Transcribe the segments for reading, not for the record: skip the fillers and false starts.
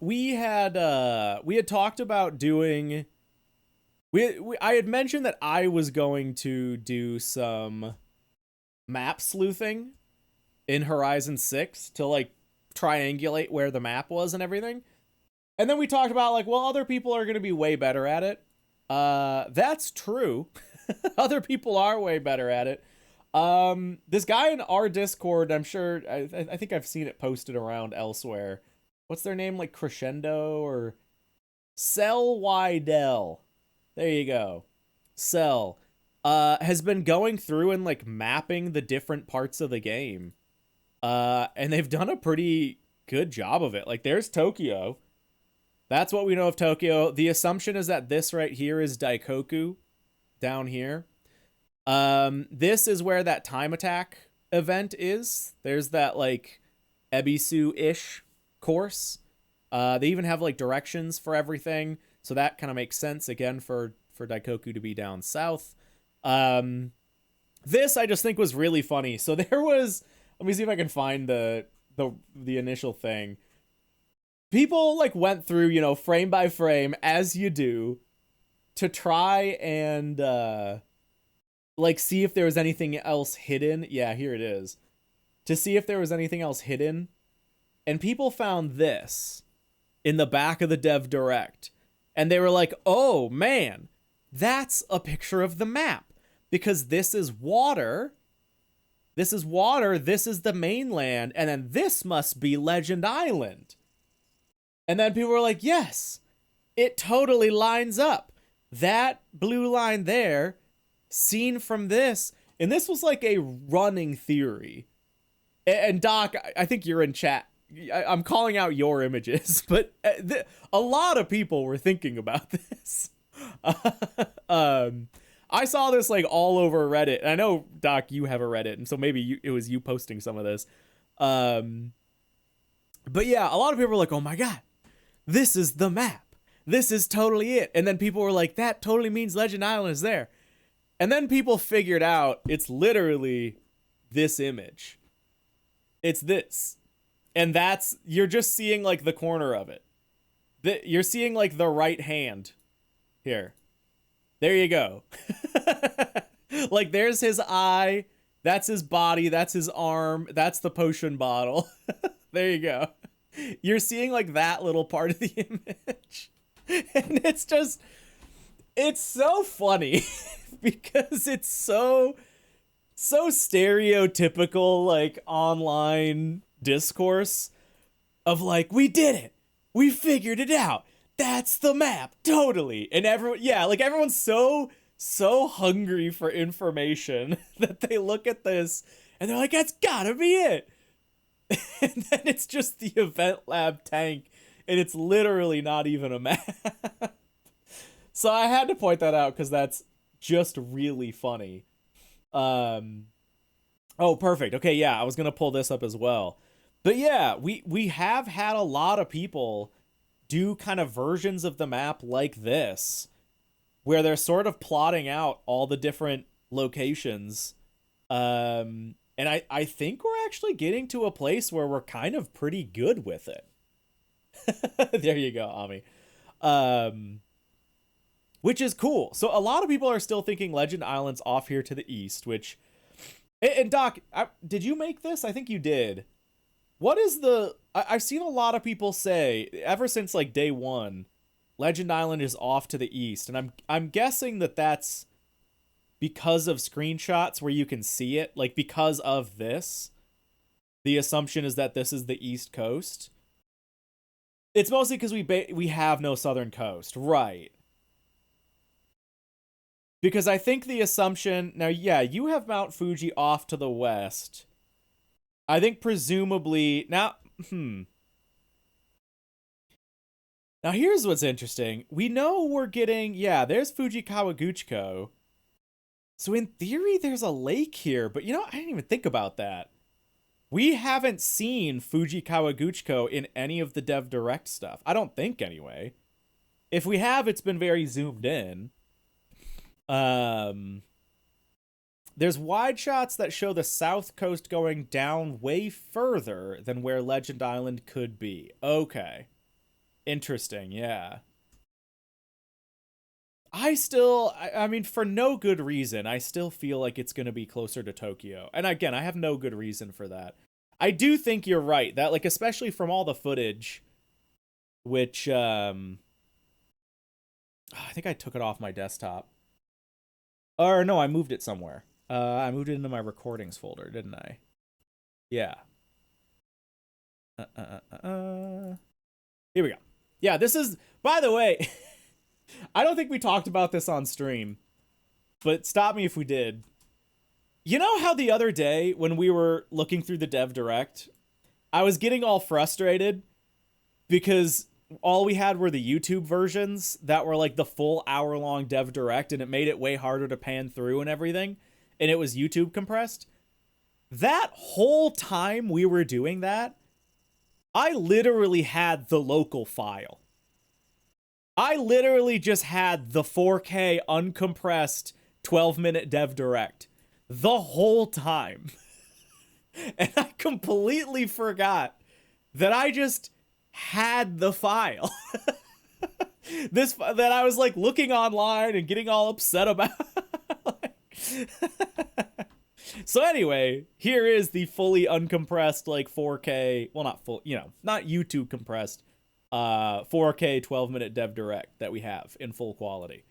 we had talked about doing I had mentioned that I was going to do some map sleuthing in Horizon 6 to like triangulate where the map was and everything. And then we talked about like, well, other people are going to be way better at it. That's true. Other people are way better at it. This guy in our Discord, I'm sure, I think I've seen it posted around elsewhere. What's their name? Like Crescendo or Cell Wydell. There you go. Cell. Has been going through and like mapping the different parts of the game. And they've done a pretty good job of it. Like there's Tokyo. That's what we know of Tokyo. The assumption is that this right here is Daikoku down here. This is where that time attack event is. There's that like Ebisu-ish course. They even have like directions for everything. So that kind of makes sense again for Daikoku to be down south. This I just think was really funny. So there was, let me see if I can find the initial thing. People like went through, you know, frame by frame as you do to try and like see if there was anything else hidden. Yeah, here it is. To see if there was anything else hidden. And people found this in the back of the Dev Direct. And they were like, "Oh man, that's a picture of the map because this is water. This is water, this is the mainland, and then this must be Legend Island." And then people were like, yes, it totally lines up. That blue line there, seen from this, and this was like a running theory. And Doc, I think you're in chat. I'm calling out your images, but a lot of people were thinking about this. I saw this like all over Reddit. And I know, Doc, you have a Reddit, and so maybe it was you posting some of this. But yeah, a lot of people were like, oh my god, this is the map. This is totally it. And then people were like, that totally means Legend Island is there. And then people figured out it's literally this image. It's this. And that's, you're just seeing like the corner of it. You're seeing like the right hand here. There you go. Like there's his eye. That's his body. That's his arm. That's the potion bottle. There you go. You're seeing like that little part of the image. And it's so funny because it's so stereotypical like online discourse of like, we did it. We figured it out. That's the map. Totally. And everyone's so hungry for information that they look at this and they're like, that's gotta be it. And then it's just the Event Lab tank, and it's literally not even a map. So I had to point that out because that's just really funny. Oh, perfect. Okay, yeah, I was gonna pull this up as well. But yeah, we have had a lot of people do kind of versions of the map like this, where they're sort of plotting out all the different locations. And I think we're actually getting to a place where we're kind of pretty good with it. There you go, Ami. Which is cool. So a lot of people are still thinking Legend Island's off here to the east, which... And Doc, did you make this? I think you did. What is the... I've seen a lot of people say, ever since like day one, Legend Island is off to the east. And I'm guessing that that's because of screenshots where you can see it, like because of this. The assumption is that this is the East Coast. It's mostly because we have no southern coast, right? Because I think the assumption now, yeah, you have Mount Fuji off to the west. I think presumably now, Now here's what's interesting. We know we're getting, yeah, there's Fuji Kawaguchiko. So in theory, there's a lake here, but you know, I didn't even think about that. We haven't seen Fuji Kawaguchiko in any of the Dev Direct stuff. I don't think, anyway. If we have, it's been very zoomed in. There's wide shots that show the south coast going down way further than where Legend Island could be. Okay. Interesting, yeah. I mean, for no good reason, I still feel like it's going to be closer to Tokyo. And again, I have no good reason for that. I do think you're right that, like, especially from all the footage, which, I think I took it off my desktop. Or no, I moved it somewhere. I moved it into my recordings folder, didn't I? Yeah. Here we go. Yeah, this is, by the way, I don't think we talked about this on stream, but stop me if we did. You know how the other day when we were looking through the dev direct, I was getting all frustrated because all we had were the YouTube versions that were like the full hour-long dev direct, and it made it way harder to pan through and everything, and it was YouTube compressed. That whole time we were doing that, I literally had the local file. I literally just had the 4K uncompressed 12-minute dev direct the whole time. And I completely forgot that I just had the file. This that I was like looking online and getting all upset about. So anyway, here is the fully uncompressed, like 4K, well, not full, not YouTube compressed, 4K 12-minute dev direct that we have in full quality.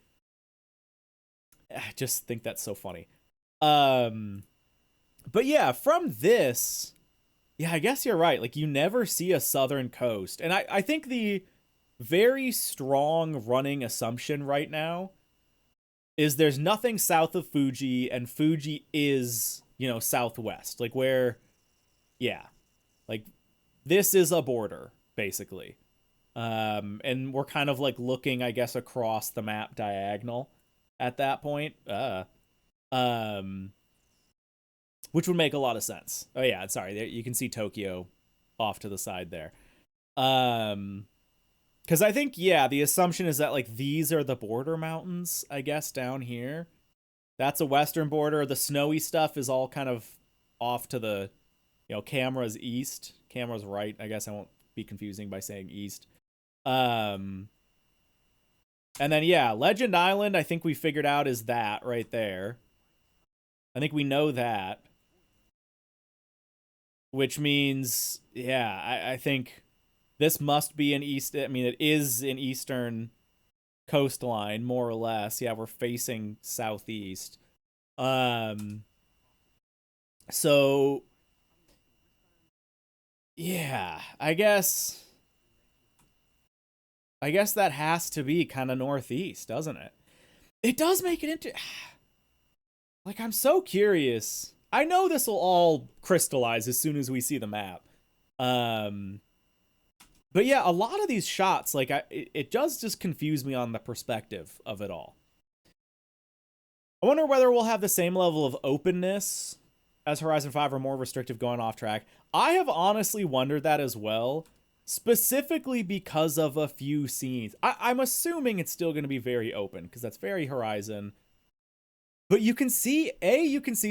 I just think that's so funny. But yeah, from this, yeah, I guess you're right. Like, you never see a southern coast. And I think the very strong running assumption right now is there's nothing south of Fuji, and Fuji is, southwest. Like, where, yeah, like, this is a border, basically. And we're kind of, like, looking, I guess, across the map diagonal at that point. Which would make a lot of sense. Oh, yeah, sorry, you can see Tokyo off to the side there. Because I think, yeah, the assumption is that, like, these are the border mountains, I guess, down here. That's a western border. The snowy stuff is all kind of off to the, camera's east. Camera's right. I guess I won't be confusing by saying east. And then, yeah, Legend Island, I think we figured out is that right there. I think we know that. Which means, yeah, I think this must be an east. I mean, it is an eastern coastline, more or less. Yeah, we're facing southeast. So yeah, I guess that has to be kind of northeast, doesn't it? It does make it into, like, I'm so curious. I know this will all crystallize as soon as we see the map. But yeah, a lot of these shots, like, it does just confuse me on the perspective of it all. I wonder whether we'll have the same level of openness as Horizon 5 or more restrictive going off track. I have honestly wondered that as well, specifically because of a few scenes. I'm assuming it's still going to be very open, because that's very Horizon. But you can see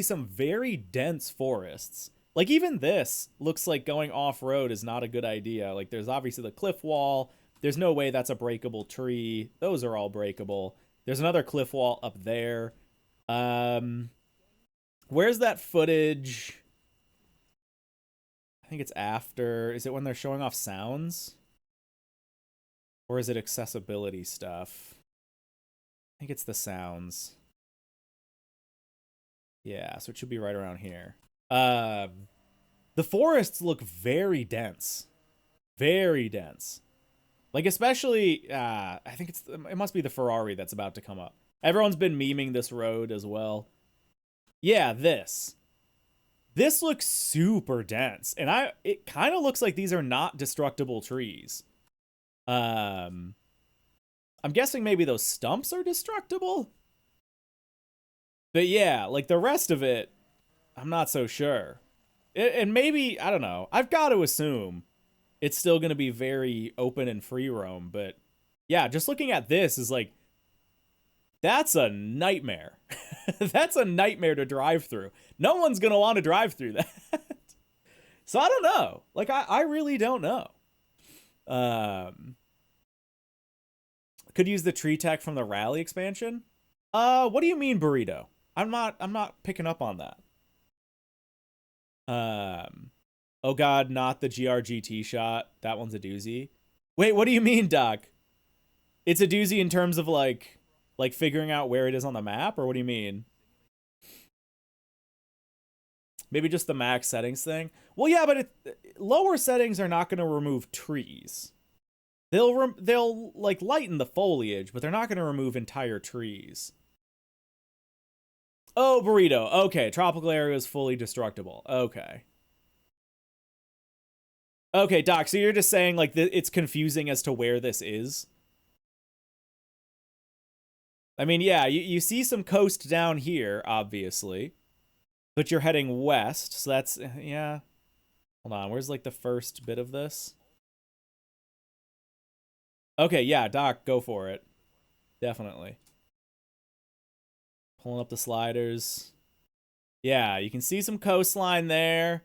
some very dense forests. Like, even this looks like going off-road is not a good idea. Like, there's obviously the cliff wall. There's no way that's a breakable tree. Those are all breakable. There's another cliff wall up there. Where's that footage? I think it's after. Is it when they're showing off sounds? Or is it accessibility stuff? I think it's the sounds. Yeah, so it should be right around here. The forests look very dense. Very dense. Like, especially, I think it must be the Ferrari that's about to come up. Everyone's been memeing this road as well. Yeah, this. This looks super dense. And it kind of looks like these are not destructible trees. I'm guessing maybe those stumps are destructible? But yeah, like, the rest of it, I'm not so sure. And maybe, I don't know. I've got to assume it's still going to be very open and free roam. But yeah, just looking at this is like, that's a nightmare. That's a nightmare to drive through. No one's going to want to drive through that. So I don't know. Like, I really don't know. Could use the tree tech from the rally expansion. What do you mean burrito? I'm not picking up on that. Oh god, not the GRGT shot. That one's a doozy. Wait, what do you mean, Doc? It's a doozy in terms of like figuring out where it is on the map, or what do you mean? Maybe just the max settings thing. Well, yeah, but lower settings are not going to remove trees. They'll like lighten the foliage, but they're not going to remove entire trees. Oh, burrito. Okay, tropical area is fully destructible. Okay. Okay, Doc, so you're just saying like it's confusing as to where this is? I mean, yeah, you see some coast down here, obviously. But you're heading west, so that's, yeah. Hold on, where's like the first bit of this? Okay, yeah, Doc, go for it. Definitely. Pulling up the sliders. Yeah, you can see some coastline there,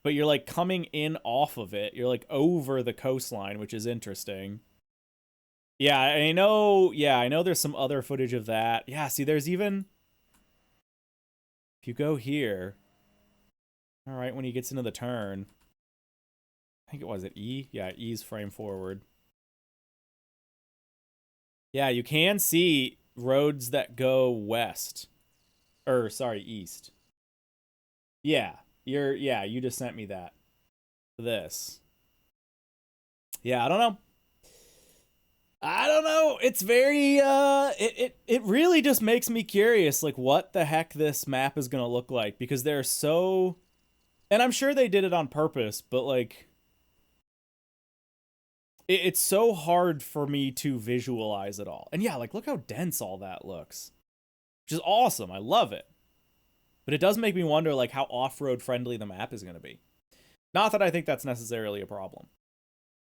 but you're like coming in off of it. You're like over the coastline, which is interesting. Yeah, I know there's some other footage of that. Yeah, see, there's even, if you go here, all right, when he gets into the turn, I think it was at E. Yeah, E's frame forward. Yeah, you can see roads that go west. Or, sorry, east. Yeah, you just sent me that. This. Yeah, I don't know. It's very it really just makes me curious like what the heck this map is going to look like, because they're so, and I'm sure they did it on purpose, but like it's so hard for me to visualize it all. And yeah, like look how dense all that looks. Which is awesome. I love it. But it does make me wonder like how off-road friendly the map is going to be. Not that I think that's necessarily a problem.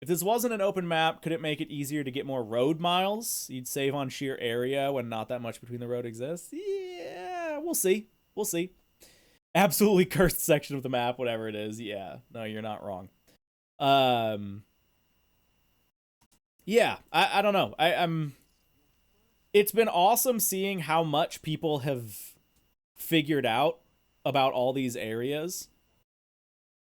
If this wasn't an open map, could it make it easier to get more road miles? You'd save on sheer area when not that much between the road exists? Yeah, we'll see. We'll see. Absolutely cursed section of the map, whatever it is. Yeah, no, you're not wrong. Yeah, I don't know. I'm. It's been awesome seeing how much people have figured out about all these areas.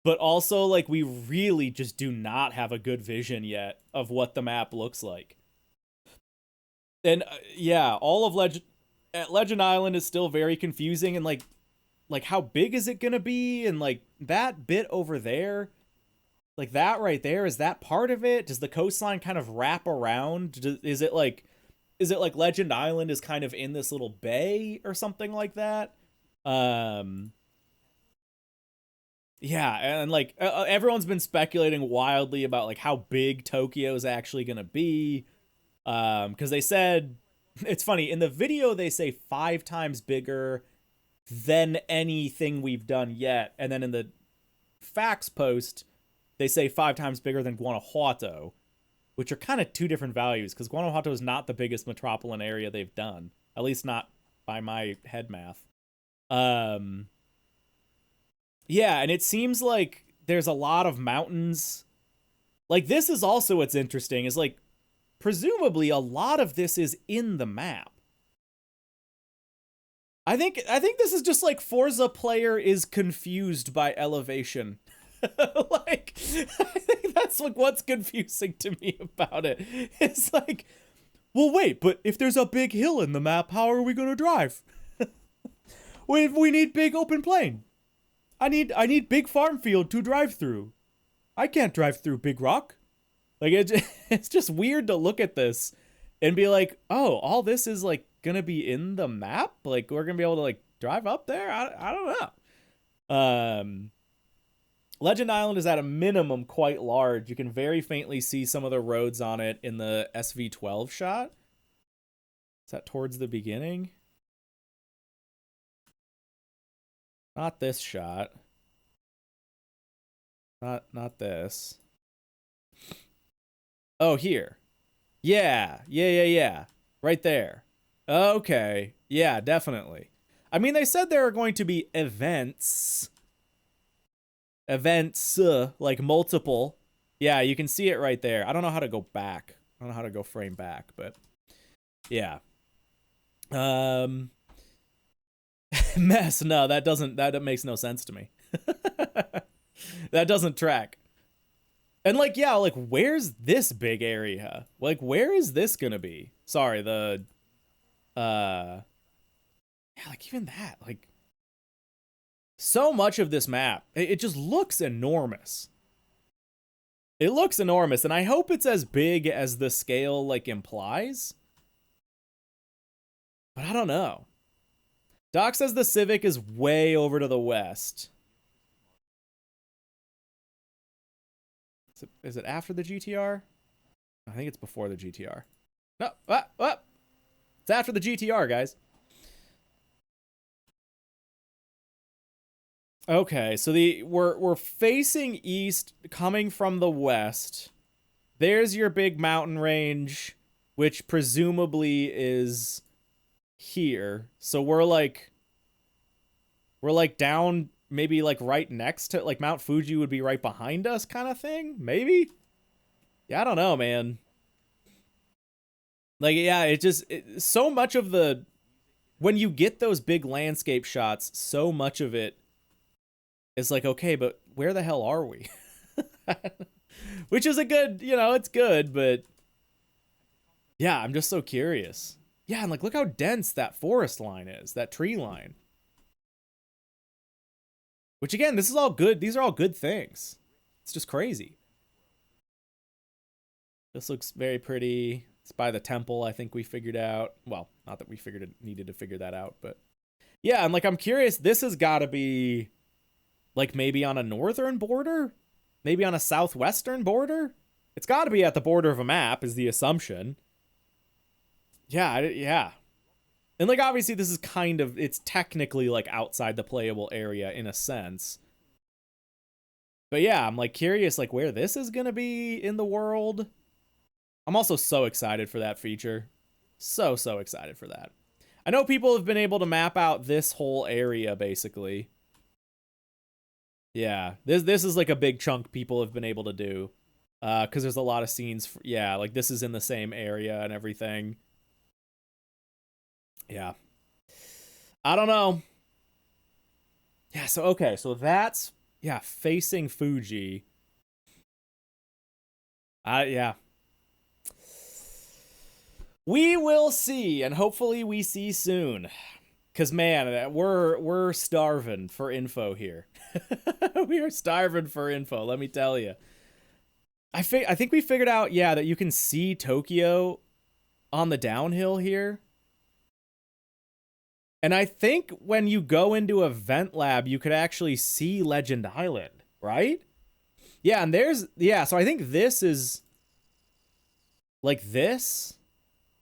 But also, like, we really just do not have a good vision yet of what the map looks like. And, yeah, all of Legend Island is still very confusing. And, like how big is it going to be? And, like, that bit over there, like, that right there, is that part of it? Does the coastline kind of wrap around? Is it like Legend Island is kind of in this little bay or something like that? Yeah, and like everyone's been speculating wildly about like how big Tokyo is actually going to be, because they said, it's funny, in the video they say 5 times bigger than anything we've done yet, and then in the facts post they say 5 times bigger than Guanajuato, which are kind of two different values, because Guanajuato is not the biggest metropolitan area they've done, at least not by my head math. Yeah, and it seems like there's a lot of mountains. Like, this is also what's interesting, is like, presumably a lot of this is in the map. I think this is just like Forza player is confused by elevation. Like, I think that's like what's confusing to me about it. It's like, well, wait, but if there's a big hill in the map, how are we going to drive? We need big open plain. I need big farm field to drive through. I can't drive through Big Rock. Like, it's just weird to look at this and be like, oh, all this is like gonna be in the map. Like, we're gonna be able to like drive up there. I don't know. Legend Island is at a minimum quite large. You can very faintly see some of the roads on it in the SV12 shot. Is that towards the beginning? Not this shot. Not this. Oh, here. Yeah. Right there. Okay. Yeah, definitely. I mean, they said there are going to be events. Like multiple. Yeah, you can see it right there. I don't know how to go back. I don't know how to go frame back, but Yeah. Mess. No, that makes no sense to me. That doesn't track. And like, yeah, like where's this big area? Like where is this gonna be? Sorry, the yeah, like even that, like so much of this map, it just looks enormous. It looks enormous, and I hope it's as big as the scale like implies. But I don't know. Doc says the Civic is way over to the west. Is it after the GTR? I think it's before the GTR. No, it's after the GTR, guys. Okay, so we're facing east, coming from the west. There's your big mountain range, which presumably is here. So we're like down, maybe like right next to, like Mount Fuji would be right behind us kind of thing, maybe? Yeah, I don't know, man. Like, yeah, so much of the, when you get those big landscape shots, so much of it is like, okay, but where the hell are we? Which is a good, it's good, but yeah, I'm just so curious. Yeah, and like, look how dense that forest line is, that tree line. Which again, this is all good. These are all good things. It's just crazy. This looks very pretty. It's by the temple, I think we figured out. Well, not that we needed to figure that out, but yeah, and like, I'm curious, this has got to be like maybe on a northern border? Maybe on a southwestern border? It's got to be at the border of a map, is the assumption. Yeah. And like, obviously this is kind of, it's technically like outside the playable area in a sense. But yeah, I'm like curious like where this is going to be in the world. I'm also so excited for that feature. So excited for that. I know people have been able to map out this whole area basically. Yeah, this is like a big chunk people have been able to do. Because there's a lot of scenes, yeah, like this is in the same area and everything. Yeah. I don't know. Yeah, so okay, so that's, yeah, facing Fuji. Yeah. We will see, and hopefully we see soon. Cause man, we're starving for info here. We are starving for info, let me tell you. I think we figured out, yeah, that you can see Tokyo on the downhill here. And I think when you go into a vent lab, you could actually see Legend Island, right? Yeah, and so I think this is like this,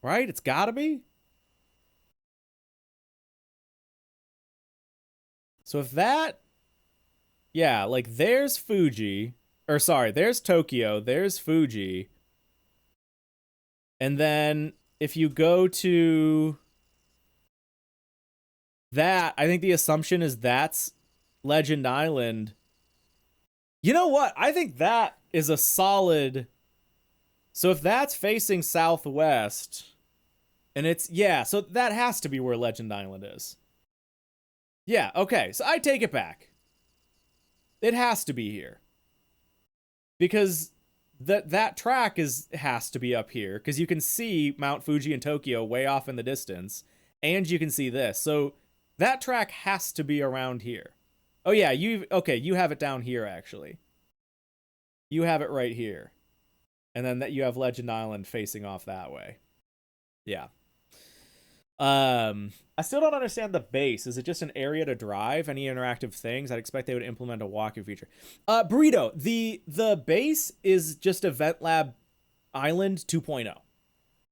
right? It's gotta be. So if that, yeah, like there's Fuji, or sorry, there's Tokyo, there's Fuji. And then if you go to that, I think the assumption is that's Legend Island. You know what? I think that is a solid. So if that's facing southwest, and it's, yeah, so that has to be where Legend Island is. Yeah, okay, so I take it back. It has to be here. Because that track has to be up here, because you can see Mount Fuji and Tokyo way off in the distance, and you can see this. So that track has to be around here. Oh yeah, you have it down here actually. You have it right here. And then that you have Legend Island facing off that way. Yeah. I still don't understand the base. Is it just an area to drive? Any interactive things? I'd expect they would implement a walking feature. Burrito, the base is just a Vent Lab Island 2.0.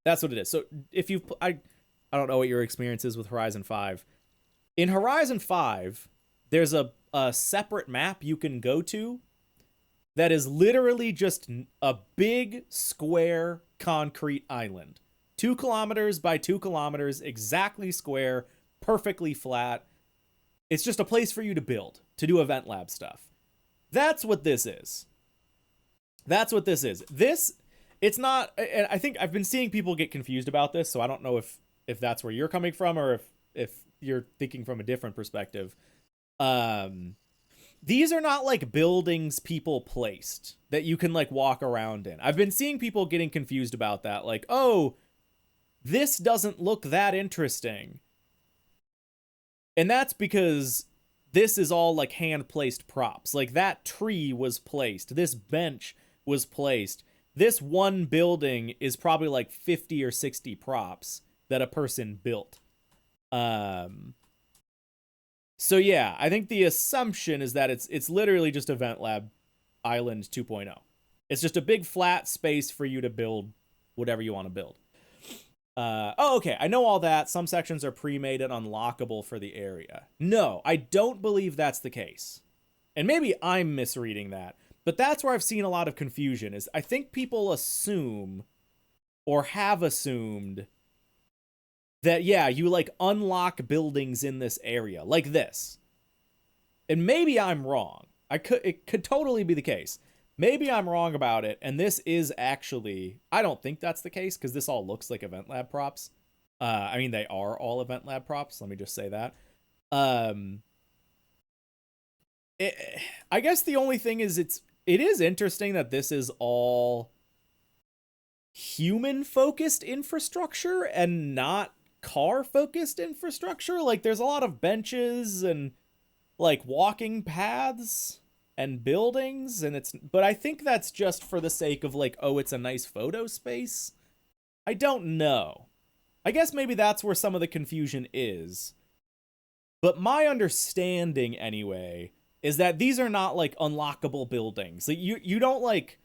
That's what it is. So if you, I don't know what your experience is with Horizon 5. In Horizon 5, there's a separate map you can go to that is literally just a big square concrete island. 2 kilometers by 2 kilometers, exactly square, perfectly flat. It's just a place for you to build, to do event lab stuff. That's what this is. That's what this is. This, it's not, and I think I've been seeing people get confused about this, so I don't know if that's where you're coming from or if you're thinking from a different perspective. Um, these are not like buildings people placed that you can like walk around in. I've been seeing people getting confused about that, like, oh, this doesn't look that interesting. And that's because this is all like hand placed props. Like that tree was placed, this bench was placed. This one building is probably like 50 or 60 props that a person built. So yeah, I think the assumption is that it's literally just Event Lab Island 2.0. It's just a big flat space for you to build whatever you want to build. Okay, I know all that. Some sections are pre-made and unlockable for the area. No, I don't believe that's the case. And maybe I'm misreading that, but that's where I've seen a lot of confusion, is I think people assume, or have assumed, that, yeah, you, like, unlock buildings in this area, like this. And maybe I'm wrong. It could totally be the case. Maybe I'm wrong about it, and this is actually... I don't think that's the case, because this all looks like Event Lab props. I mean, they are all Event Lab props, let me just say that. I guess the only thing is it is interesting that this is all human-focused infrastructure and not car-focused infrastructure. Like, there's a lot of benches and, like, walking paths and buildings, and but I think that's just for the sake of, like, oh, it's a nice photo space. I don't know. I guess maybe that's where some of the confusion is. But my understanding, anyway, is that these are not, like, unlockable buildings. Like, you don't, like,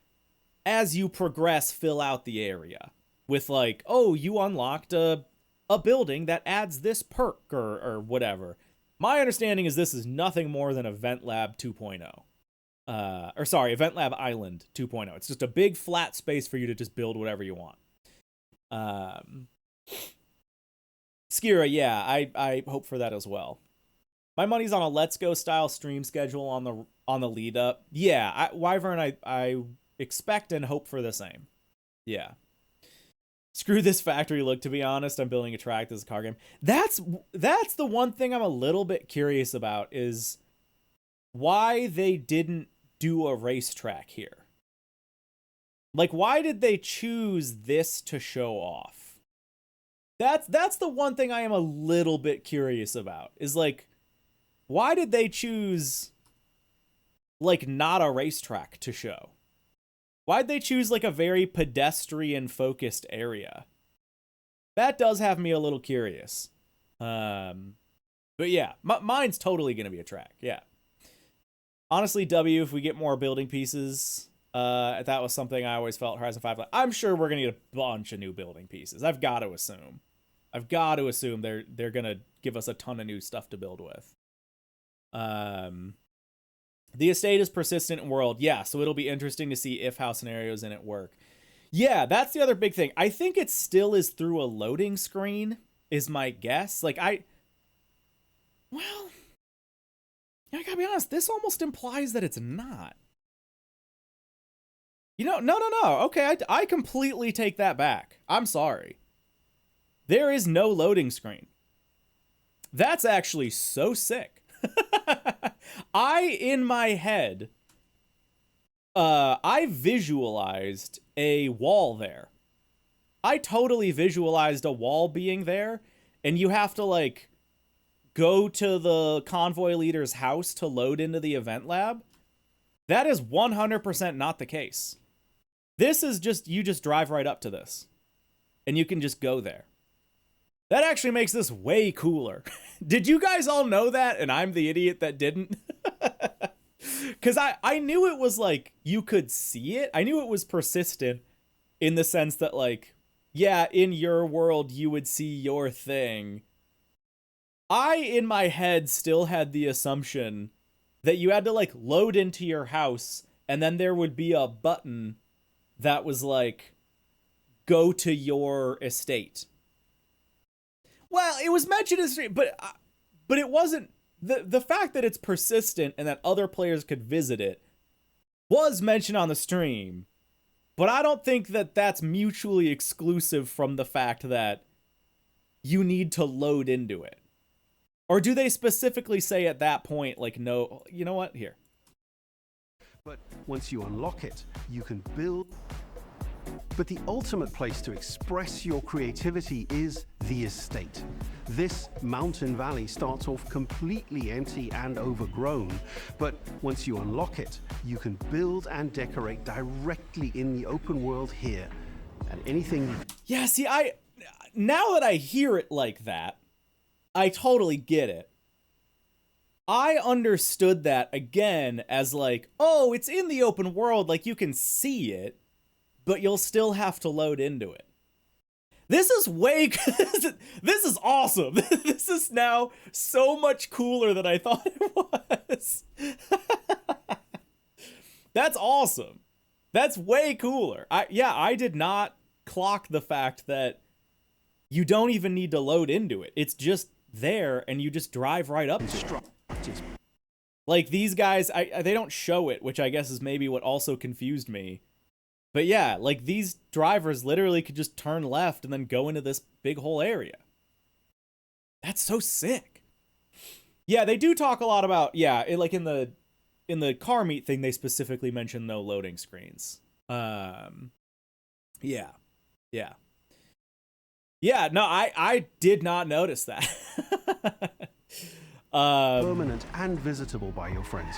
as you progress, fill out the area with, like, oh, you unlocked a building that adds this perk or whatever. My understanding is this is nothing more than Event Lab 2.0. Event Lab Island 2.0. It's just a big flat space for you to just build whatever you want. Skira, yeah, I hope for that as well. My money's on a Let's Go style stream schedule on the lead up. Yeah, Wyvern, I expect and hope for the same. Yeah. Screw this factory look, to be honest. I'm building a track. This is a car game. That's the one thing I'm a little bit curious about, is why they didn't do a racetrack here. Like, why did they choose this to show off? That's the one thing I am a little bit curious about, is like, why did they choose, like, not a racetrack to show? Why'd they choose, like, a very pedestrian-focused area? That does have me a little curious. But yeah, mine's totally gonna be a track, yeah. Honestly, W, if we get more building pieces, that was something I always felt Horizon 5. I'm sure we're gonna get a bunch of new building pieces. I've got to assume. They're gonna give us a ton of new stuff to build with. The estate is persistent in world. Yeah, so it'll be interesting to see if how scenarios in it work. Yeah, that's the other big thing. I think it still is through a loading screen, is my guess. Like, I gotta be honest, this almost implies that it's not. You know, no. Okay, I completely take that back. I'm sorry. There is no loading screen. That's actually so sick. In my head, I visualized a wall there. I totally visualized a wall being there, and you have to, like, go to the convoy leader's house to load into the event lab. That is 100% not the case. This is just, you just drive right up to this, and you can just go there. That actually makes this way cooler. Did you guys all know that, and I'm the idiot that didn't? Because I knew it was, like, you could see it. I knew it was persistent in the sense that, like, yeah, in your world, you would see your thing. I, in my head, still had the assumption that you had to, like, load into your house, and then there would be a button that was, like, go to your estate. Well, it was mentioned as stream, but it wasn't. The fact that it's persistent and that other players could visit it was mentioned on the stream, But I don't think that that's mutually exclusive from the fact that you need to load into it. Or do they specifically say at that point, like, no, you know what? Here. But once you unlock it, you can build. But the ultimate place to express your creativity is the estate. This mountain valley starts off completely empty and overgrown, but once you unlock it, you can build and decorate directly in the open world here. And anything... Yeah, see, now that I hear it like that, I totally get it. I understood that, again, as like, oh, it's in the open world, like you can see it, but you'll still have to load into it. This is this is awesome. This is now so much cooler than I thought it was. That's awesome. That's way cooler. I did not clock the fact that you don't even need to load into it. It's just there and you just drive right up to it. Like these guys, they don't show it, which I guess is maybe what also confused me. But yeah, like these drivers literally could just turn left and then go into this big whole area. That's so sick. Yeah, they do talk a lot about, like in the car meet thing, they specifically mention no loading screens. Yeah. Yeah, no, I did not notice that. Permanent and visitable by your friends.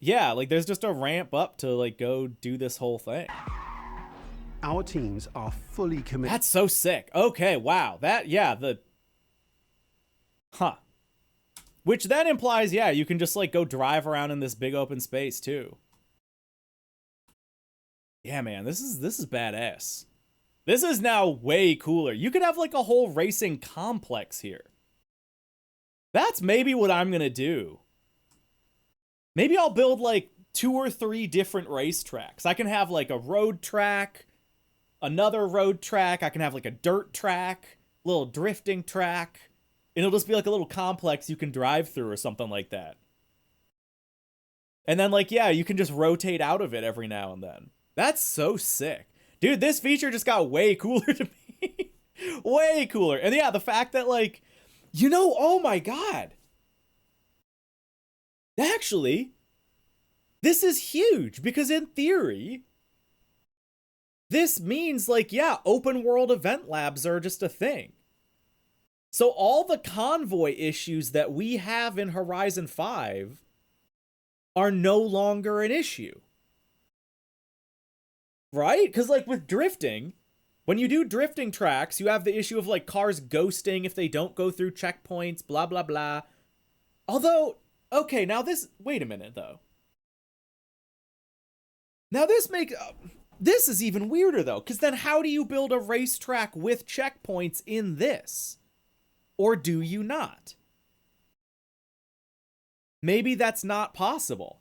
Yeah, like there's just a ramp up to like go do this whole thing. Our teams are fully committed. That's so sick. Okay, wow. Which then implies, you can just like go drive around in this big open space too. Yeah, man, this is badass. This is now way cooler. You could have like a whole racing complex here. That's maybe what I'm gonna do. Maybe I'll build like 2 or 3 different racetracks. I can have like a road track, another road track. I can have like a dirt track, little drifting track. And it'll just be like a little complex you can drive through or something like that. And then like, you can just rotate out of it every now and then. That's so sick. Dude, this feature just got way cooler to me. Way cooler. And yeah, the fact that like, oh my God. Actually, this is huge because in theory, this means like, open world event labs are just a thing. So all the convoy issues that we have in Horizon 5 are no longer an issue. Right? Because like with drifting, when you do drifting tracks, you have the issue of like cars ghosting if they don't go through checkpoints, blah, blah, blah. Although, okay, now wait a minute though. Now this is even weirder though, because then how do you build a racetrack with checkpoints in this? Or do you not? Maybe that's not possible.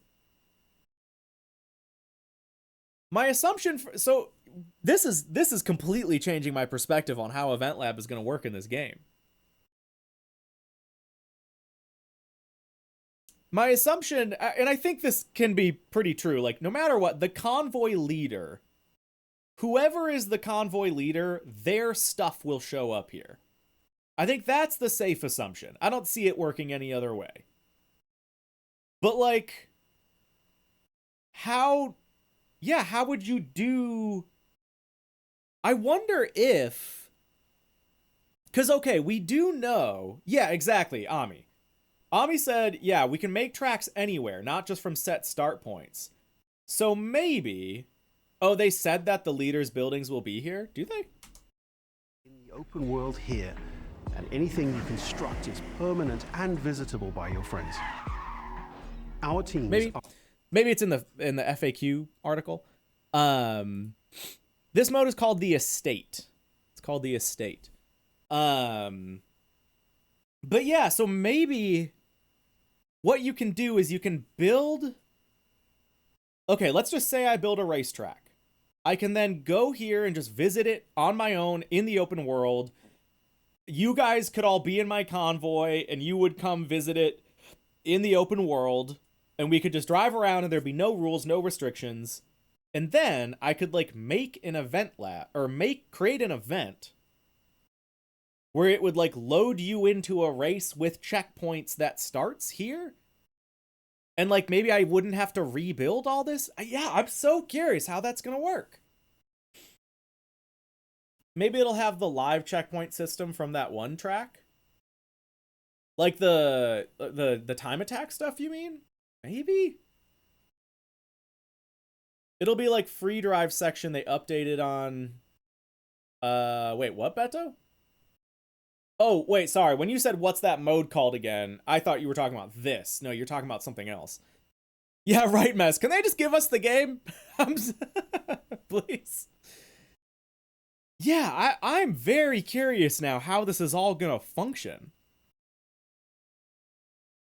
My assumption this is completely changing my perspective on how Event Lab is going to work in this game. My assumption, and I think this can be pretty true, like no matter what, the convoy leader, whoever is the convoy leader, their stuff will show up here. I think that's the safe assumption. I don't see it working any other way. But like, how would you do... I wonder if... Because, okay, we do know... Yeah, exactly, Ami. Ami said, we can make tracks anywhere, not just from set start points. So maybe... Oh, they said that the leaders' buildings will be here? Do they? In the open world here, and anything you construct is permanent and visitable by your friends. Our teams Maybe it's in the FAQ article. This mode is called the Estate. It's called the Estate. But yeah, so maybe what you can do is you can build... Okay, let's just say I build a racetrack. I can then go here and just visit it on my own in the open world. You guys could all be in my convoy and you would come visit it in the open world. And we could just drive around and there'd be no rules, no restrictions. And then I could like make an event lab or create an event where it would like load you into a race with checkpoints that starts here. And like maybe I wouldn't have to rebuild all this. Yeah, I'm so curious how that's going to work. Maybe it'll have the live checkpoint system from that one track. Like the time attack stuff, you mean? Maybe? It'll be like free drive section they updated on wait, what, Beto? Oh, wait, sorry. When you said what's that mode called again, I thought you were talking about this. No, you're talking about something else. Yeah, right, Mess. Can they just give us the game? Please. Yeah, I'm very curious now how this is all gonna function.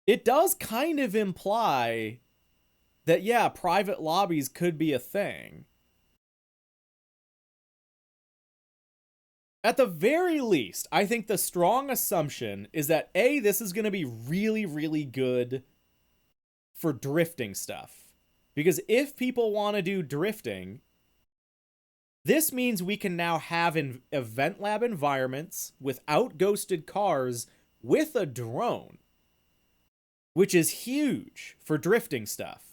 It does kind of imply that, yeah, private lobbies could be a thing. At the very least, I think the strong assumption is that A, this is going to be really, really good for drifting stuff. Because if people want to do drifting, this means we can now have event lab environments without ghosted cars with a drone, which is huge for drifting stuff.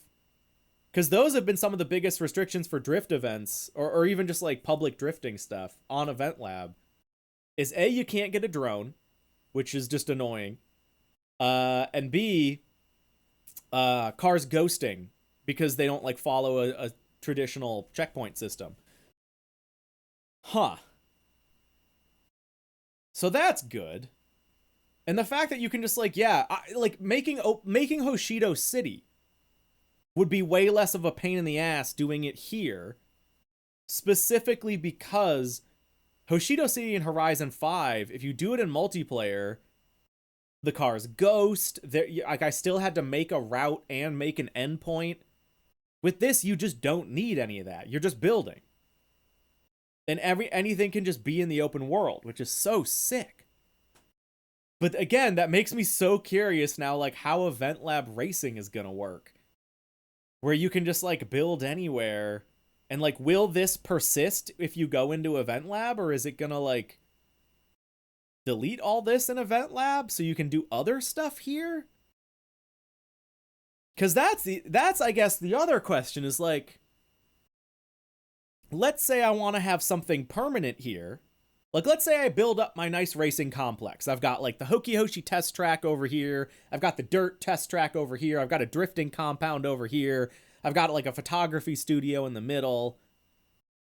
Because those have been some of the biggest restrictions for drift events, or even just like public drifting stuff on Event Lab, is A, you can't get a drone, which is just annoying. And B, cars ghosting because they don't like follow a traditional checkpoint system. Huh. So that's good. And the fact that you can just like, yeah, like making Hoshido City would be way less of a pain in the ass doing it here, specifically because Hoshido City and Horizon 5, if you do it in multiplayer, the cars ghost. Like, I still had to make a route and make an endpoint. With this, you just don't need any of that. You're just building. And anything can just be in the open world, which is so sick. But again, that makes me so curious now, like, how Event Lab racing is gonna work. Where you can just, like, build anywhere. And, like, will this persist if you go into Event Lab? Or is it gonna, like, delete all this in Event Lab so you can do other stuff here? Because that's, I guess, the other question is, like, let's say I want to have something permanent here. Like, let's say I build up my nice racing complex. I've got, like, the Hoki test track over here. I've got the dirt test track over here. I've got a drifting compound over here. I've got, like, a photography studio in the middle.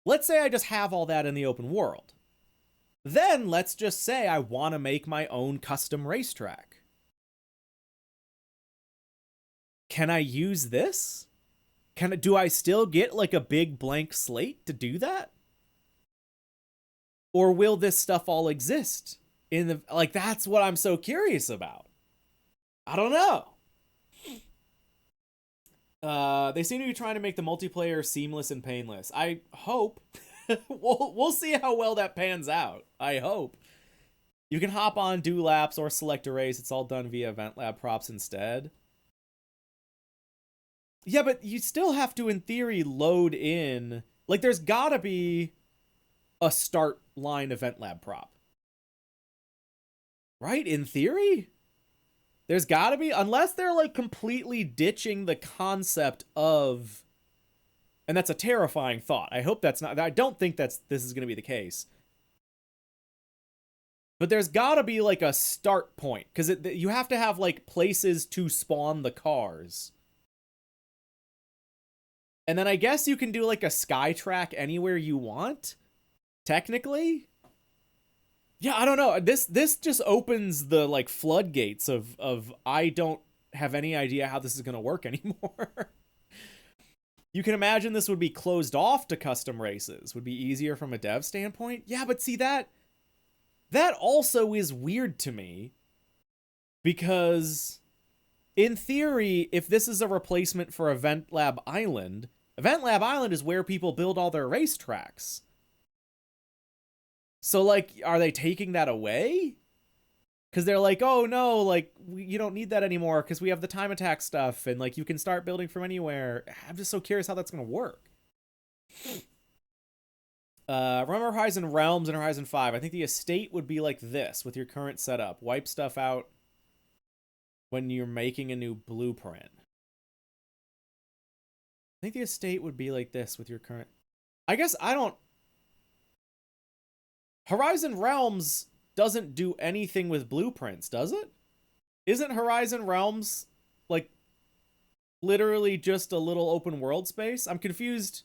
Let's say I just have all that in the open world. Then, let's just say I want to make my own custom racetrack. Can I use this? Do I still get, like, a big blank slate to do that? Or will this stuff all exist in the, like, that's what I'm so curious about. I don't know. They seem to be trying to make the multiplayer seamless and painless. I hope. we'll see how well that pans out. I hope. You can hop on, do laps, or select a race. It's all done via Event Lab props instead. Yeah, but you still have to, in theory, load in, like, there's gotta be a start line Event Lab prop. Right? In theory? There's gotta be, unless they're, like, completely ditching the concept of, and that's a terrifying thought. I hope that's not, I don't think this is gonna be the case. But there's gotta be, like, a start point, because you have to have, like, places to spawn the cars. And then I guess you can do, like, a sky track anywhere you want, technically. Yeah, I don't know. This just opens the, like, floodgates of I don't have any idea how this is going to work anymore. You can imagine this would be closed off to custom races. Would be easier from a dev standpoint. Yeah, but see, that also is weird to me. Because, in theory, if this is a replacement for Event Lab Island is where people build all their racetracks. So, like, are they taking that away? Because they're like, oh, no, like, you don't need that anymore because we have the time attack stuff and, like, you can start building from anywhere. I'm just so curious how that's going to work. Remember Horizon Realms and Horizon 5. I think the estate would be like this with your current setup. Wipe stuff out when you're making a new blueprint. I think the estate would be like this with your current... I guess I don't... Horizon Realms doesn't do anything with blueprints, does it? Isn't Horizon Realms, like, literally just a little open world space? I'm confused.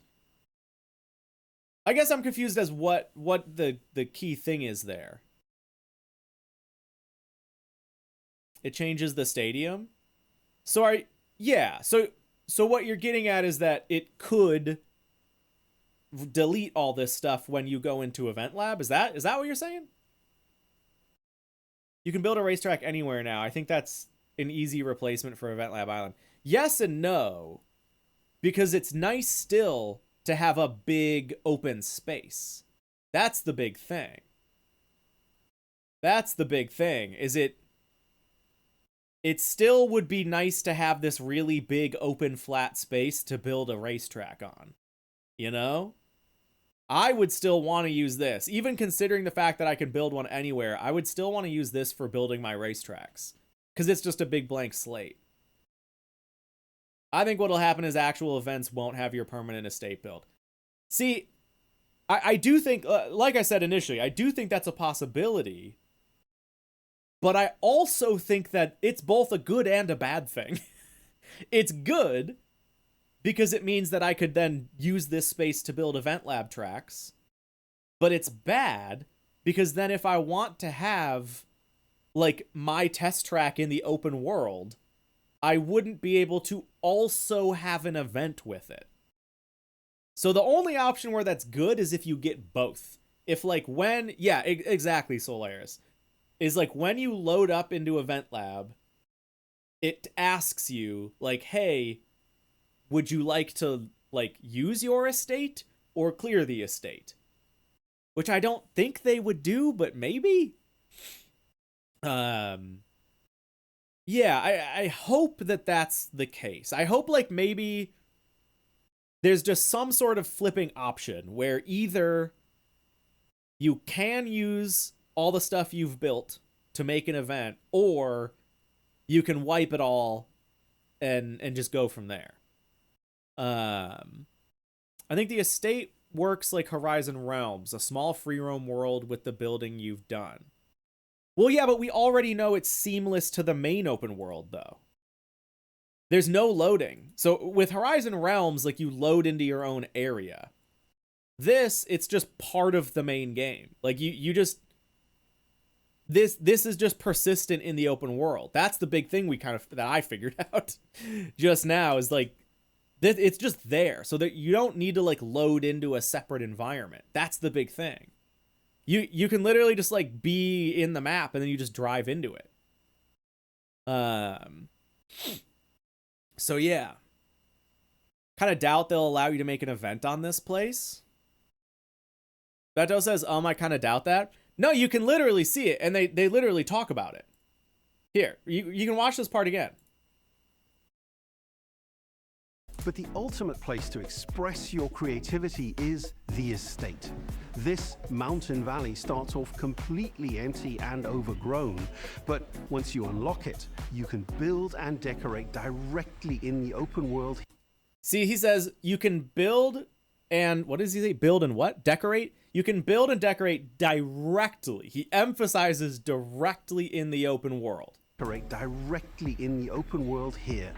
I guess I'm confused as what the key thing is there. It changes the stadium. So so what you're getting at is that it could delete all this stuff when you go into Event Lab. Is that what you're saying? You can build a racetrack anywhere now. I think that's an easy replacement for Event Lab Island. Yes and no, because it's nice still to have a big open space. That's the big thing. That's the big thing, is it still would be nice to have this really big open flat space to build a racetrack on. You know? I would still want to use this. Even considering the fact that I can build one anywhere, I would still want to use this for building my racetracks. Because it's just a big blank slate. I think what'll happen is actual events won't have your permanent estate build. See, I do think, like I said initially, I do think that's a possibility. But I also think that it's both a good and a bad thing. It's good because it means that I could then use this space to build Event Lab tracks. But it's bad because then if I want to have, like, my test track in the open world, I wouldn't be able to also have an event with it. So the only option where that's good is if you get both. If, like, when... Yeah, exactly, Solaris. Is, like, when you load up into Event Lab, it asks you, like, hey, would you like to, like, use your estate or clear the estate? Which I don't think they would do, but maybe? Yeah, I hope that that's the case. I hope, like, maybe there's just some sort of flipping option where either you can use all the stuff you've built to make an event, or you can wipe it all and just go from there. I think the estate works like Horizon Realms, a small free roam world with the building you've done. Well, yeah, but we already know it's seamless to the main open world, though. There's no loading. So with Horizon Realms, like, you load into your own area. This, it's just part of the main game. Like, you just... This is just persistent in the open world. That's the big thing that I figured out just now, is, like, it's just there. So that you don't need to, like, load into a separate environment. That's the big thing. You can literally just, like, be in the map and then you just drive into it. So yeah. Kind of doubt they'll allow you to make an event on this place. Beto says, I kind of doubt that. No, you can literally see it, and they literally talk about it. Here, you can watch this part again. But the ultimate place to express your creativity is the estate. This mountain valley starts off completely empty and overgrown, but once you unlock it, you can build and decorate directly in the open world. See, he says you can build and, what does he say? Build and what? Decorate? You can build and decorate directly. He emphasizes directly in the open world. Decorate directly in the open world here.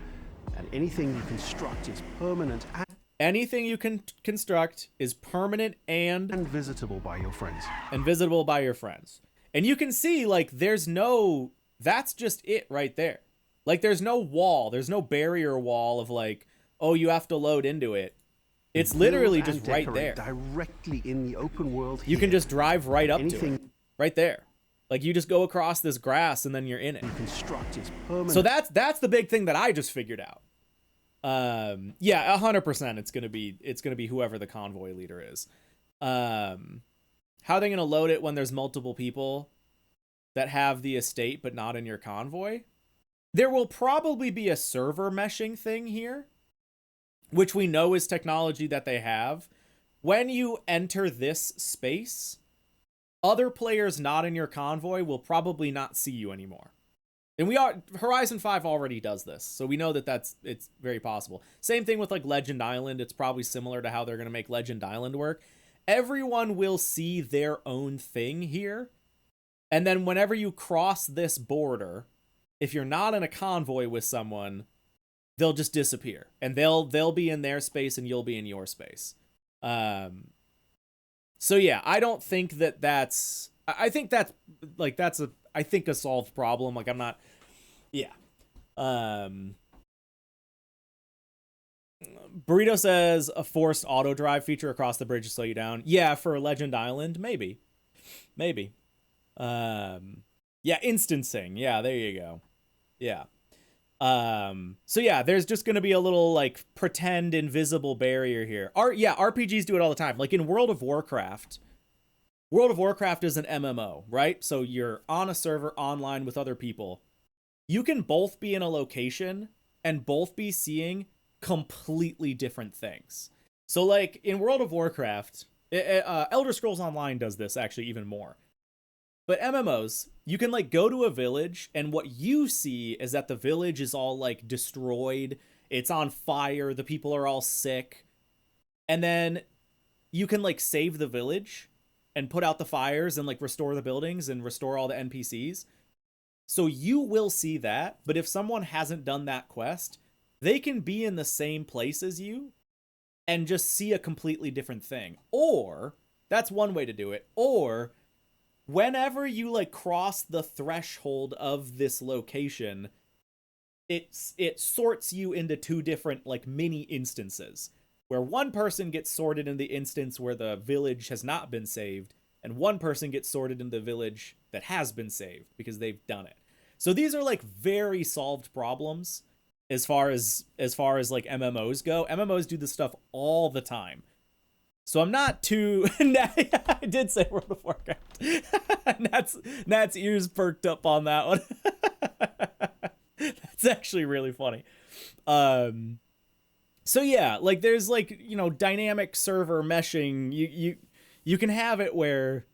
And anything you construct is permanent and... Anything you can construct is permanent and visitable by your friends. And visitable by your friends. And you can see, like, there's no... That's just it right there. Like, there's no wall. There's no barrier wall of, like, oh, you have to load into it. It's literally just right there. Directly in the open world here. You can just drive right up to it. Right there. Like, you just go across this grass and then you're in it. Construct is permanent. So that's the big thing that I just figured out. Yeah, 100% it's gonna be whoever the convoy leader is. How are they gonna load it when there's multiple people that have the estate but not in your convoy? There will probably be a server meshing thing here, which we know is technology that they have, when you enter this space, other players not in your convoy will probably not see you anymore. And Horizon 5 already does this, so we know that it's very possible. Same thing with like Legend Island. It's probably similar to how they're going to make Legend Island work. Everyone will see their own thing here. And then whenever you cross this border, if you're not in a convoy with someone, they'll just disappear. And they'll be in their space and you'll be in your space. So yeah, I don't think that's... I think that's a solved problem. Like, I'm not... Yeah. Burrito says a forced auto drive feature across the bridge to slow you down. Yeah, for Legend Island, maybe. Yeah, instancing. Yeah, there you go. Yeah. So yeah, there's just gonna be a little like pretend invisible barrier here. RPGs do it all the time. Like in World of Warcraft is an MMO, right? So you're on a server online with other people. You can both be in a location and both be seeing completely different things. So like in World of Warcraft, Elder Scrolls Online does this actually even more. But MMOs, you can like go to a village and what you see is that the village is all like destroyed. It's on fire. The people are all sick. And then you can like save the village and put out the fires and like restore the buildings and restore all the NPCs. So you will see that. But if someone hasn't done that quest, they can be in the same place as you and just see a completely different thing. Or that's one way to do it. Or whenever you like cross the threshold of this location, it sorts you into two different like mini instances, where one person gets sorted in the instance where the village has not been saved, and one person gets sorted in the village that has been saved because they've done it. So these are like very solved problems as far as like MMOs go. MMOs do this stuff all the time. So I'm not too... I did say World of Warcraft. Nat's ears perked up on that one. That's actually really funny. So yeah, like there's like, you know, dynamic server meshing. You can have it where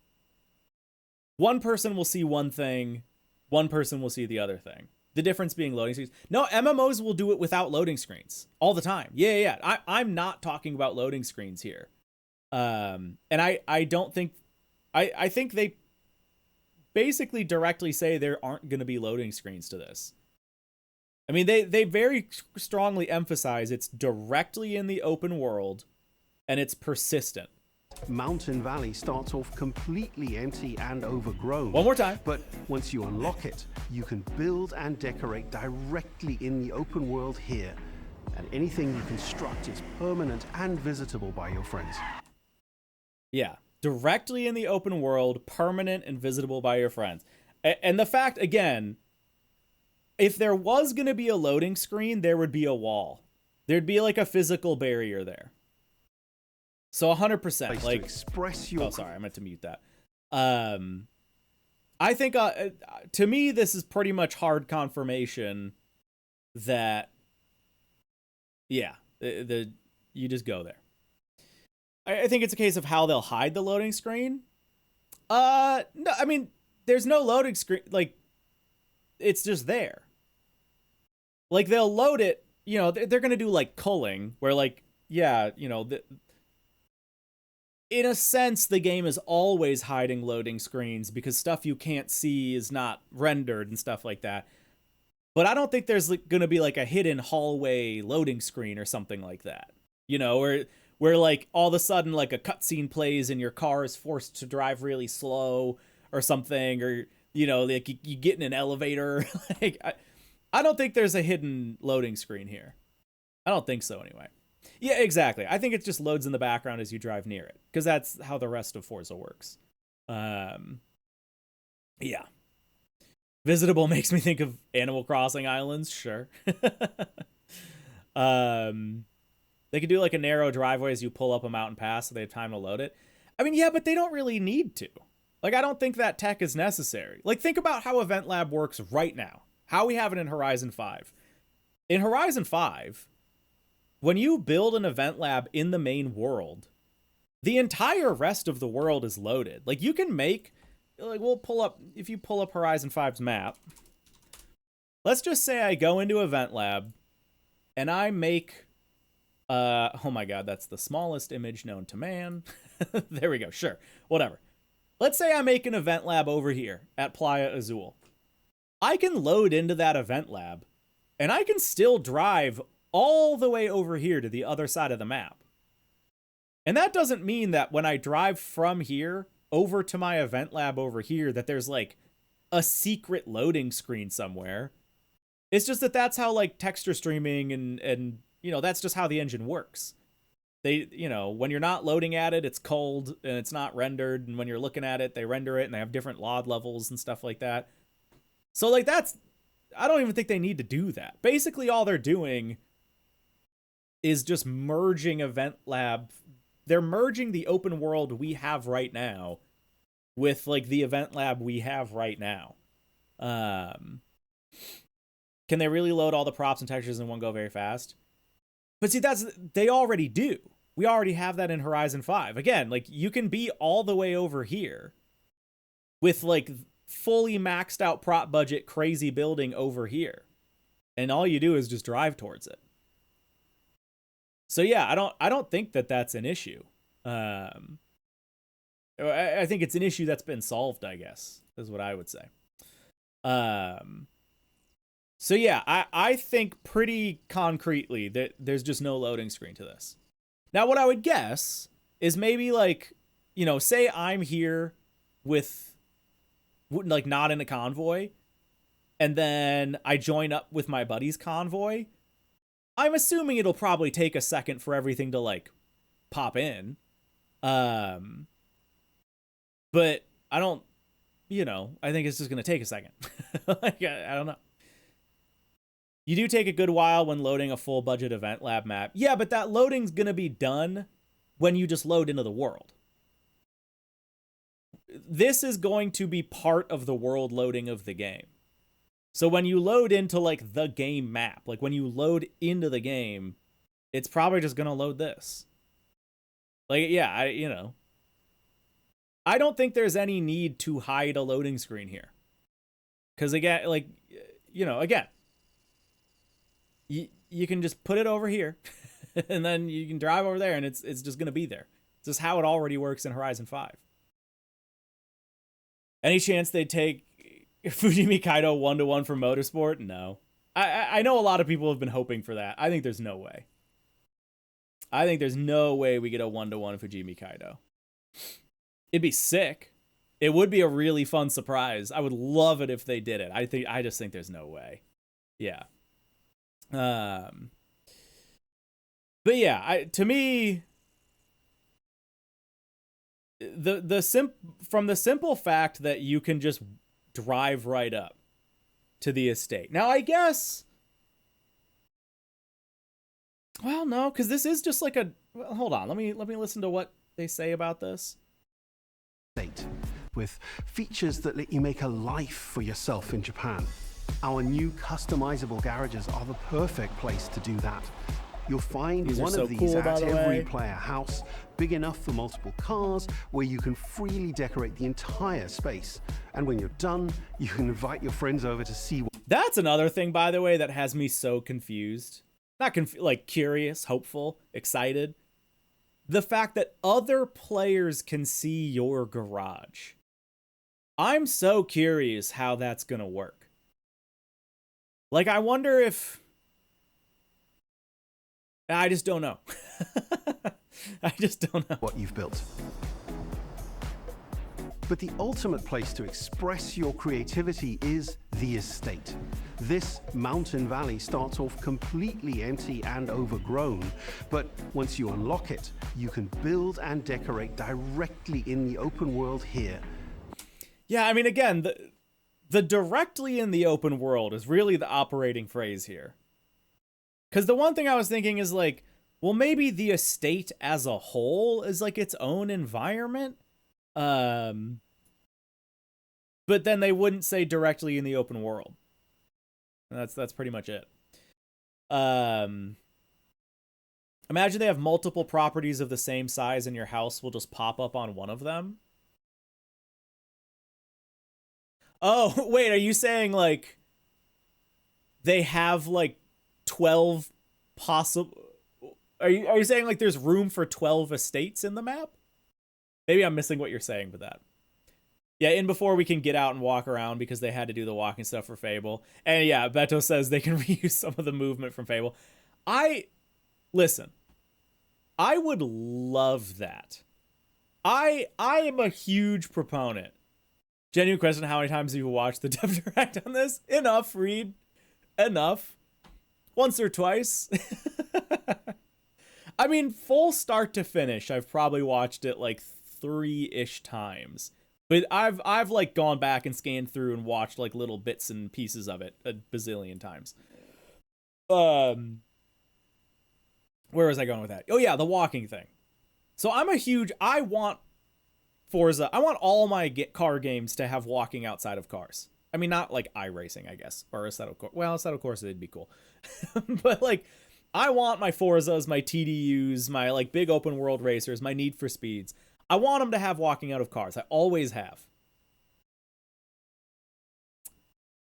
one person will see one thing, one person will see the other thing. The difference being loading screens. No, MMOs will do it without loading screens all the time. Yeah. I'm not talking about loading screens here. And I don't think, I think they basically directly say there aren't going to be loading screens to this. I mean, they very strongly emphasize it's directly in the open world and it's persistent. Mountain Valley starts off completely empty and overgrown. One more time. But once you unlock it, you can build and decorate directly in the open world here. And anything you construct is permanent and visitable by your friends. Yeah, directly in the open world, permanent and visitable by your friends. And the fact, again, if there was going to be a loading screen, there would be a wall. There'd be like a physical barrier there. So 100%. Like, to express your... Oh, sorry, I meant to mute that. I think, to me, this is pretty much hard confirmation that, yeah, you just go there. I think it's a case of how they'll hide the loading screen. No, I mean, there's no loading screen. Like, it's just there. Like, they'll load it, you know, they're going to do, like, culling, where, like, yeah, you know, in a sense, the game is always hiding loading screens because stuff you can't see is not rendered and stuff like that. But I don't think there's going to be, like, a hidden hallway loading screen or something like that. You know, where like all of a sudden like a cutscene plays and your car is forced to drive really slow or something, or you know, like you get in an elevator. Like I don't think there's a hidden loading screen here. I don't think so anyway. Yeah, exactly. I think it just loads in the background as you drive near it because that's how the rest of Forza works. Yeah. Visitable makes me think of Animal Crossing Islands. Sure. They could do like a narrow driveway as you pull up a mountain pass so they have time to load it. I mean, yeah, but they don't really need to. Like, I don't think that tech is necessary. Like, think about how Event Lab works right now. How we have it in Horizon 5. In Horizon 5, when you build an Event Lab in the main world, the entire rest of the world is loaded. Like, you can make, like, if you pull up Horizon 5's map, let's just say I go into Event Lab and I make, oh my god, that's the smallest image known to man. There we go, sure, whatever. Let's say I make an Event Lab over here at Playa Azul. I can load into that Event Lab, and I can still drive all the way over here to the other side of the map. And that doesn't mean that when I drive from here over to my Event Lab over here that there's, like, a secret loading screen somewhere. It's just that that's how, like, texture streaming and you know, that's just how the engine works. They, you know, when you're not loading at it, it's cold and it's not rendered. And when you're looking at it, they render it and they have different LOD levels and stuff like that. So, like, I don't even think they need to do that. Basically, all they're doing is just merging Event Lab. They're merging the open world we have right now with, like, the Event Lab we have right now. Can they really load all the props and textures in one go very fast? But see, they already do. We already have that in Horizon 5. Again, like, you can be all the way over here with, like, fully maxed out prop budget crazy building over here, and all you do is just drive towards it. So yeah, I don't think that that's an issue. I think it's an issue that's been solved, I guess, is what I would say. So yeah, I think pretty concretely that there's just no loading screen to this. Now, what I would guess is maybe, like, you know, say I'm here with, like, not in a convoy, and then I join up with my buddy's convoy. I'm assuming it'll probably take a second for everything to, like, pop in. But I don't, you know, I think it's just going to take a second. Like, I don't know. You do take a good while when loading a full budget Event Lab map. Yeah, but that loading's going to be done when you just load into the world. This is going to be part of the world loading of the game. So when you load into, like, the game map, like, when you load into the game, it's probably just going to load this. Like, yeah, I don't think there's any need to hide a loading screen here. Because, again, like, you know, again, you can just put it over here, and then you can drive over there, and it's just going to be there. It's just how it already works in Horizon 5. Any chance they take Fujimi Kaido 1-to-1 for Motorsport? No. I know a lot of people have been hoping for that. I think there's no way. I think there's no way we get a 1-to-1 Fujimi Kaido. It'd be sick. It would be a really fun surprise. I would love it if they did it. I just think there's no way. Yeah. But yeah, to me, from the simple fact that you can just drive right up to the estate. Now, I guess, well, no, because this is just like well, hold on, let me listen to what they say about this. With features that let you make a life for yourself in Japan. Our new customizable garages are the perfect place to do that. You'll find one of these at every player house, big enough for multiple cars, where you can freely decorate the entire space. And when you're done, you can invite your friends over to see. That's another thing, by the way, that has me so confused. Not like curious, hopeful, excited. The fact that other players can see your garage. I'm so curious how that's gonna work. Like, I wonder if... I just don't know. I just don't know what you've built. But the ultimate place to express your creativity is the estate. This mountain valley starts off completely empty and overgrown, but once you unlock it, you can build and decorate directly in the open world here. Yeah, I mean, again, the directly in the open world is really the operating phrase here. Because the one thing I was thinking is, like, well, maybe the estate as a whole is, like, its own environment. But then they wouldn't say directly in the open world. And that's pretty much it. Imagine they have multiple properties of the same size and your house will just pop up on one of them. Oh, wait, are you saying like they have like 12 possible are you saying like there's room for 12 estates in the map? Maybe I'm missing what you're saying with that. Yeah, in before we can get out and walk around because they had to do the walking stuff for Fable. And yeah, Beto says they can reuse some of the movement from Fable. Listen, I would love that. I am a huge proponent. Genuine question, how many times have you watched the Dev Direct on this? Enough, Reed. Enough. Once or twice. I mean, full start to finish, I've probably watched it like 3-ish times. But I've like gone back and scanned through and watched like little bits and pieces of it a bazillion times. Where was I going with that? Oh yeah, the walking thing. So I want Forza. I want all my car games to have walking outside of cars. I mean, not like iRacing, I guess, or Assetto Corsa. Well, Assetto Corsa, it'd be cool. But like, I want my Forzas, my TDUs, my like big open world racers, my Need for Speeds. I want them to have walking out of cars. I always have.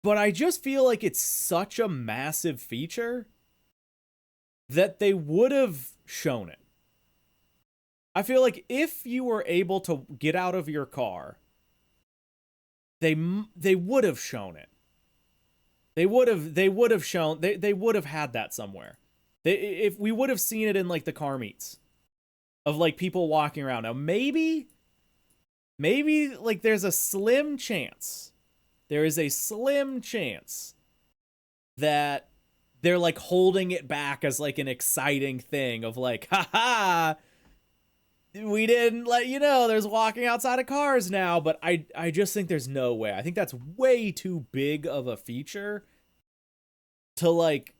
But I just feel like it's such a massive feature that they would have shown it. I feel like if you were able to get out of your car, they would have shown it. They would have shown they would have had that somewhere. If we would have seen it in like the car meets of like people walking around. Now maybe like there's a slim chance. There is a slim chance that they're like holding it back as like an exciting thing of like, haha, we didn't let you know there's walking outside of cars now. But I just think there's no way. I think that's way too big of a feature to like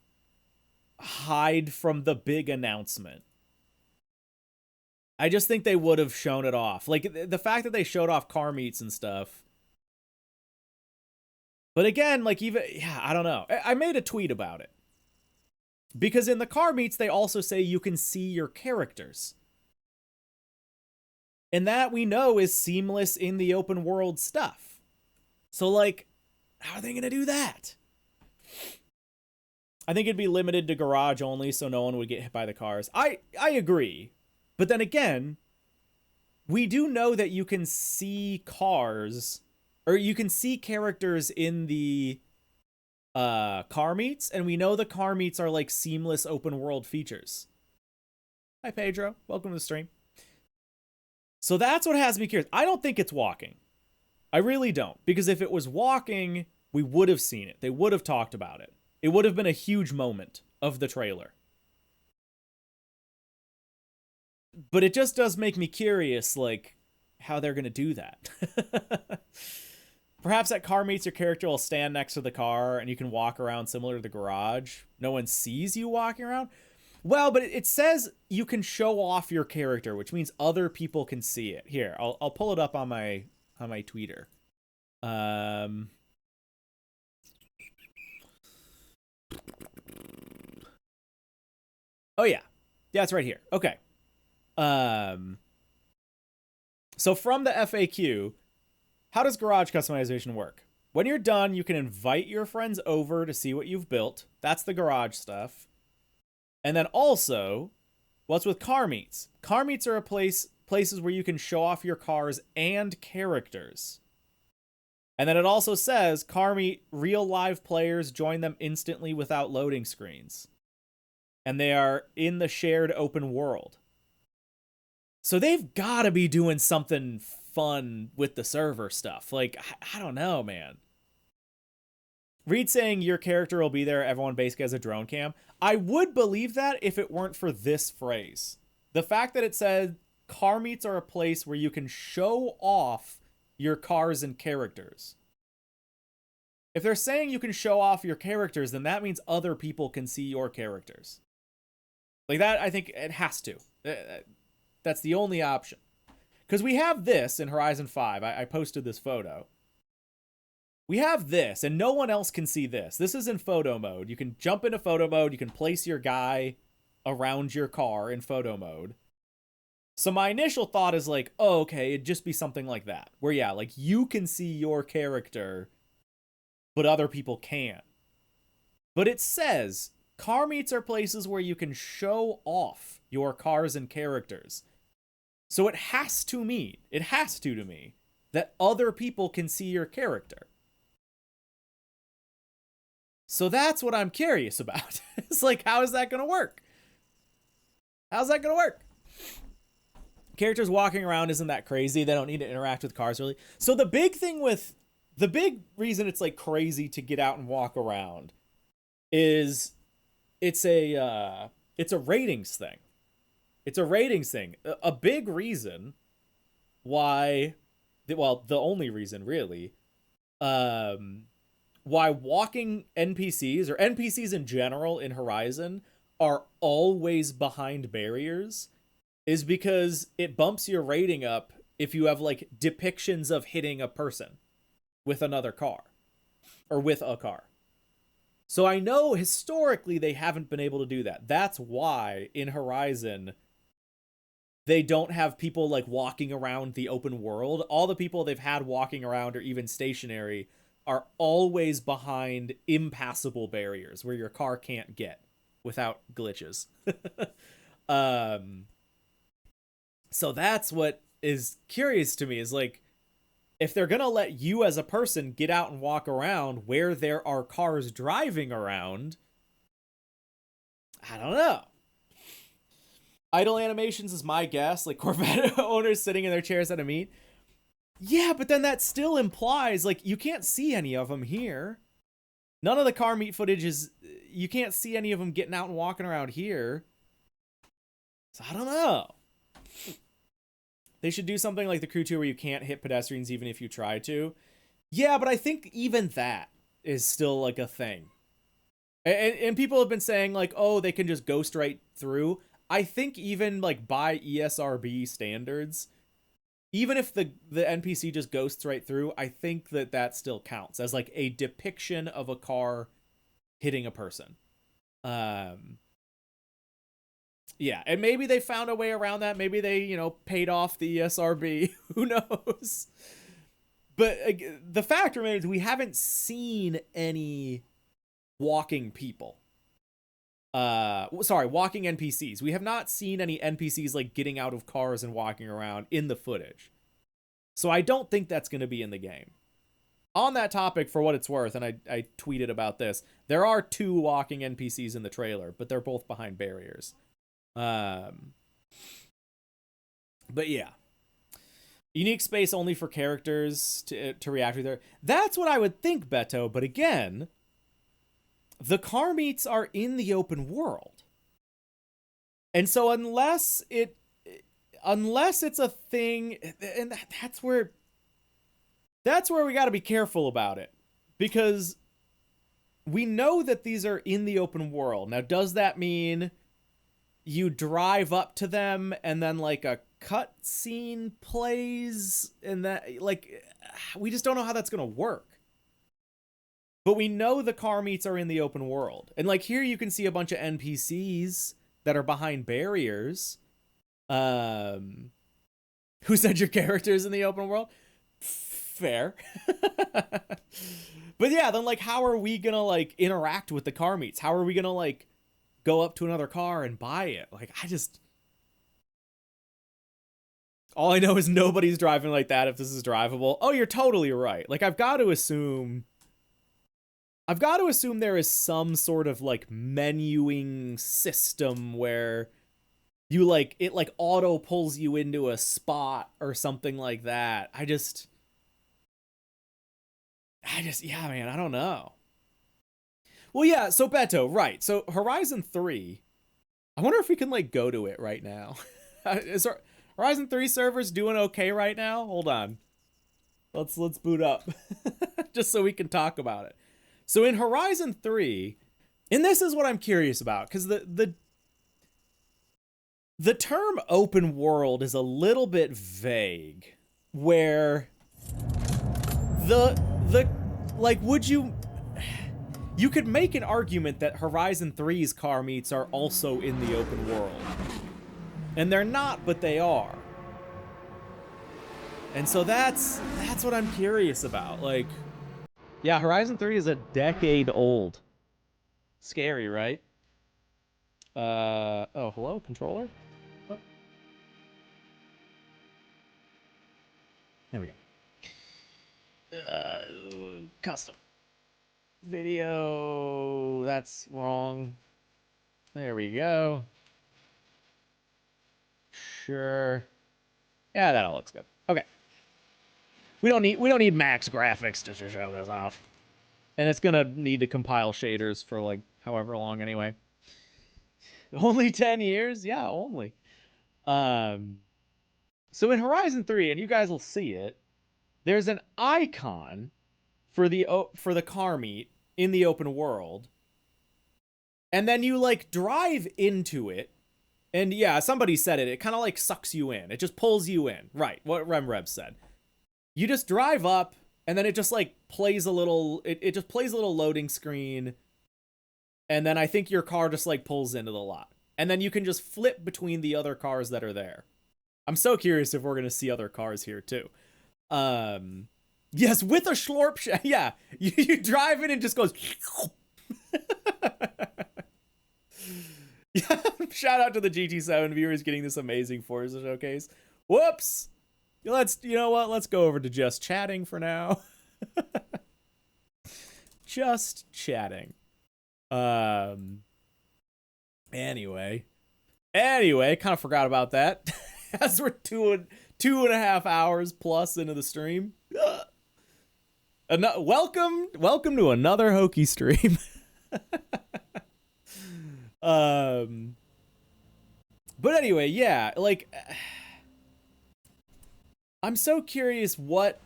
hide from the big announcement. I just think they would have shown it off. Like the fact that they showed off car meets and stuff. But again, like even, yeah, I don't know. I made a tweet about it. Because in the car meets, they also say you can see your characters. And that we know is seamless in the open world stuff. So like, how are they going to do that? I think it'd be limited to garage only so no one would get hit by the cars. I agree. But then again, we do know that you can see cars, or you can see characters in the car meets, and we know the car meets are like seamless open world features. Hi, Pedro. Welcome to the stream. So that's what has me curious. I don't think it's walking. I really don't. Because if it was walking, we would have seen it. They would have talked about it. It would have been a huge moment of the trailer. But it just does make me curious, like, how they're going to do that. Perhaps at car meets, your character will stand next to the car and you can walk around similar to the garage. No one sees you walking around. Well, but it says you can show off your character, which means other people can see it. Here, I'll pull it up on my tweeter. Oh yeah, it's right here. Okay. So from the FAQ, how does garage customization work? When you're done, you can invite your friends over to see what you've built. That's the garage stuff. And then also, what's with car meets? Car meets are places where you can show off your cars and characters. And then it also says car meet real live players join them instantly without loading screens. And they are in the shared open world. So they've got to be doing something fun with the server stuff. Like, I don't know, man. Reed saying your character will be there, everyone basically has a drone cam. I would believe that if it weren't for this phrase. The fact that it said car meets are a place where you can show off your cars and characters. If they're saying you can show off your characters, then that means other people can see your characters. Like that, I think it has to. That's the only option. Because we have this in Horizon 5. I posted this photo. We have this, and no one else can see this. This is in photo mode. You can jump into photo mode. You can place your guy around your car in photo mode. So my initial thought is like, oh, okay, it'd just be something like that. Where, yeah, like you can see your character, but other people can't. But it says car meets are places where you can show off your cars and characters. So it has to me, that other people can see your character. So that's what I'm curious about. It's like, how is that going to work? How's that going to work? Characters walking around isn't that crazy. They don't need to interact with cars really. So the big reason it's like crazy to get out and walk around is it's a ratings thing. It's a ratings thing. A big reason why, well, the only reason really, why walking NPCs or NPCs in general in Horizon are always behind barriers is because it bumps your rating up if you have like depictions of hitting a person with another car or with a car. So I know historically they haven't been able to do that. That's why in Horizon they don't have people like walking around the open world. All the people they've had walking around or even stationary are always behind impassable barriers where your car can't get without glitches. So that's what is curious to me is like, if they're going to let you as a person get out and walk around where there are cars driving around, I don't know. Idle animations is my guess, like Corvette owners sitting in their chairs at a meet. Yeah, but then that still implies, like, you can't see any of them here. None of the car meet footage is, you can't see any of them getting out and walking around here. So I don't know. They should do something like the Crew 2 where you can't hit pedestrians even if you try to. Yeah, but I think even that is still like a thing. And people have been saying like, oh, they can just ghost right through. I think even like by ESRB standards, even if the NPC just ghosts right through, I think that still counts as like a depiction of a car hitting a person. Yeah, and maybe they found a way around that. Maybe they, paid off the ESRB. Who knows? But the fact remains, we haven't seen any walking people. Walking NPCs. We have not seen any NPCs like getting out of cars and walking around in the footage. So I don't think that's going to be in the game. On that topic, for what it's worth, and I tweeted about this, there are 2 walking NPCs in the trailer, but they're both behind barriers. But yeah, unique space only for characters to react with her. That's what I would think, Beto. But again, the car meets are in the open world, and so unless it's a thing, and that's where we got to be careful about it, because we know that these are in the open world. Now, does that mean you drive up to them and then like a cut scene plays and that, like, we just don't know how that's going to work. But we know the car meets are in the open world. And like here you can see a bunch of NPCs that are behind barriers. Who said your character's in the open world? Fair. But yeah, then like how are we going to like interact with the car meets? How are we going to like go up to another car and buy it? Like, all I know is nobody's driving like that if this is drivable. Oh, you're totally right. Like, I've got to assume there is some sort of like menuing system where you like, it like auto pulls you into a spot or something like that. Yeah, man, I don't know. Well, yeah, so Beto, right. So Horizon 3, I wonder if we can like go to it right now. Is our Horizon 3 servers doing okay right now? Hold on. Let's boot up just so we can talk about it. So in Horizon 3, and this is what I'm curious about, because the term open world is a little bit vague, where the like, would you you could make an argument that Horizon 3's car meets are also in the open world. And they're not, but they are. And so that's what I'm curious about. Like, yeah, Horizon 3 is a decade old. Scary, right? Oh, hello, controller? What? There we go. Custom. Video, that's wrong. There we go. Sure. Yeah, that all looks good. Okay. We don't need max graphics to show this off. And it's gonna need to compile shaders for like however long anyway. Only 10 years? Yeah, only. So in Horizon 3, and you guys will see it, there's an icon for the car meet in the open world. And then you like drive into it. And yeah, somebody said it. It kind of like sucks you in. It just pulls you in. Right. What Remrev said. You just drive up and then it just like plays a little, it just plays a little loading screen. And then I think your car just like pulls into the lot. And then you can just flip between the other cars that are there. I'm so curious if we're going to see other cars here too. Yes, with a Schlorp. Yeah, you drive in and just goes. Yeah, shout out to the GT7 viewers getting this amazing Forza showcase. Whoops. You know what? Let's go over to just chatting for now. Just chatting. Anyway, kind of forgot about that. As we're 2.5 hours plus into the stream. Welcome to another Hoki stream. But anyway, yeah, like, I'm so curious what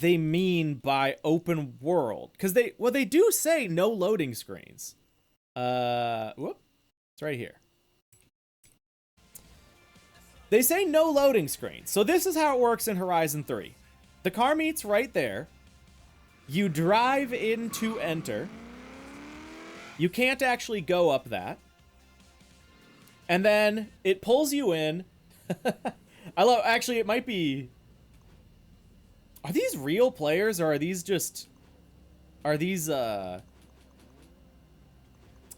they mean by open world, because they do say no loading screens. Whoop, it's right here. They say no loading screens. So this is how it works in Horizon 3. The car meet's right there. You drive in to enter. You can't actually go up that. And then it pulls you in. Actually, it might be... Are these real players or are these just... Are these,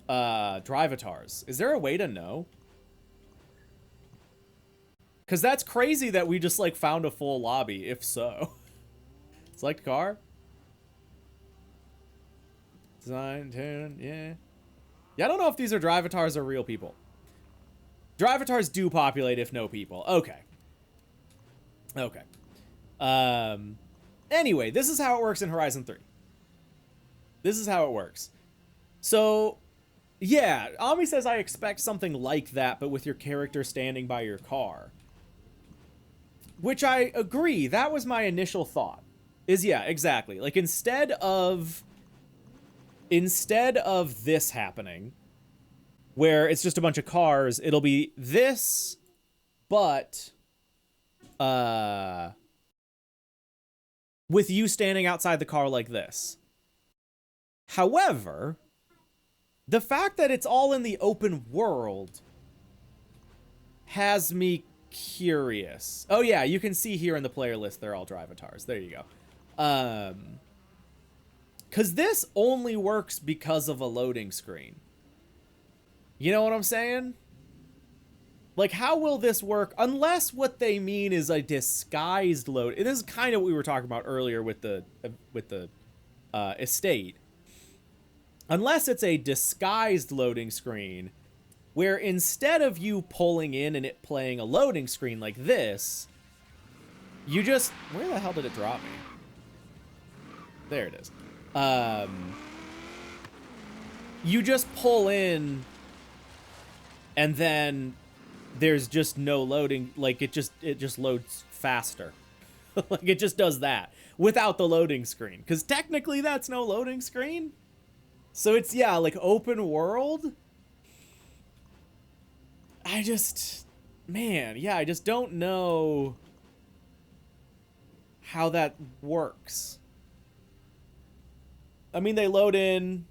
drivatars? Is there a way to know? Because that's crazy that we just, like, found a full lobby, if so. Select car. Design, tune, yeah. Yeah, I don't know if these are drivatars or real people. Drivatars do populate if no people. Okay. Anyway, this is how it works in Horizon 3. This is how it works. So, yeah, Ami says I expect something like that, but with your character standing by your car. Which I agree. That was my initial thought. Yeah, exactly. Like, instead of this happening, where it's just a bunch of cars, it'll be this, but with you standing outside the car like this. However, the fact that it's all in the open world has me curious. Oh yeah, you can see here in the player list they're all drivatars. There you go. Because this only works because of a loading screen. You know what I'm saying? Like, how will this work? Unless what they mean is a disguised load. This is kind of what we were talking about earlier with the estate. Unless it's a disguised loading screen, where instead of you pulling in and it playing a loading screen like this, you just... Where the hell did it drop me? There it is. You just pull in, and then there's just no loading. Like, it just loads faster. Like, it just does that without the loading screen. Because technically that's no loading screen. So it's, yeah, like open world. I just don't know how that works. I mean, they load in.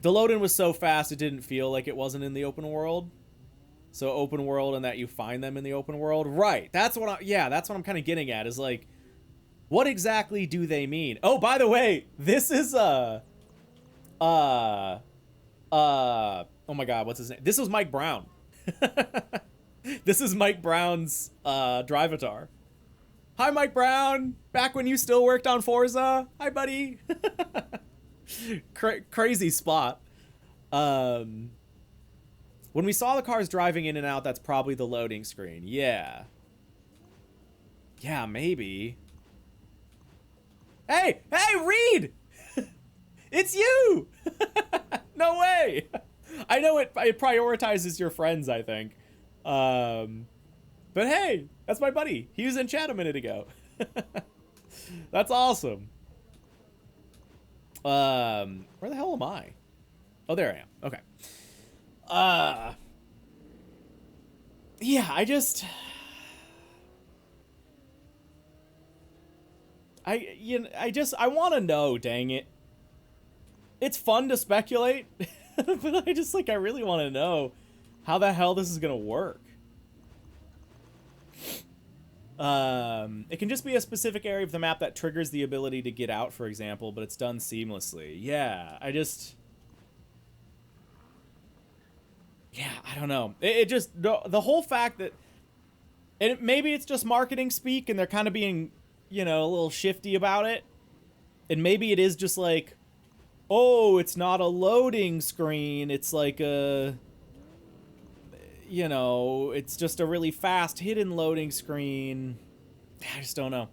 The load in was so fast it didn't feel like it wasn't in the open world. So open world and that you find them in the open world. Right. That's what I'm kind of getting at is like, what exactly do they mean? Oh, by the way, this is oh my God, what's his name? This was Mike Brown. This is Mike Brown's Drivatar. Hi, Mike Brown. Back when you still worked on Forza. Hi, buddy. Crazy spot. When we saw the cars driving in and out, that's probably the loading screen. Yeah. Yeah, maybe. Hey, Reed! It's you! No way! I know it prioritizes your friends, I think. But hey, that's my buddy. He was in chat a minute ago. That's awesome. Where the hell am I? Oh, there I am. Okay. Yeah, I want to know, dang it. It's fun to speculate, but I really want to know how the hell this is going to work. It can just be a specific area of the map that triggers the ability to get out, for example, but it's done seamlessly. Yeah, I don't know. It just, the whole fact that, and maybe it's just marketing speak and they're kind of being, a little shifty about it. And maybe it is just like, oh, it's not a loading screen. It's like it's just a really fast hidden loading screen. I just don't know.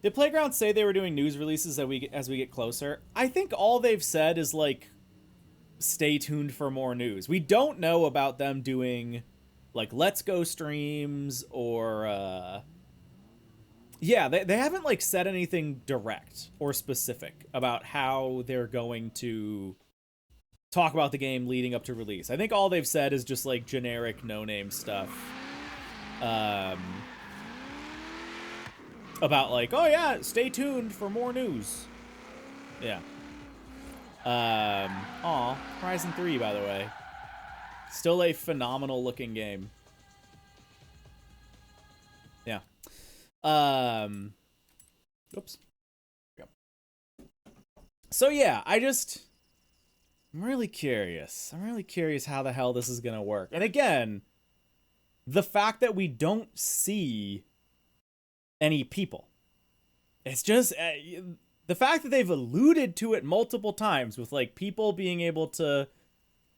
Did Playground say they were doing news releases as we get closer? I think all they've said is like, stay tuned for more news. We don't know about them doing like Let's Go streams or they haven't like said anything direct or specific about how they're going to talk about the game leading up to release. I think all they've said is just like generic no-name stuff. About like, oh yeah, stay tuned for more news. Yeah. Horizon 3, by the way. Still a phenomenal looking game. Yeah. Oops. So yeah, I'm really curious. I'm really curious how the hell this is going to work. And again, the fact that we don't see any people. It's just the fact that they've alluded to it multiple times with like people being able to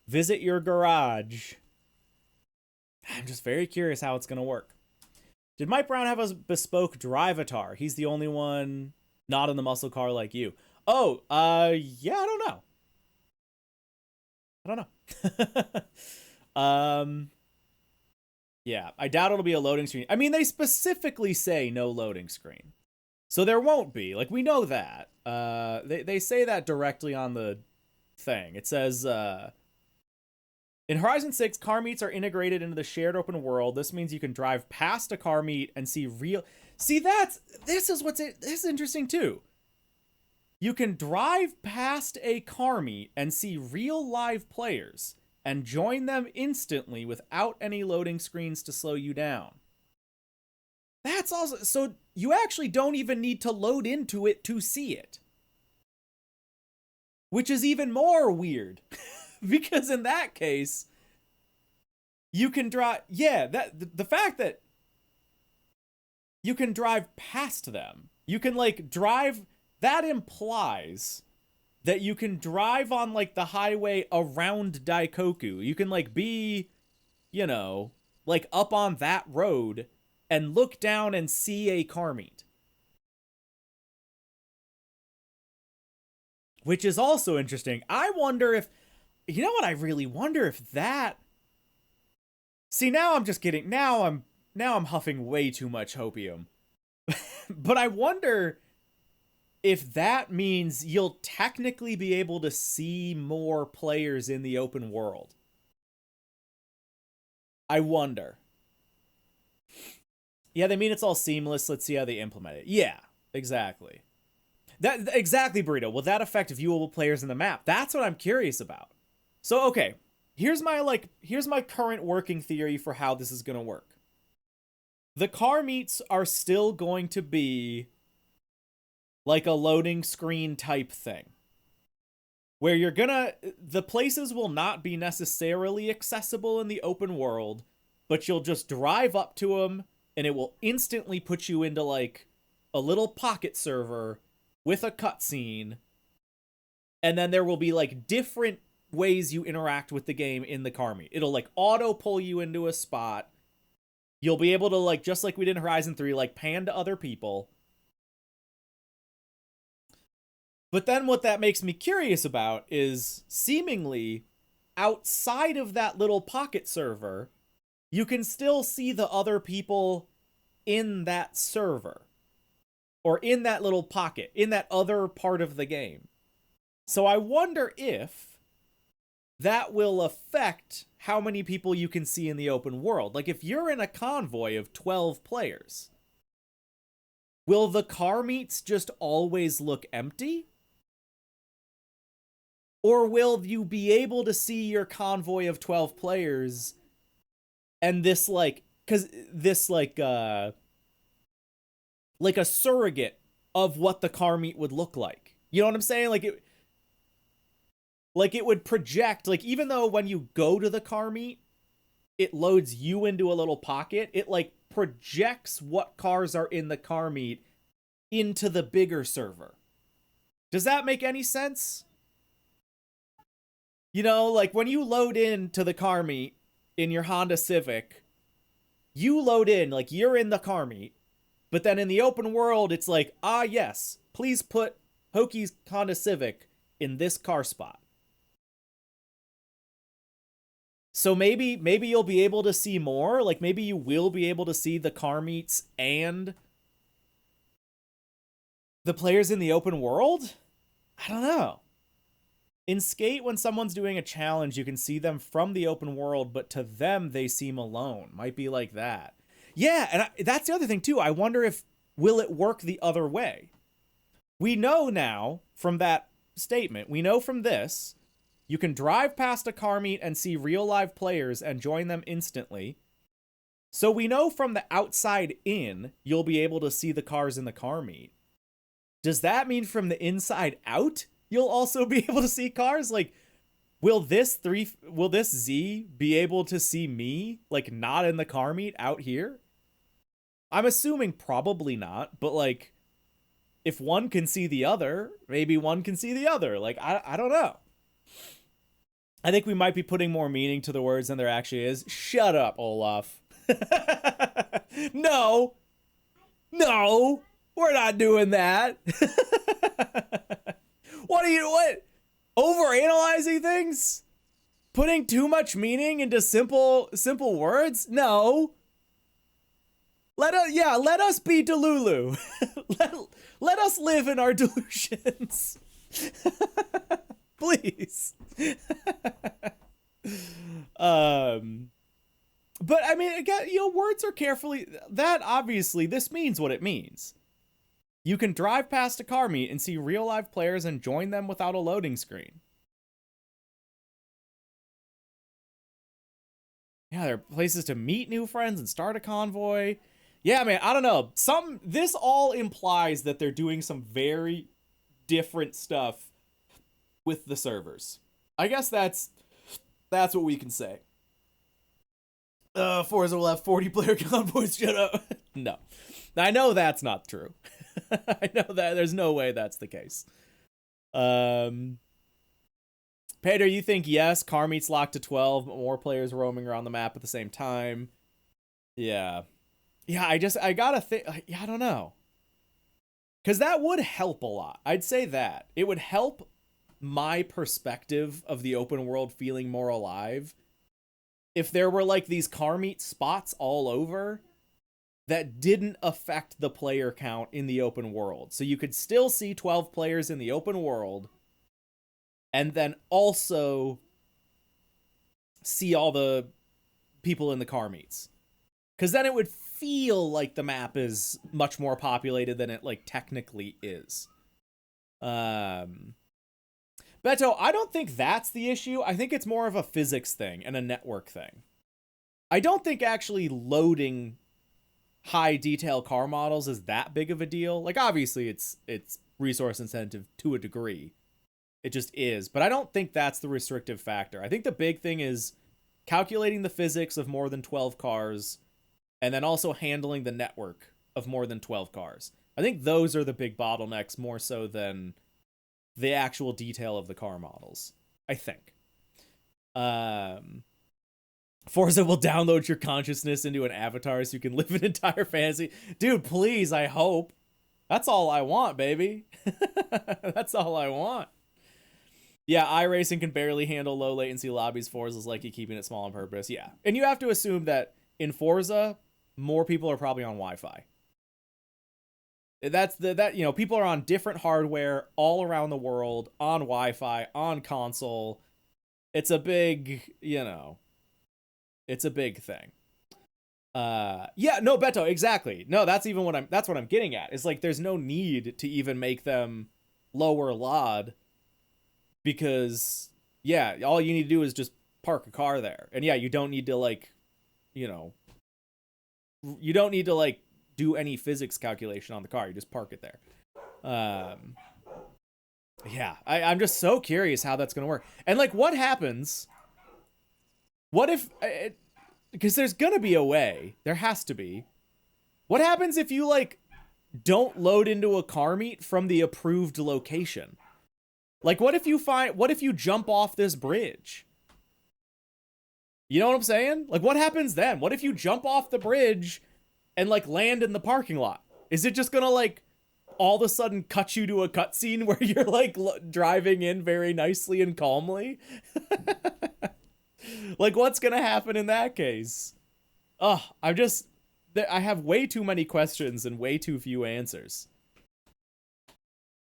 visit your garage. I'm just very curious how it's going to work. Did Mike Brown have a bespoke Drivatar? He's the only one not in the muscle car like you. Oh, yeah, I don't know. Yeah, I doubt it'll be a loading screen. I mean, they specifically say no loading screen. So there won't be. Like, we know that. They say that directly on the thing. It says, in Horizon 6, car meets are integrated into the shared open world. This means you can drive past a car meet and see real... See, this is interesting, too. You can drive past a car meet and see real live players and join them instantly without any loading screens to slow you down. That's also... So you actually don't even need to load into it to see it. Which is even more weird. Because in that case, you can drive... Yeah, the fact that you can drive past them. You can, like, drive... That implies that you can drive on, like, the highway around Daikoku. You can, like, be, like, up on that road and look down and see a car meet. Which is also interesting. I wonder if... You know what I really wonder if that... See, now I'm just getting... Now I'm huffing way too much hopium. But I wonder if that means you'll technically be able to see more players in the open world. I wonder. Yeah, they mean it's all seamless. Let's see how they implement it. Yeah. Exactly. That exactly, Burrito. Will that affect viewable players in the map? That's what I'm curious about. So okay, here's my current working theory for how this is gonna work. The car meets are still going to be like a loading screen type thing, where the places will not be necessarily accessible in the open world, but you'll just drive up to them and it will instantly put you into like a little pocket server with a cutscene, and then there will be like different ways you interact with the game in the car meet. It'll like auto pull you into a spot. You'll be able to like, just like we did in Horizon 3, like pan to other people. But then what that makes me curious about is seemingly outside of that little pocket server, you can still see the other people in that server or in that little pocket, in that other part of the game. So I wonder if that will affect how many people you can see in the open world. Like if you're in a convoy of 12 players, will the car meets just always look empty? Or will you be able to see your convoy of 12 players and this like, cause this like a surrogate of what the car meet would look like. You know what I'm saying? Like it would project, like even though when you go to the car meet, it loads you into a little pocket, it like projects what cars are in the car meet into the bigger server. Does that make any sense? You know, like when you load into the car meet in your Honda Civic, you load in like you're in the car meet, but then in the open world, it's like, ah, yes, please put Hoki's Honda Civic in this car spot. So maybe you'll be able to see more. Like maybe you will be able to see the car meets and the players in the open world. I don't know. In Skate, when someone's doing a challenge, you can see them from the open world, but to them, they seem alone. Might be like that. Yeah, and that's the other thing, too. I wonder if, will it work the other way? We know now from that statement, we know from this, you can drive past a car meet and see real live players and join them instantly. So we know from the outside in, you'll be able to see the cars in the car meet. Does that mean from the inside out, you'll also be able to see cars? Like, will this Z be able to see me, like, not in the car meet out here? I'm assuming probably not, but like, if one can see the other, maybe one can see the other. Like, I don't know. I think we might be putting more meaning to the words than there actually is. Shut up, Olaf. No, we're not doing that. What? Overanalyzing things? Putting too much meaning into simple words? No. Let us be Delulu. let us live in our delusions. Please. But I mean, again, words are carefully, that obviously, this means what it means. You can drive past a car meet and see real live players and join them without a loading screen. Yeah, there are places to meet new friends and start a convoy. Yeah, man, I don't know. This all implies that they're doing some very different stuff with the servers. I guess that's what we can say. Forza will have 40 player convoys, shut up. No. I know that's not true. I know that there's no way that's the case. Peter, you think yes, car meets locked to 12, but more players roaming around the map at the same time. Yeah. Yeah, I gotta think, yeah, I don't know. Because that would help a lot. I'd say that. It would help my perspective of the open world feeling more alive if there were like these car meet spots all over that didn't affect the player count in the open world. So you could still see 12 players in the open world and then also see all the people in the car meets. Because then it would feel like the map is much more populated than it like technically is. Beto, I don't think that's the issue. I think it's more of a physics thing and a network thing. I don't think actually loading high detail car models is that big of a deal. Like, obviously it's resource incentive to a degree. It just is. But I don't think that's the restrictive factor. I think the big thing is calculating the physics of more than 12 cars and then also handling the network of more than 12 cars. I think those are the big bottlenecks more so than the actual detail of the car models, I think. Forza will download your consciousness into an avatar so you can live an entire fantasy. Dude, please, I hope. That's all I want, baby. That's all I want. Yeah, iRacing can barely handle low latency lobbies. Forza's like you keeping it small on purpose. Yeah. And you have to assume that in Forza, more people are probably on Wi-Fi. People are on different hardware all around the world, on Wi-Fi, on console. It's a big, it's a big thing. No, Beto, exactly. No, that's what I'm getting at. It's like there's no need to even make them lower LOD because all you need to do is just park a car there. And you don't need to do any physics calculation on the car. You just park it there. I'm just so curious how that's going to work. And like, what happens? What if, because there's going to be a way, there has to be. What happens if you like don't load into a car meet from the approved location? Like, what if you jump off this bridge? You know what I'm saying? Like, what happens then? What if you jump off the bridge and like land in the parking lot? Is it just gonna like all of a sudden cut you to a cutscene where you're like driving in very nicely and calmly? Like, what's gonna happen in that case? I have way too many questions and way too few answers.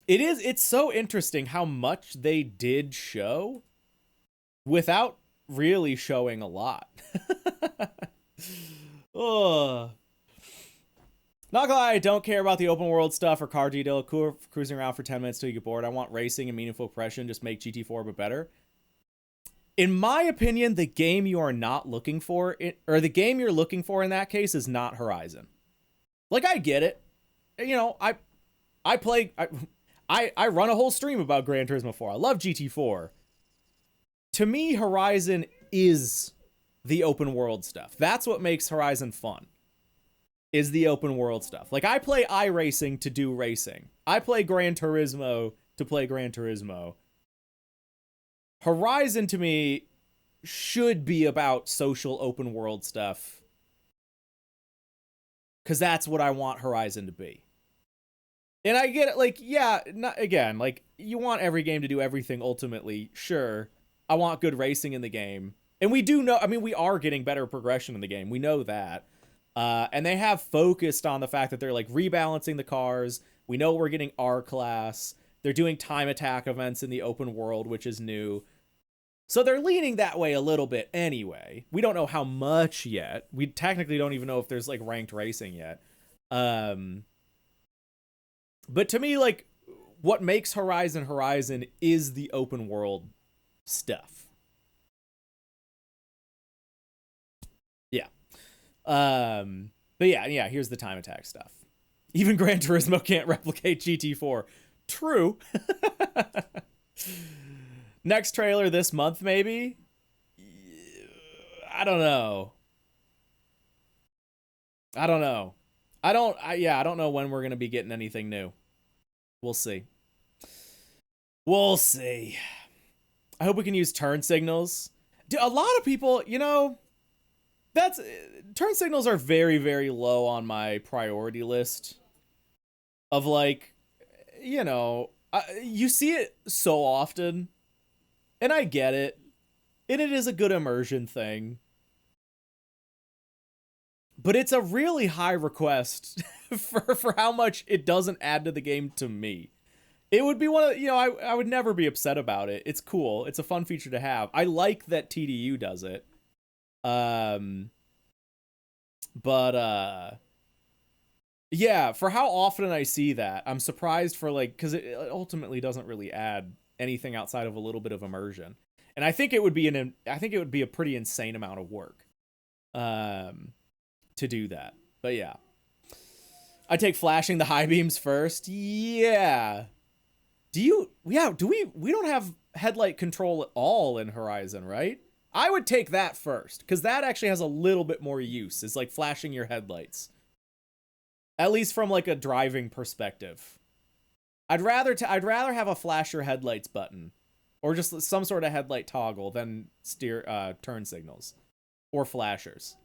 It's so interesting how much they did show without really showing a lot. Not gonna lie, I don't care about the open world stuff or car detail. Cool cruising around for 10 minutes till you get bored. I want racing and meaningful progression. Just make GT4 but better. In my opinion, the game you are not looking for, or the game you're looking for in that case, is not Horizon. Like, I get it. I run a whole stream about Gran Turismo 4. I love GT4. To me, Horizon is the open world stuff. That's what makes Horizon fun. Is the open world stuff. Like, I play iRacing to do racing. I play Gran Turismo to play Gran Turismo. Horizon, to me, should be about social open world stuff. Because that's what I want Horizon to be. And I get it, like, you want every game to do everything ultimately. Sure, I want good racing in the game. And we do know, we are getting better progression in the game. We know that. And they have focused on the fact that they're like rebalancing the cars. We know we're getting R-Class. They're doing time attack events in the open world, which is new. So they're leaning that way a little bit anyway. We don't know how much yet. We technically don't even know if there's like ranked racing yet. But to me, like, what makes Horizon is the open world stuff. Yeah. But yeah, here's the time attack stuff. Even Gran Turismo can't replicate GT4. True. Next trailer this month, maybe? I don't know. I don't know when we're going to be getting anything new. We'll see. I hope we can use turn signals. Dude, a lot of people, turn signals are very, very low on my priority list of like, you see it so often, and I get it, and it is a good immersion thing, but it's a really high request for how much it doesn't add to the game to me. It would be one of, I would never be upset about it. It's cool. It's a fun feature to have. I like that TDU does it. But yeah, for how often I see that, I'm surprised for like, because it ultimately doesn't really add anything outside of a little bit of immersion. And I think it would be a pretty insane amount of work to do that. But yeah. I take flashing the high beams first. Yeah. Do we don't have headlight control at all in Horizon, right? I would take that first, because that actually has a little bit more use. It's like flashing your headlights. At least from like a driving perspective. I'd rather have a flash your headlights button, or just some sort of headlight toggle than turn signals or flashers.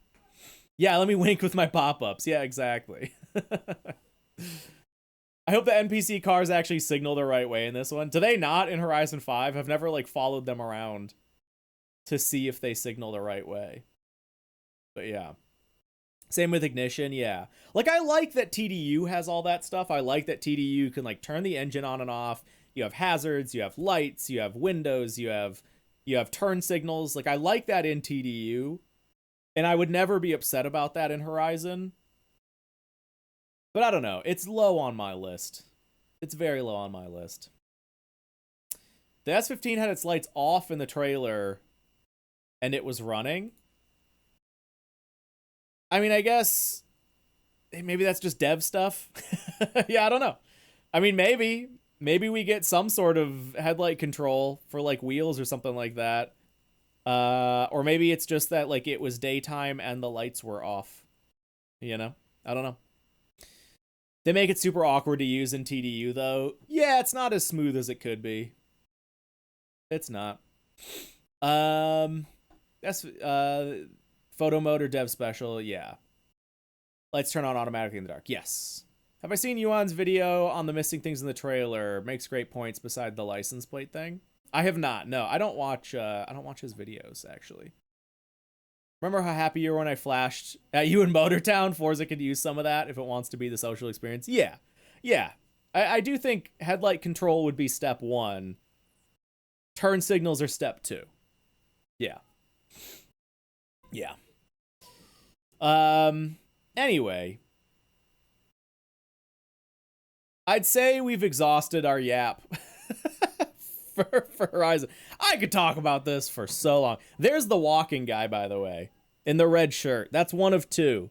Yeah, let me wink with my pop-ups. Yeah, exactly. I hope the NPC cars actually signal the right way in this one. Do they not in Horizon 5? I've never like followed them around to see if they signal the right way. But yeah. Same with ignition, yeah. Like, I like that TDU has all that stuff. I like that TDU can like turn the engine on and off. You have hazards, you have lights, you have windows, you have turn signals. Like, I like that in TDU. And I would never be upset about that in Horizon. But I don't know. It's low on my list. It's very low on my list. The S15 had its lights off in the trailer, and it was running. I mean, I guess maybe that's just dev stuff. Yeah, I don't know. I mean, maybe we get some sort of headlight control for like wheels or something like that. Or maybe it's just that like it was daytime and the lights were off. You know? I don't know. They make it super awkward to use in TDU though. Yeah, it's not as smooth as it could be. It's not. That's photo mode or dev special, yeah. Lights turn on automatically in the dark. Yes. Have I seen Yuan's video on the missing things in the trailer? Makes great points beside the license plate thing. I have not. No, I don't watch his videos actually. Remember how happy you were when I flashed at you in Motortown? Forza could use some of that if it wants to be the social experience. Yeah. Yeah. I do think headlight control would be step 1. Turn signals are step 2. Yeah. Yeah. Anyway. I'd say we've exhausted our yap for Horizon. I could talk about this for so long. There's the walking guy, by the way, in the red shirt. That's one of 2.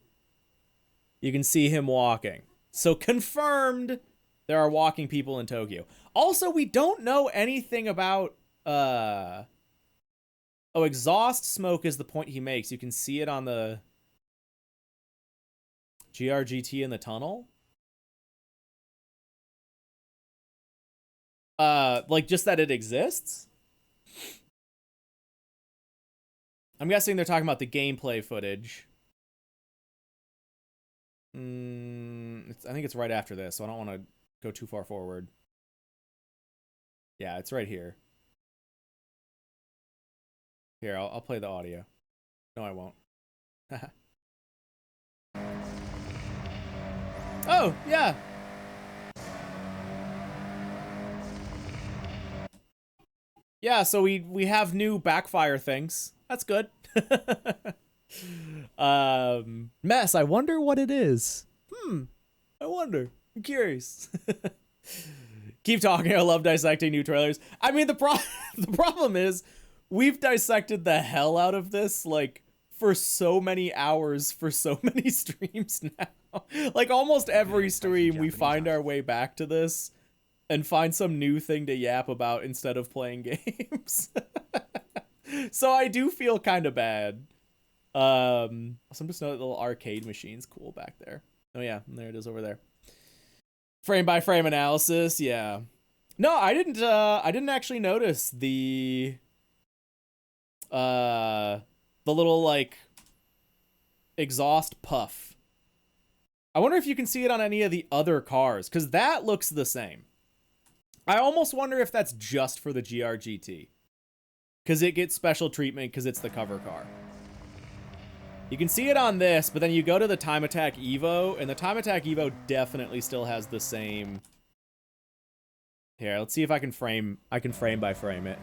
You can see him walking. So confirmed there are walking people in Tokyo. Also, we don't know anything about exhaust smoke is the point he makes. You can see it on the GRGT in the tunnel. Like just that it exists? I'm guessing they're talking about the gameplay footage. I think it's right after this, so I don't want to go too far forward. Yeah, it's right here. Here, I'll play the audio. No, I won't. Oh, yeah. Yeah, so we have new backfire things. That's good. Mess, I wonder what it is. I wonder. I'm curious. Keep talking. I love dissecting new trailers. I mean, the problem is we've dissected the hell out of this like for so many hours for so many streams now. Like almost every stream we find our way back to this and find some new thing to yap about instead of playing games. So I do feel kind of bad. So I'm just noting the little arcade machine's cool back there. Oh yeah, there it is over there. Frame by frame analysis, yeah. No, I didn't actually notice the little like exhaust puff. I wonder if you can see it on any of the other cars, because that looks the same. I almost wonder if that's just for the GRGT, because it gets special treatment because it's the cover car. You can see it on this, but then you go to the Time Attack Evo, and the Time Attack Evo definitely still has the same. Here, let's see if I can frame by frame it.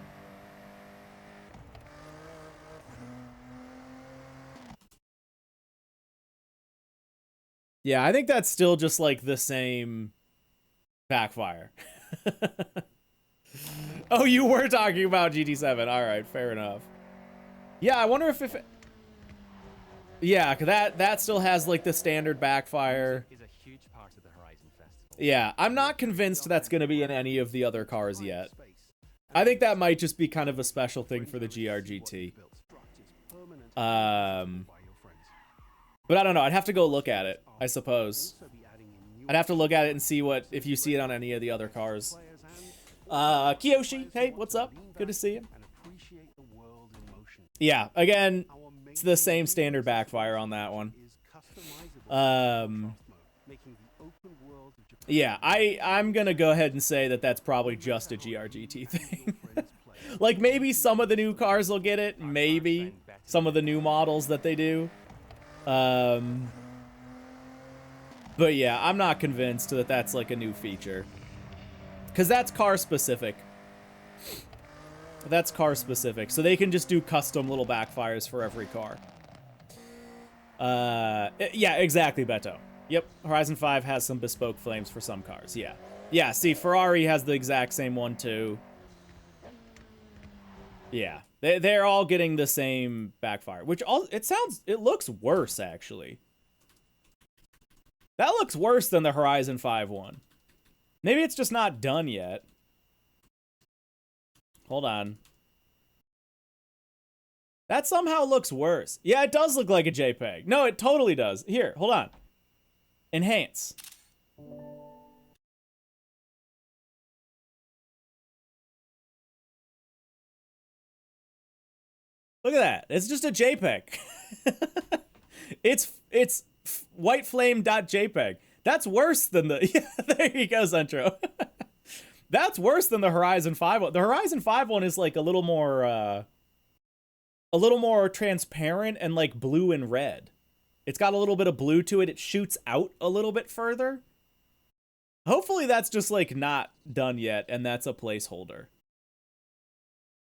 Yeah, I think that's still just like the same backfire. Oh, you were talking about GT7. All right, fair enough. Yeah, I wonder if yeah, cause that still has like the standard backfire. Yeah, I'm not convinced that's gonna be in any of the other cars yet. I think that might just be kind of a special thing for the GRGT. But I don't know. I'd have to go look at it, I suppose. I'd have to look at it and see if you see it on any of the other cars. Kiyoshi, hey, what's up? Good to see you. Yeah, again, it's the same standard backfire on that one. Yeah, I'm gonna go ahead and say that that's probably just a GRGT thing. Like, maybe some of the new cars will get it, maybe some of the new models that they do. But yeah, I'm not convinced that that's like a new feature. Because that's car specific. That's car specific. So they can just do custom little backfires for every car. Yeah, exactly, Beto. Yep, Horizon 5 has some bespoke flames for some cars, yeah. Yeah, see, Ferrari has the exact same one, too. Yeah, they're all getting the same backfire, which it looks worse, actually. That looks worse than the Horizon 5 one. Maybe it's just not done yet. Hold on. That somehow looks worse. Yeah, it does look like a JPEG. No, it totally does. Here, hold on. Enhance. Look at that. It's just a JPEG. it's whiteflame.jpg. That's worse than the... Yeah, there you go, Centro. That's worse than the Horizon 5 one. The Horizon 5 one is like a little more transparent and like blue and red. It's got a little bit of blue to it. It shoots out a little bit further. Hopefully that's just like not done yet and that's a placeholder.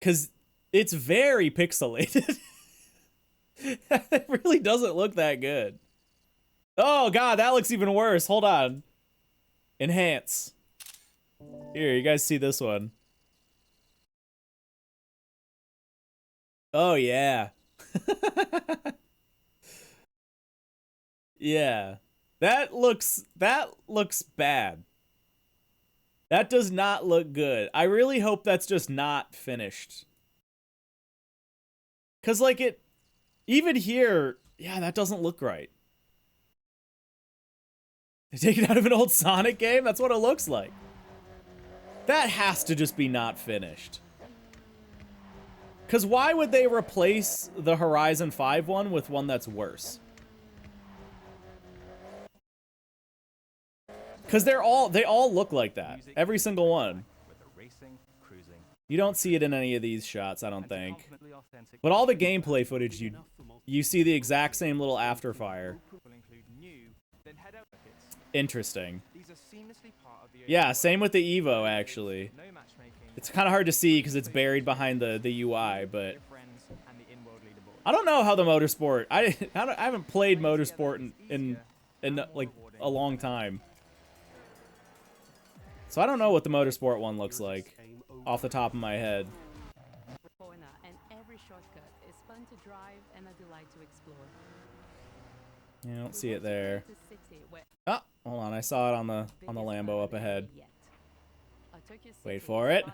Cause it's very pixelated. It really doesn't look that good. Oh god, that looks even worse. Hold on. Enhance. Here, you guys see this one. Oh yeah. Yeah. That looks bad. That does not look good. I really hope that's just not finished. Cause like even here, yeah, that doesn't look right. They take it out of an old Sonic game? That's what it looks like. That has to just be not finished. Cause why would they replace the Horizon 5 one with one that's worse? Cause they all look like that. Every single one. You don't see it in any of these shots, I don't think. But all the gameplay footage, you see the exact same little afterfire. Interesting. Yeah, same with the Evo, actually. It's kind of hard to see because it's buried behind the UI, but... I don't know how the motorsport... I haven't played motorsport in like a long time. So I don't know what the motorsport one looks like off the top of my head. Yeah, I don't see it there. Oh, hold on, I saw it on the Lambo up ahead. Wait for it.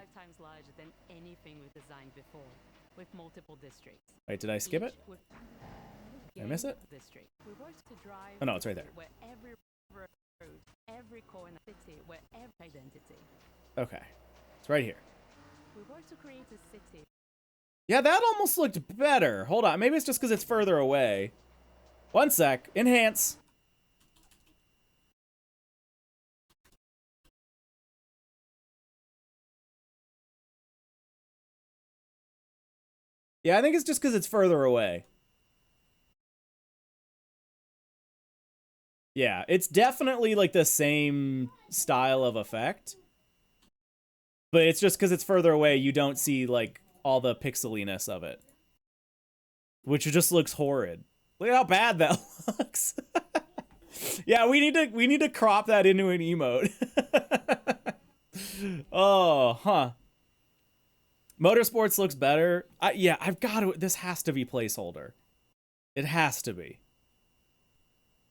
Wait, did I skip it? Did I miss it? Oh no, it's right there. Okay, it's right here. Yeah, that almost looked better. Hold on, maybe it's just because it's further away. One sec, enhance. Yeah, I think it's just because it's further away. Yeah, it's definitely like the same style of effect. But it's just because it's further away, you don't see like all the pixeliness of it. Which just looks horrid. Look at how bad that looks. Yeah, we need to crop that into an emote. Oh, huh. Motorsports looks better. Yeah, I've got to. This has to be placeholder. It has to be.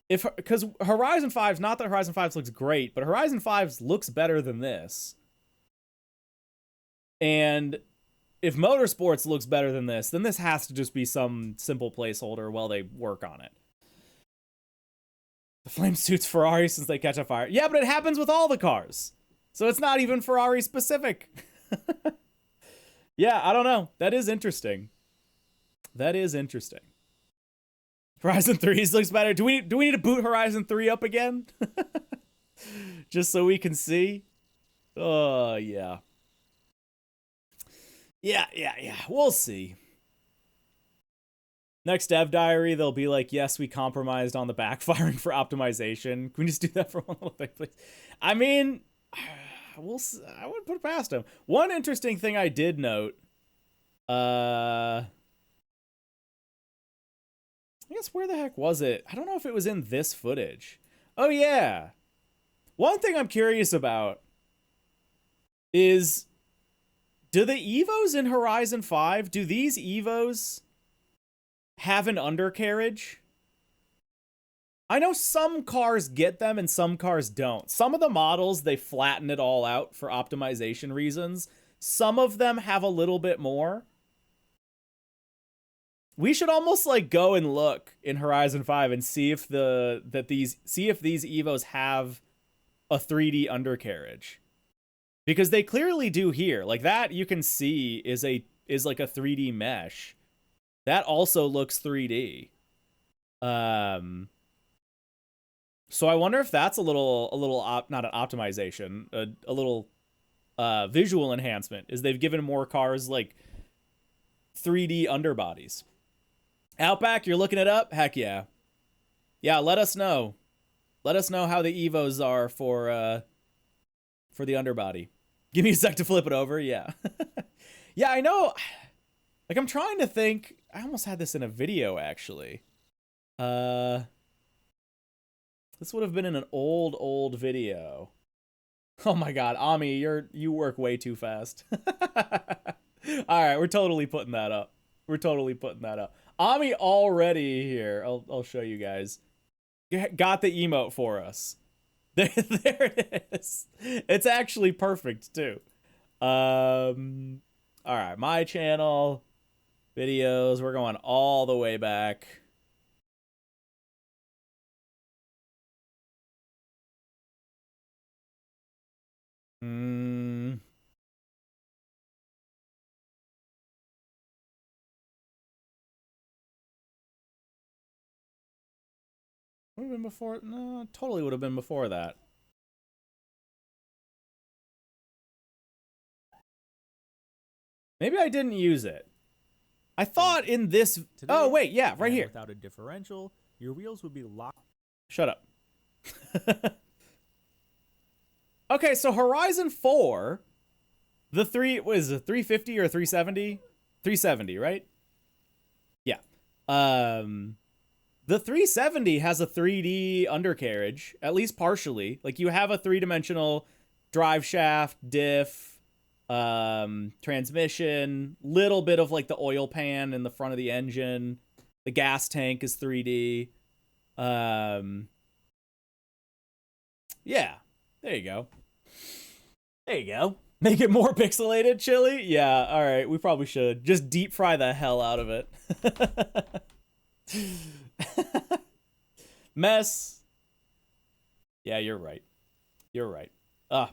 Because Horizon 5's, not that Horizon 5's looks great, but Horizon 5's looks better than this. And if Motorsports looks better than this, then this has to just be some simple placeholder while they work on it. The flame suits Ferrari since they catch a fire. Yeah, but it happens with all the cars. So it's not even Ferrari specific. Yeah, I don't know. That is interesting. That is interesting. Horizon 3's looks better. Do we need to boot Horizon 3 up again? Just so we can see? Oh, yeah. Yeah. We'll see. Next dev diary, they'll be like, yes, we compromised on the backfiring for optimization. Can we just do that for one little thing, please? I mean, I wouldn't put it past them. One interesting thing I did note, I guess where the heck was it? I don't know if it was in this footage. Oh, yeah. One thing I'm curious about is, do the Evos in Horizon 5, do these Evos have an undercarriage? I know some cars get them and some cars don't. Some of the models, they flatten it all out for optimization reasons. Some of them have a little bit more. We should almost like go and look in Horizon 5 and see if these Evos have a 3D undercarriage. Because they clearly do here. Like that you can see is like a 3D mesh. That also looks 3D. So I wonder if that's not an optimization, a little visual enhancement, is they've given more cars like 3D underbodies. Outback, you're looking it up? Heck yeah. Yeah, let us know. Let us know how the Evos are for the underbody. Give me a sec to flip it over. Yeah. Yeah, I know. Like, I'm trying to think. I almost had this in a video, actually. This would have been in an old video. Oh my god, Ami, you work way too fast. Alright, we're totally putting that up. Ami already here. I'll show you guys. Got the emote for us. There it is. It's actually perfect too. Alright, my channel, videos, we're going all the way back. Would have been before. No, totally would have been before that. Maybe I didn't use it. I thought in this. Today, oh wait, yeah, right here. Without a differential, your wheels would be locked. Shut up. Okay, so Horizon 4, the 350 or 370? 370, right? Yeah. The 370 has a 3D undercarriage, at least partially. Like, you have a three-dimensional drive shaft, diff, transmission, little bit of, like, the oil pan in the front of the engine. The gas tank is 3D. Yeah. There you go. Make it more pixelated, Chili? Yeah, alright, we probably should. Just deep fry the hell out of it. Mess. Yeah, you're right.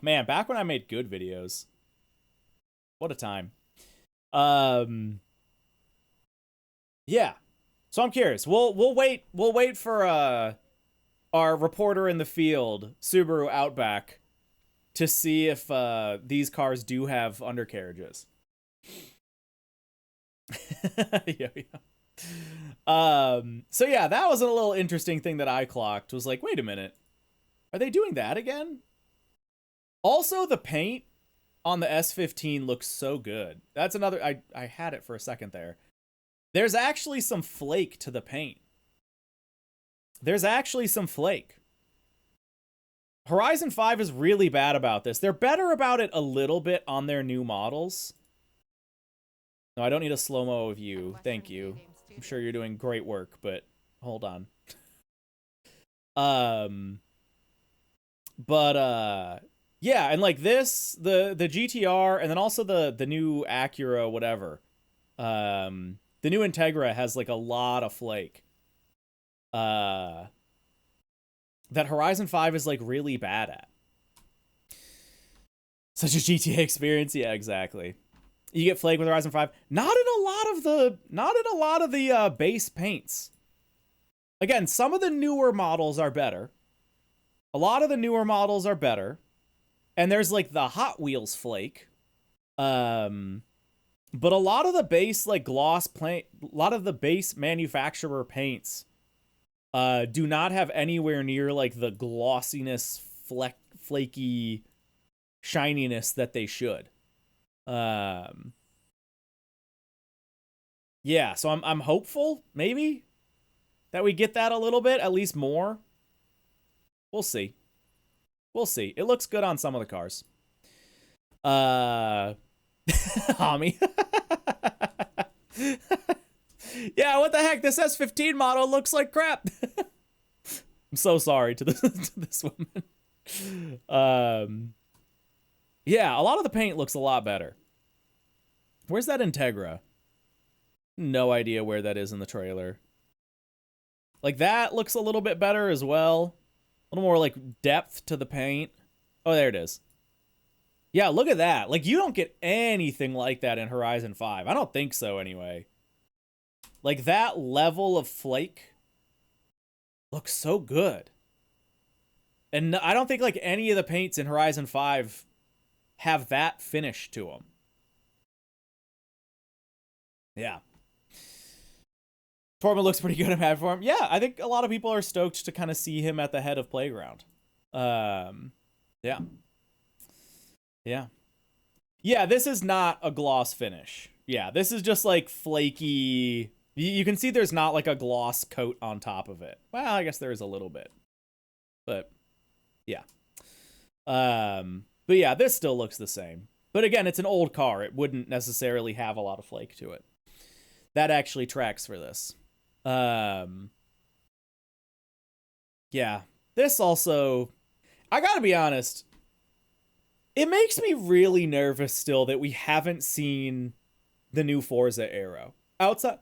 Man, back when I made good videos. What a time. Yeah. So I'm curious. We'll wait for our reporter in the field, Subaru Outback, to see if these cars do have undercarriages. Yeah. So yeah, that was a little interesting thing that I clocked. Was like, wait a minute, are they doing that again? Also, the paint on the S15 looks so good. That's another. I had it for a second there. There's actually some flake to the paint. Horizon 5 is really bad about this. They're better about it a little bit on their new models. No, I don't need a slow-mo of you. Thank you. I'm sure you're doing great work, but hold on. Yeah, and like this, the GTR, and then also the new Acura, whatever. The new Integra has like a lot of flake. That Horizon 5 is like really bad at. Such a GTA experience, yeah, exactly. You get flake with Horizon 5. Not in a lot of the base paints. Again, some of the newer models are better. A lot of the newer models are better. And there's like the Hot Wheels flake. But a lot of the base like gloss paint, a lot of the base manufacturer paints do not have anywhere near like the glossiness, flaky shininess that they should. Yeah, so I'm hopeful maybe that we get that a little bit, at least more. We'll see. We'll see. It looks good on some of the cars. Hami. Yeah, what the heck? This S15 model looks like crap. I'm so sorry to this woman. Yeah, a lot of the paint looks a lot better. Where's that Integra? No idea where that is in the trailer. Like, that looks a little bit better as well. A little more, like, depth to the paint. Oh, there it is. Yeah, look at that. Like, you don't get anything like that in Horizon 5. I don't think so, anyway. Like, that level of flake looks so good. And I don't think, like, any of the paints in Horizon 5 have that finish to them. Yeah. Torment looks pretty good in Mad Form. Yeah, I think a lot of people are stoked to kind of see him at the head of Playground. Yeah. Yeah. Yeah, this is not a gloss finish. Yeah, this is just like flaky. You can see there's not like a gloss coat on top of it. Well, I guess there is a little bit. But yeah. But yeah, this still looks the same. But again, it's an old car. It wouldn't necessarily have a lot of flake to it. That actually tracks for this. Yeah. This also, I gotta be honest, it makes me really nervous still that we haven't seen the new Forza Aero. Outside,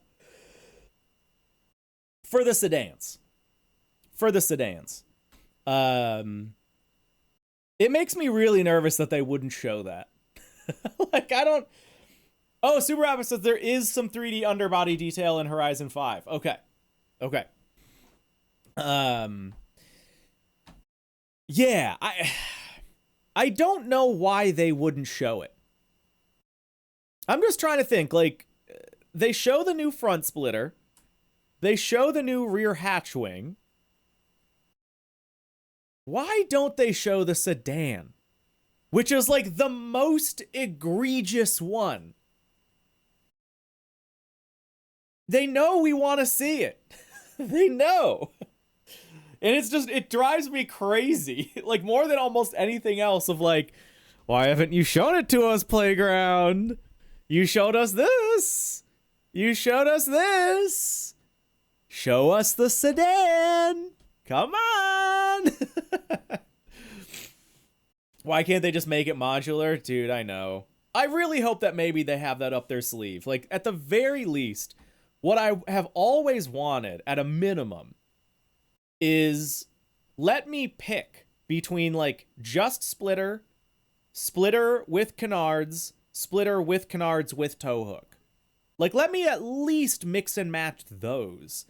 for the sedans. It makes me really nervous that they wouldn't show that. Like, I don't... Oh, Super Rapper says there is some 3D underbody detail in Horizon 5. Okay. Yeah, I don't know why they wouldn't show it. I'm just trying to think, like, they show the new front splitter. They show the new rear hatch wing. Why don't they show the sedan? Which is, like, the most egregious one. They know we want to see it. They know. And it's just, it drives me crazy. Like, more than almost anything else of like, why haven't you shown it to us, Playground? You showed us this. You showed us this. Show us the sedan. Come on. Why can't they just make it modular? Dude, I know. I really hope that maybe they have that up their sleeve. Like, at the very least, what I have always wanted, at a minimum, is let me pick between, like, just splitter, splitter with canards, splitter with canards with tow hook. Like, let me at least mix and match those.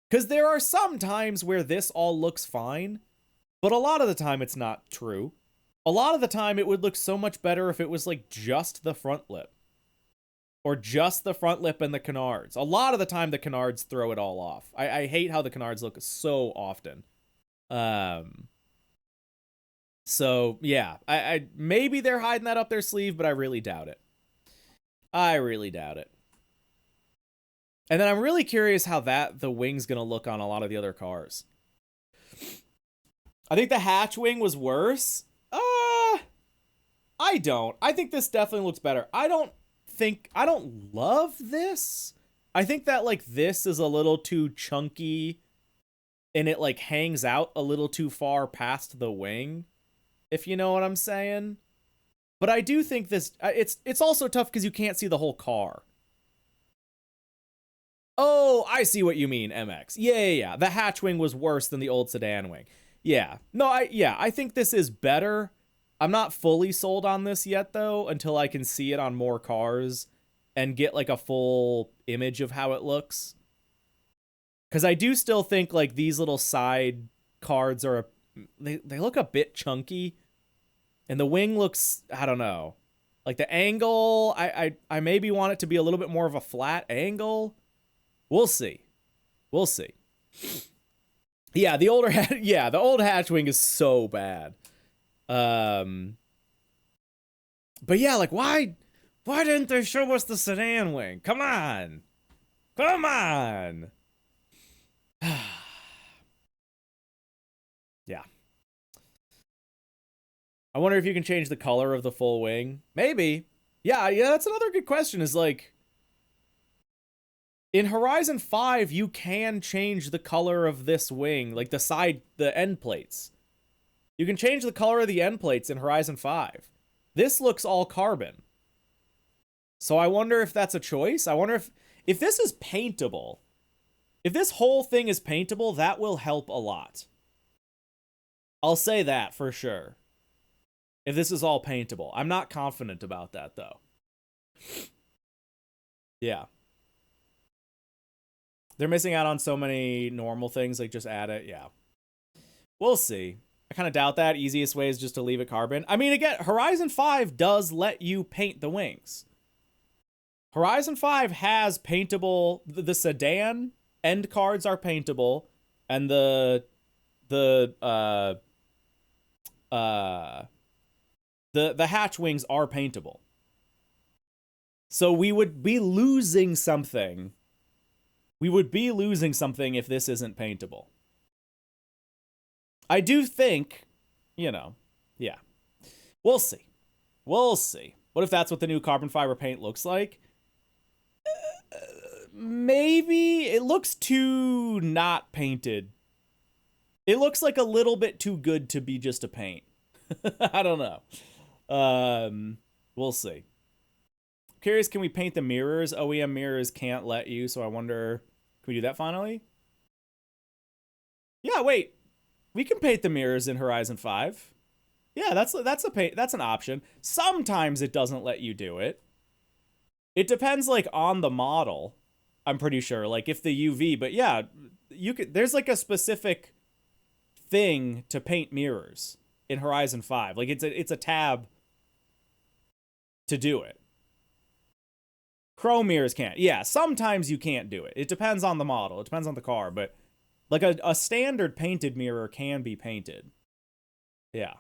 Because there are some times where this all looks fine, but a lot of the time it's not true. A lot of the time it would look so much better if it was, like, just the front lip. Or just the front lip and the canards. A lot of the time the canards throw it all off. I hate how the canards look so often. So, yeah. I maybe they're hiding that up their sleeve, but I really doubt it. I really doubt it. And then I'm really curious how the wing's gonna look on a lot of the other cars. I think the Hatchwing was worse. I don't. I think this definitely looks better. I don't love this. I think that, like, this is a little too chunky and it, like, hangs out a little too far past the wing, if you know what I'm saying. But I do think this, it's also tough because you can't see the whole car. Oh, I see what you mean, MX. Yeah. The Hatchwing was worse than the old sedan wing. Yeah. No, I think this is better. I'm not fully sold on this yet, though, until I can see it on more cars and get, like, a full image of how it looks. Because I do still think, like, these little side cards are, they look a bit chunky. And the wing looks, I don't know. Like, the angle, I maybe want it to be a little bit more of a flat angle. We'll see. Yeah, the old Hatchwing is so bad. But yeah, like, why didn't they show us the sedan wing? Come on. Yeah. I wonder if you can change the color of the full wing. Maybe. Yeah, that's another good question, is, like, in Horizon 5, you can change the color of this wing, like the end plates. You can change the color of the end plates in Horizon 5. This looks all carbon. So I wonder if that's a choice. I wonder if this is paintable. If this whole thing is paintable, that will help a lot. I'll say that for sure. If this is all paintable. I'm not confident about that, though. Yeah. They're missing out on so many normal things, like, just add it. Yeah. We'll see. I kind of doubt that. Easiest way is just to leave it carbon. I mean, again, Horizon 5 does let you paint the wings. Horizon 5 has paintable... The sedan end cards are paintable, and the hatch wings are paintable. So we would be losing something. We would be losing something if this isn't paintable. I do think, yeah. We'll see. What if that's what the new carbon fiber paint looks like? Maybe. It looks too not painted. It looks like a little bit too good to be just a paint. I don't know. We'll see. Curious, can we paint the mirrors? OEM mirrors can't let you, so I wonder, can we do that finally? Yeah, wait. We can paint the mirrors in Horizon 5. Yeah, that's an option. Sometimes it doesn't let you do it. It depends, like, on the model. I'm pretty sure, like, if the UV, but yeah, you could. There's, like, a specific thing to paint mirrors in Horizon 5. Like, it's a tab to do it. Chrome mirrors can't. Yeah, sometimes you can't do it. It depends on the model. It depends on the car, but like a standard painted mirror can be painted. Yeah.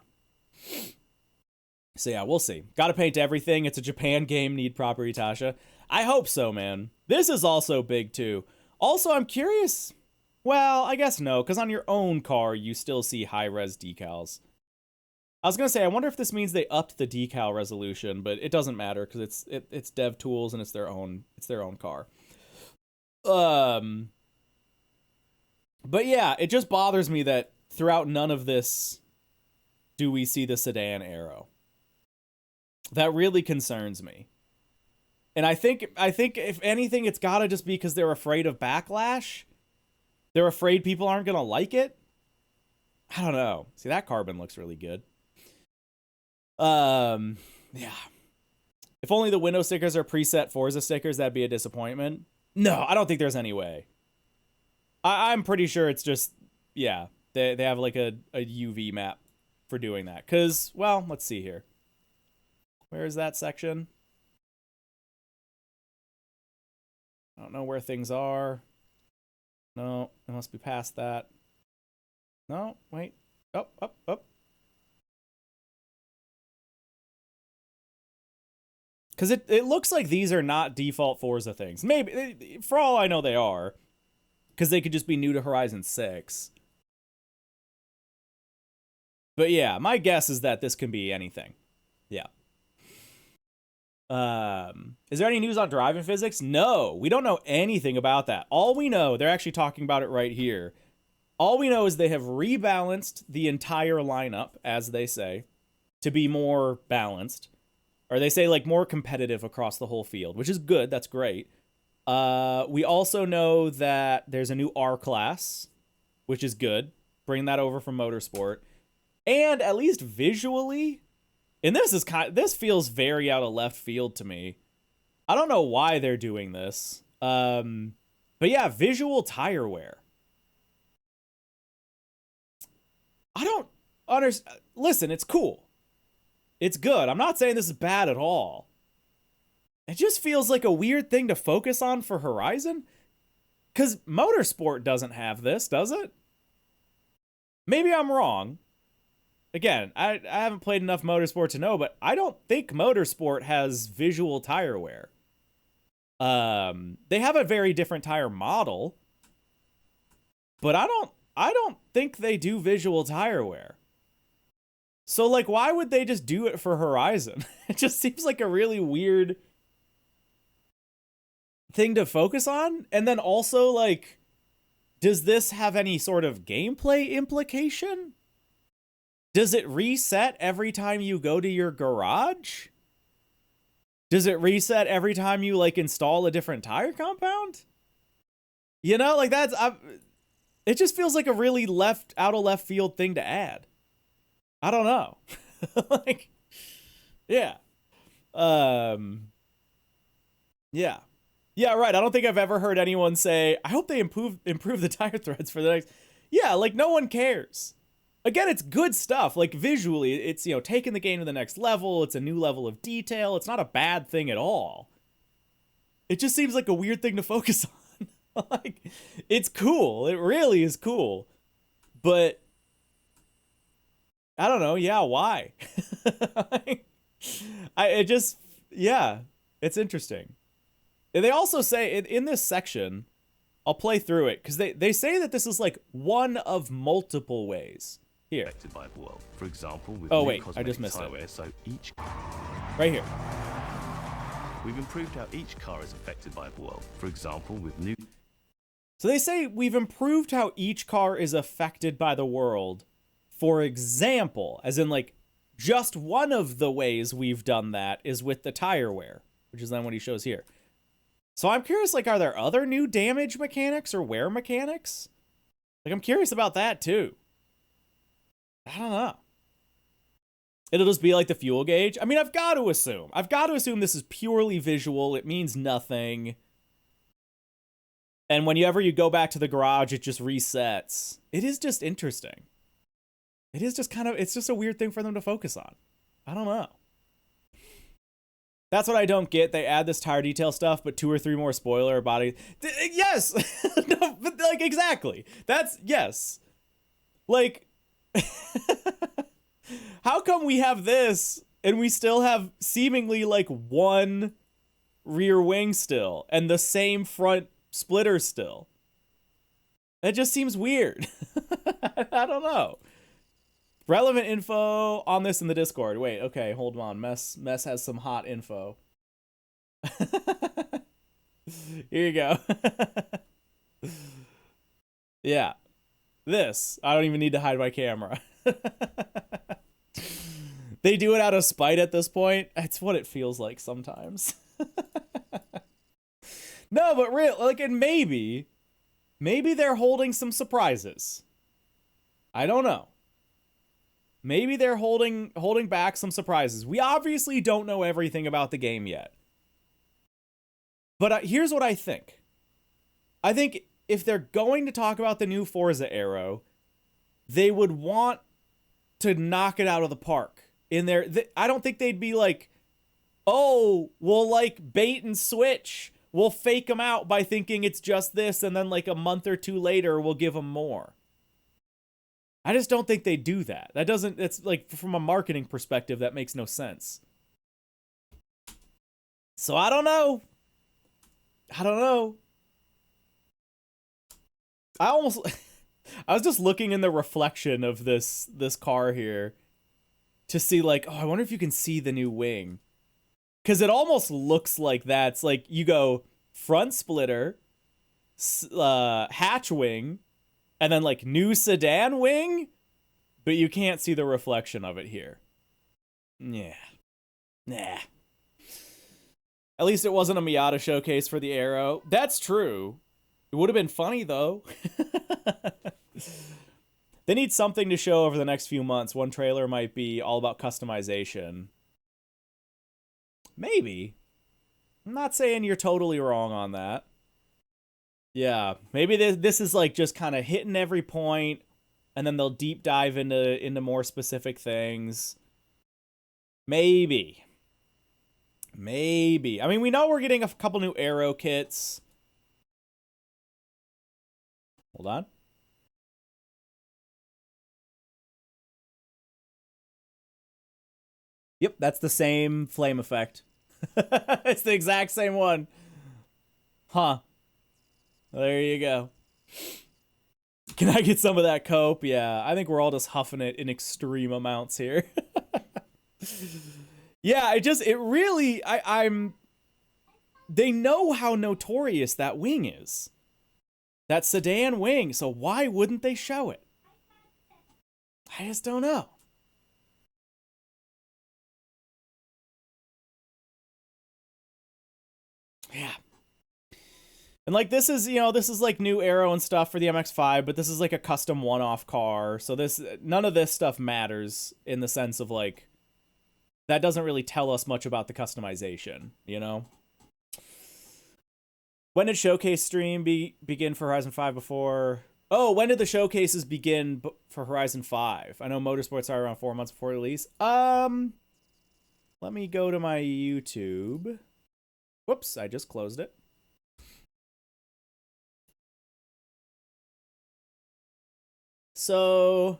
So yeah, we'll see. Gotta paint everything. It's a Japan game. Need proper Itasha. I hope so, man. This is also big too. Also, I'm curious. Well, I guess no, because on your own car, you still see high-res decals. I was gonna say, I wonder if this means they upped the decal resolution, but it doesn't matter because it's dev tools and it's their own car. But yeah, it just bothers me that throughout none of this do we see the sedan arrow. That really concerns me. And I think if anything, it's gotta just be because they're afraid of backlash. They're afraid people aren't gonna like it. I don't know. See, that carbon looks really good. Yeah. If only the window stickers are preset Forza stickers, that'd be a disappointment. No, I don't think there's any way. I'm pretty sure it's just, yeah, they have like a UV map for doing that. Because, well, let's see here. Where is that section? I don't know where things are. No, it must be past that. No, wait. Up. Because it looks like these are not default Forza things. Maybe, for all I know, they are. Because they could just be new to Horizon 6. But yeah, my guess is that this can be anything. Yeah. Is there any news on driving physics? No, we don't know anything about that. All we know, they're actually talking about it right here. All we know is they have rebalanced the entire lineup, as they say, to be more balanced. Or they say like more competitive across the whole field, which is good. That's great. We also know that there's a new R class, which is good. Bring that over from Motorsport. And at least visually, and this feels very out of left field to me. I don't know why they're doing this. But yeah, visual tire wear. I don't understand. Listen, it's cool. It's good. I'm not saying this is bad at all. It just feels like a weird thing to focus on for Horizon. Because Motorsport doesn't have this, does it? Maybe I'm wrong. Again, I haven't played enough Motorsport to know, but I don't think Motorsport has visual tire wear. They have a very different tire model, but I don't think they do visual tire wear. So like, why would they just do it for Horizon? It just seems like a really weird thing to focus on. And then also like, does this have any sort of gameplay implication? Does it reset every time you go to your garage? Does it reset every time you like install a different tire compound? You know, like it just feels like a really out of left field thing to add. I don't know. Like, yeah. Yeah. Yeah, right. I don't think I've ever heard anyone say, I hope they improve the tire threads for the next. Yeah, like no one cares. Again, it's good stuff. Like visually, it's, you know, taking the game to the next level. It's a new level of detail. It's not a bad thing at all. It just seems like a weird thing to focus on. Like, it's cool. It really is cool. But I don't know. Yeah, why? Yeah, it's interesting. And they also say in this section, I'll play through it because they say that this is like one of multiple ways. Here. Affected by the world. For example, with oh new wait, I cosmetic just missed tire it. so each Right here. We've improved how each car is affected by the world. For example, with new. So they say we've improved how each car is affected by the world. For example, as in like just one of the ways we've done that is with the tire wear, which is then what he shows here. So I'm curious, like, are there other new damage mechanics or wear mechanics? Like, I'm curious about that too. I don't know. It'll just be like the fuel gauge. I mean, I've got to assume this is purely visual. It means nothing. And whenever you go back to the garage, it just resets. It is just interesting. It is just it's just a weird thing for them to focus on. I don't know. That's what I don't get. They add this tire detail stuff, but 2 or 3 more spoiler body. Yes. No, but like, exactly. Yes. Like, how come we have this and we still have seemingly like one rear wing still and the same front splitter still? That just seems weird. I don't know. Relevant info on this in the Discord. Wait, okay, hold on. Mess has some hot info. Here you go. Yeah. This. I don't even need to hide my camera. They do it out of spite at this point. That's what it feels like sometimes. No, but real, like, and maybe they're holding some surprises. I don't know. Maybe they're holding back some surprises. We obviously don't know everything about the game yet. But here's what I think. I think if they're going to talk about the new Forza Aero, they would want to knock it out of the park. In there, I don't think they'd be like, oh, we'll like bait and switch. We'll fake them out by thinking it's just this, and then like a month or 2 later, we'll give them more. I just don't think they do that. It's like, from a marketing perspective, that makes no sense. So I don't know. I I was just looking in the reflection of this car here to see, like, oh, I wonder if you can see the new wing. Because it almost looks like that's like you go front splitter, hatch wing, and then like new sedan wing, but you can't see the reflection of it here. Yeah. Nah. At least it wasn't a Miata showcase for the Aero. That's true. It would have been funny, though. They need something to show over the next few months. One trailer might be all about customization. Maybe. I'm not saying you're totally wrong on that. Yeah, maybe this is like just kind of hitting every point, and then they'll deep dive into more specific things. Maybe. Maybe. I mean, we know we're getting a couple new Aero kits. Hold on. Yep, that's the same flame effect. It's the exact same one. Huh. There you go. Can I get some of that cope? Yeah, I think we're all just huffing it in extreme amounts here. Yeah, they know how notorious that wing is. That sedan wing, so why wouldn't they show it? I just don't know. Yeah. And like this is like new Aero and stuff for the MX-5, but this is like a custom one-off car. So none of this stuff matters in the sense of like that doesn't really tell us much about the customization, you know? When did showcase stream begin for Horizon 5 before? Oh, when did the showcases begin for Horizon 5? I know Motorsports started around 4 months before release. Let me go to my YouTube. Whoops, I just closed it. So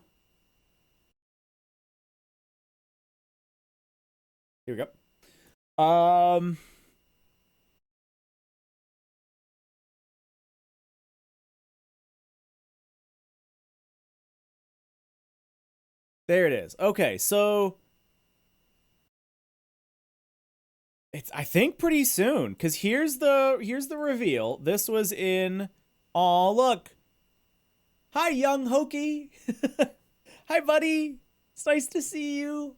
here we go. There it is. Okay, so it's I think pretty soon, because here's the reveal. This was in oh look. Hi, young Hoki. Hi, buddy. It's nice to see you.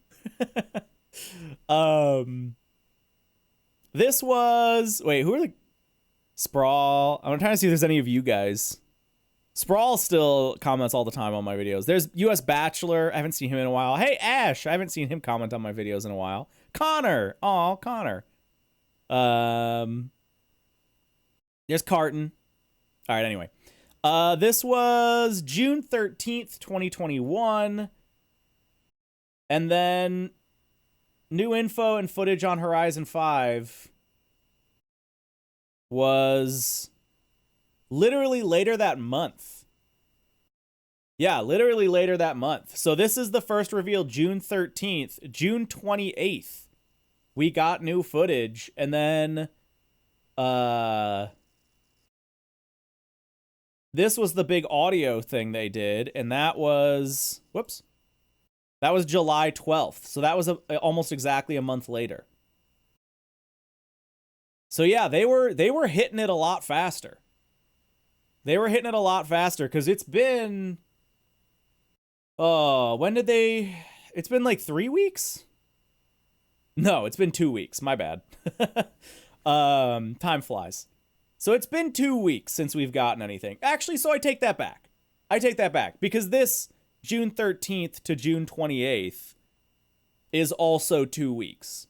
This was wait, who are the Sprawl? I'm trying to see if there's any of you guys. Sprawl still comments all the time on my videos. There's US Bachelor. I haven't seen him in a while. Hey, Ash. I haven't seen him comment on my videos in a while. Connor. Aw, Connor. There's Carton. All right, anyway. This was June 13th, 2021. And then new info and footage on Horizon 5 was literally later that month. Yeah, literally later that month. So this is the first reveal, June 13th. June 28th, we got new footage. And then this was the big audio thing they did, and that was that was July 12th. So that was almost exactly a month later. So yeah, they were hitting it a lot faster. They were hitting it a lot faster because it's been it's been like 3 weeks? No, it's been 2 weeks. My bad. Time flies. So it's been 2 weeks since we've gotten anything. Actually, so I take that back. Because this June 13th to June 28th is also 2 weeks.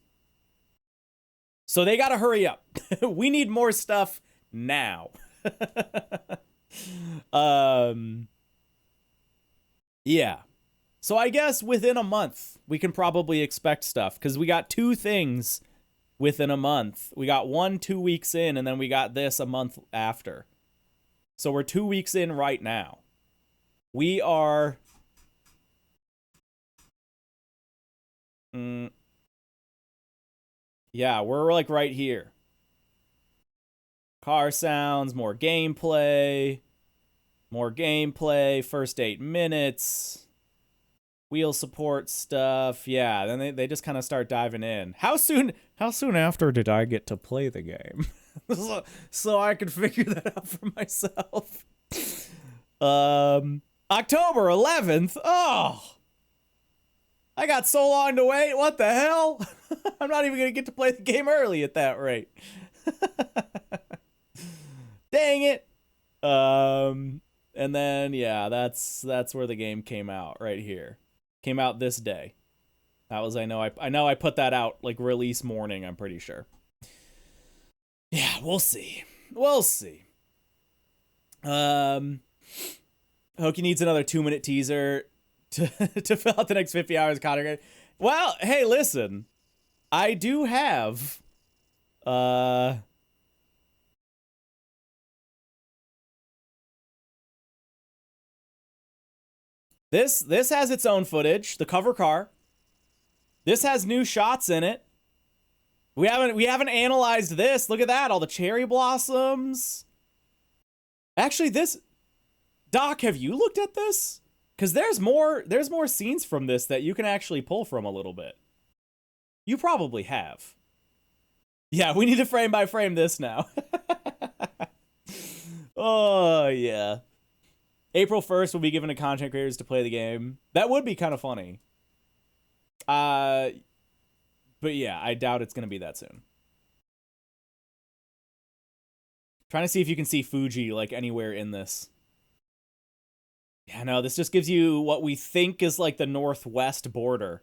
So they got to hurry up. We need more stuff now. Yeah. So I guess within a month, we can probably expect stuff because we got 2 things within a month. We got 1 2 weeks in, and then we got this a month after. So we're 2 weeks in right now. We are... yeah, we're like right here. Car sounds, more gameplay, More gameplay, first 8 minutes, wheel support stuff. Yeah, then they just kind of start diving in. How soon after did I get to play the game? so I could figure that out for myself. October 11th. Oh. I got so long to wait. What the hell? I'm not even going to get to play the game early at that rate. Dang it. And then yeah, that's where the game came out right here. Came out this day. That was I know I put that out like release morning, I'm pretty sure. Yeah, we'll see. We'll see. Hoki needs another 2-minute teaser to fill out the next 50 hours of content. Well, hey, listen. I do have this has its own footage, the cover car. This has new shots in it. We haven't analyzed this. Look at that, all the cherry blossoms. Actually, this Doc, have you looked at this? Because there's more scenes from this that you can actually pull from a little bit. You probably have. Yeah, we need to frame by frame this now. Oh, yeah. April 1st will be given to content creators to play the game. That would be kind of funny. But yeah, I doubt it's going to be that soon. Trying to see if you can see Fuji, like, anywhere in this. Yeah, no, this just gives you what we think is like the northwest border.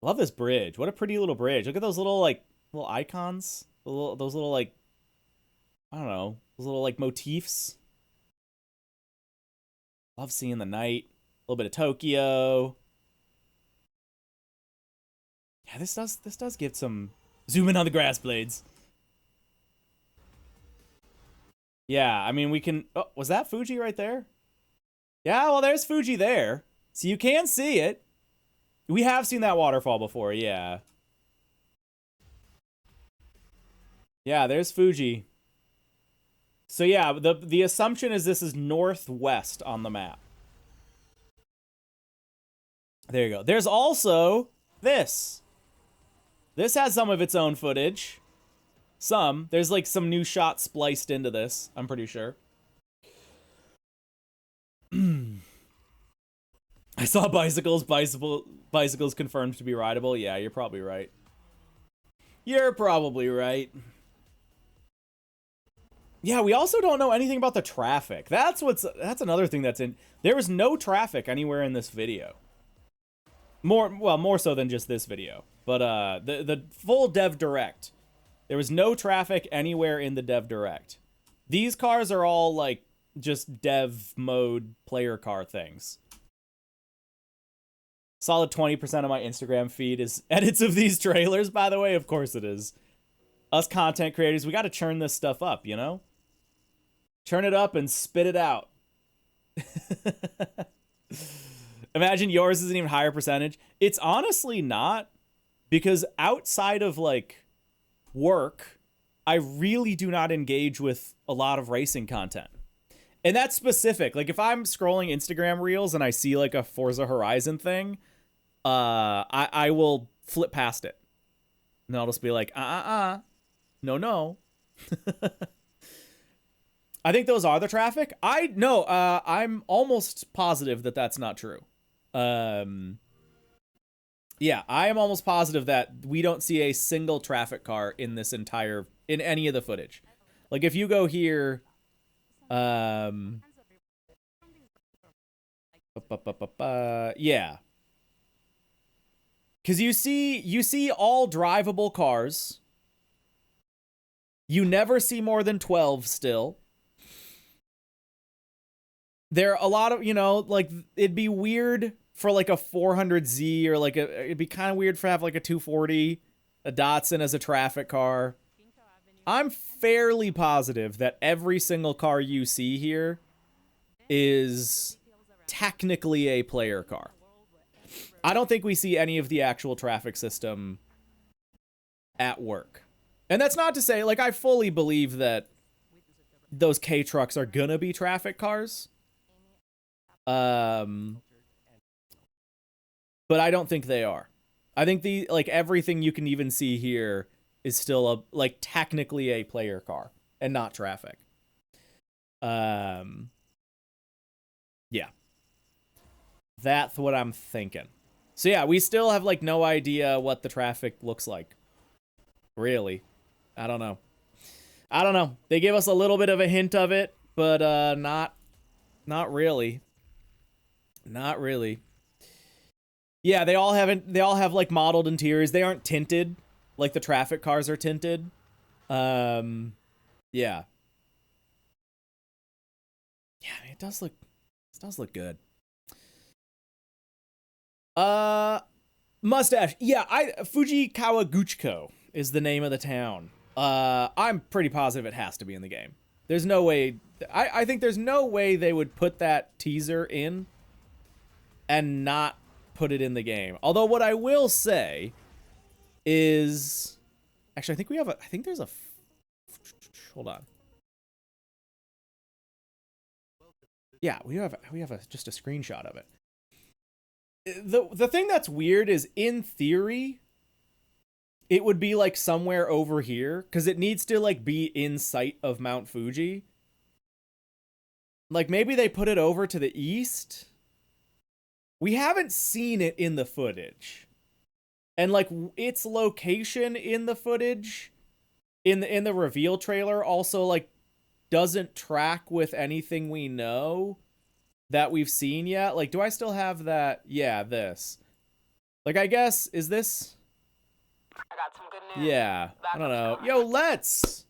Love this bridge. What a pretty little bridge. Look at those little like little icons. Those little like, I don't know, those little like motifs. Love seeing the night. A little bit of Tokyo. Yeah, this does give some zoom in on the grass blades. Yeah, I mean, we can... Oh, was that Fuji right there? Yeah, well, there's Fuji there. So you can see it. We have seen that waterfall before, yeah. Yeah, there's Fuji. So yeah, the assumption is this is northwest on the map. There you go. There's also this. This has some of its own footage. There's like some new shots spliced into this, I'm pretty sure. I saw bicycles confirmed to be rideable. Yeah, you're probably right. You're probably right. Yeah, we also don't know anything about the traffic. That's another thing that's in. There was no traffic anywhere in this video. More so than just this video. But the full Dev Direct. There was no traffic anywhere in the Dev Direct. These cars are all like just dev mode player car things. Solid 20% of my Instagram feed is edits of these trailers, by the way. Of course it is. Us content creators, we got to churn this stuff up, you know? Churn it up and spit it out. Imagine yours is an even higher percentage. It's honestly not, because outside of like work, I really do not engage with a lot of racing content. And that's specific. Like if I'm scrolling Instagram reels and I see like a Forza Horizon thing, I will flip past it. And I'll just be like, no. I think those are the traffic. I'm almost positive that that's not true. Yeah, I am almost positive that we don't see a single traffic car in any of the footage. Like if you go here, yeah. Cause you see all drivable cars. You never see more than 12 still. There are a lot of, like it'd be weird for like a 400Z or like it'd be kind of weird for have like a 240, a Datsun as a traffic car. I'm fairly positive that every single car you see here is technically a player car. I don't think we see any of the actual traffic system at work. And that's not to say, like, I fully believe that those K trucks are gonna be traffic cars. But I don't think they are. I think everything you can even see here is still technically a player car and not traffic. Yeah. That's what I'm thinking. So yeah, we still have no idea what the traffic looks like. Really. I don't know. They give us a little bit of a hint of it, but not really. Not really. Yeah, they all have modeled interiors. They aren't tinted like the traffic cars are tinted. Yeah. Yeah, it does look good. Mustache. Yeah, Fujikawa Guchiko is the name of the town. I'm pretty positive it has to be in the game. There's no way. I think there's no way they would put that teaser in and not put it in the game. Although what I will say is, actually, I think there's a. Hold on. Yeah, we have just a screenshot of it. The thing that's weird is, in theory, it would be somewhere over here because it needs to be in sight of Mount Fuji. Maybe they put it over to the east. We haven't seen it in the footage. And its location in the footage in the reveal trailer also doesn't track with anything we know that we've seen yet. Do I still have that? Yeah, this. I guess, is this? I got some good news. Yeah, I don't know. Yo, let's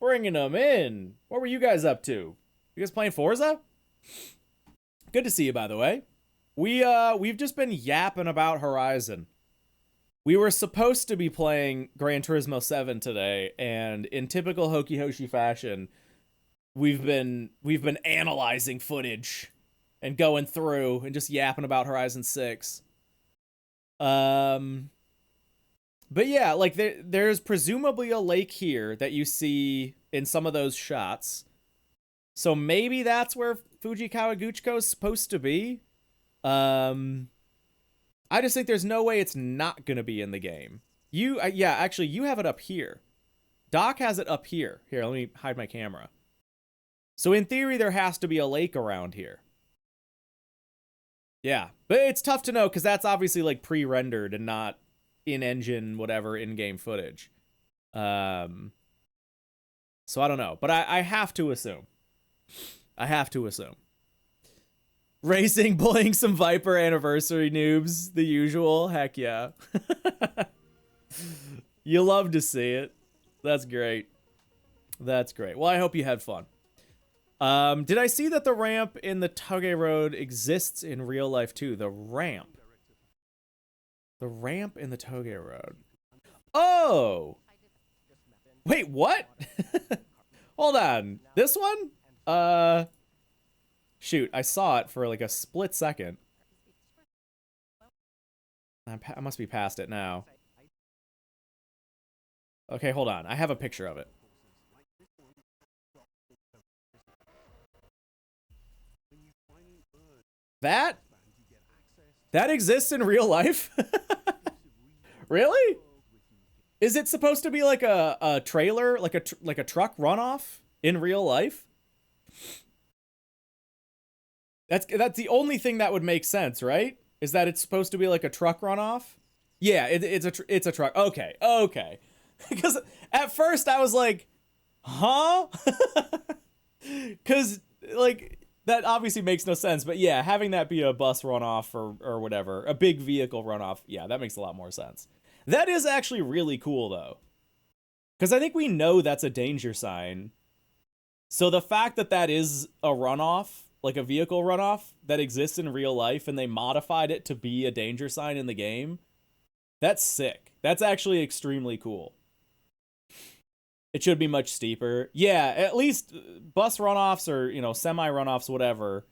bringing them in. What were you guys up to? You guys playing Forza? Good to see you, by the way. We've just been yapping about Horizon. We were supposed to be playing Gran Turismo 7 today, and in typical Hoki Hoshi fashion, we've been analyzing footage and going through and just yapping about Horizon 6. But yeah, there's presumably a lake here that you see in some of those shots. So maybe that's where Fujikawa Guchiko is supposed to be. I just think there's no way it's not going to be in the game. Yeah, actually, you have it up here. Doc has it up here. Here, let me hide my camera. So in theory, there has to be a lake around here. Yeah, but it's tough to know because that's obviously pre-rendered and not in-engine, whatever, in-game footage. So I don't know, but I have to assume. Racing, playing some Viper anniversary noobs, the usual. Heck yeah. You love to see it. That's great. Well, I hope you had fun. Did I see that the ramp in the Toge Road exists in real life too? The ramp in the Toge Road. Oh! Wait, what? Hold on. This one? Shoot, I saw it for a split second. I must be past it now. Okay, hold on. I have a picture of it. That exists in real life? Really? Is it supposed to be a trailer, like a truck runoff in real life? That's the only thing that would make sense, right? Is that it's supposed to be a truck runoff? Yeah, it's a truck. Okay. Because at first I was like, huh? Because that obviously makes no sense. But yeah, having that be a bus runoff or whatever, a big vehicle runoff, yeah, that makes a lot more sense. That is actually really cool though, because I think we know that's a danger sign. So the fact that is a runoff, a vehicle runoff that exists in real life, and they modified it to be a danger sign in the game, that's sick. That's actually extremely cool. It should be much steeper. Yeah, at least bus runoffs or, semi runoffs, whatever.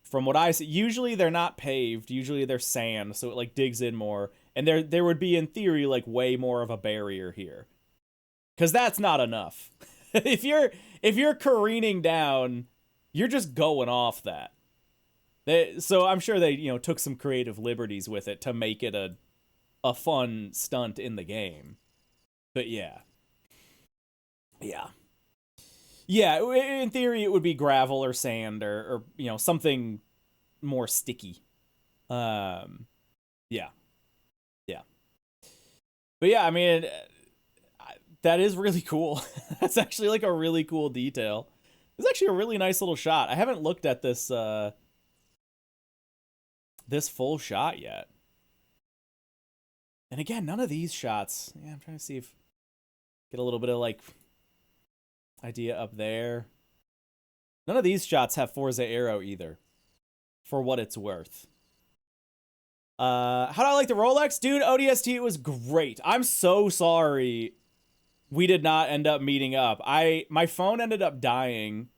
From what I see, usually they're not paved. Usually they're sand, so it digs in more. And there would be, in theory, way more of a barrier here. Because that's not enough. If if you're careening down, you're just going off that. So I'm sure they, took some creative liberties with it to make it a fun stunt in the game. But yeah. Yeah. Yeah, in theory it would be gravel or sand or something more sticky. Yeah. Yeah. But yeah, I mean, that is really cool. That's actually like a really cool detail. It's actually a really nice little shot. I haven't looked at this this full shot yet. And again, none of these shots. Yeah, I'm trying to see if get a little bit of like idea up there. None of these shots have Forza Aero either, for what it's worth. How do I like the Rolex? Dude, ODST was great. I'm so sorry we did not end up meeting up. My phone ended up dying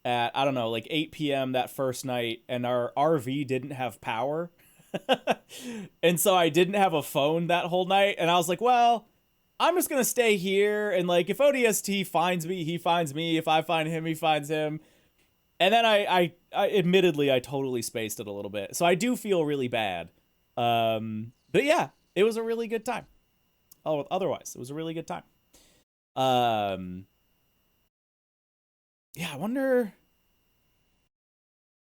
at, I don't know, like 8 p.m. that first night, and our RV didn't have power. And so I didn't have a phone that whole night, and I was like, well, I'm just gonna stay here, and like if ODST finds me, he finds me. If I find him, he finds him. And then I admittedly I totally spaced it a little bit, so I do feel really bad. But yeah, it was a really good time. Oh, otherwise, it was a really good time. Yeah, I wonder.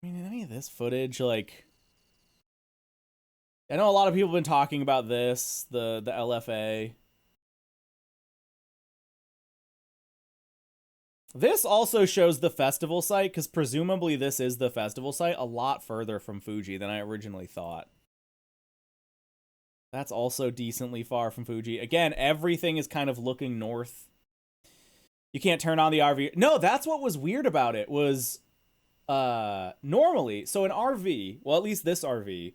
I mean, in any of this footage, like, I know a lot of people have been talking about this, the LFA. This also shows the festival site, because presumably this is the festival site, a lot further from Fuji than I originally thought. That's also decently far from Fuji. Again, everything is kind of looking north. You can't turn on the RV. No, that's what was weird about it, was normally, so an RV, well, at least this RV,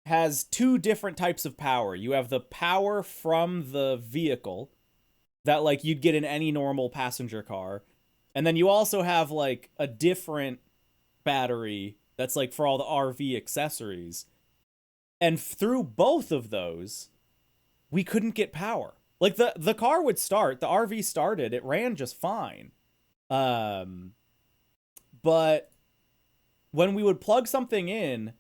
has two different types of power. You have the power from the vehicle that like you'd get in any normal passenger car. And then you also have like a different battery that's like for all the RV accessories. And through both of those, we couldn't get power. Like the car would start, the RV started, it ran just fine. But when we would plug something in,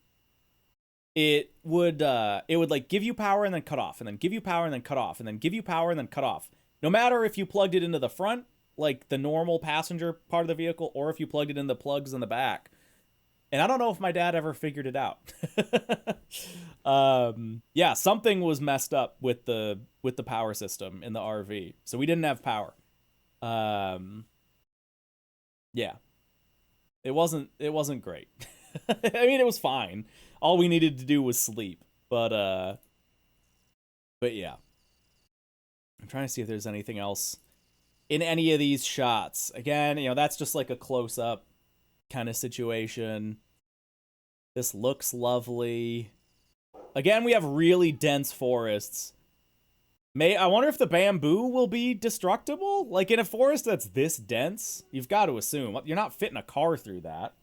it would like give you power and then cut off, and then give you power and then cut off, and then give you power and then cut off. No matter if you plugged it into the front, like the normal passenger part of the vehicle, or if you plugged it in the plugs in the back. And I don't know if my dad ever figured it out. Yeah, something was messed up with the power system in the RV. So we didn't have power. Yeah. It wasn't great. I mean, it was fine. All we needed to do was sleep. But yeah. I'm trying to see if there's anything else in any of these shots. Again, that's just like a close-up kind of situation. This looks lovely. Again, we have really dense forests. I wonder if the bamboo will be destructible? Like in a forest that's this dense, you've got to assume. You're not fitting a car through that.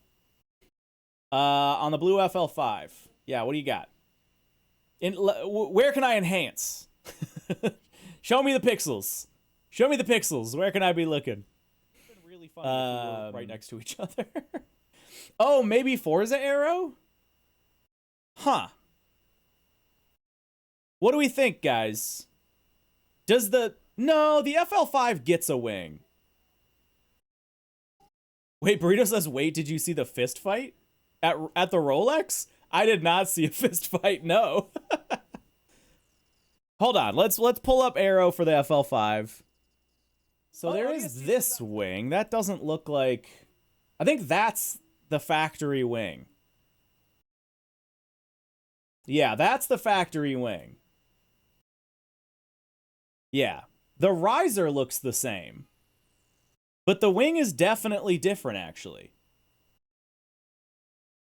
On the blue FL5. Yeah, what do you got? Where can I enhance? Show me the pixels. Show me the pixels. Where can I be looking? It's been really fun if we were right next to each other. Oh, maybe Forza Aero? Huh. What do we think, guys? No, the FL5 gets a wing. Wait, Burrito says, wait, did you see the fist fight? At the Rolex? I did not see a fist fight, no. Hold on, let's pull up Aero for the FL5. So there is this wing. That doesn't look like... I think that's the factory wing. Yeah, that's the factory wing. Yeah. The riser looks the same. But the wing is definitely different, actually.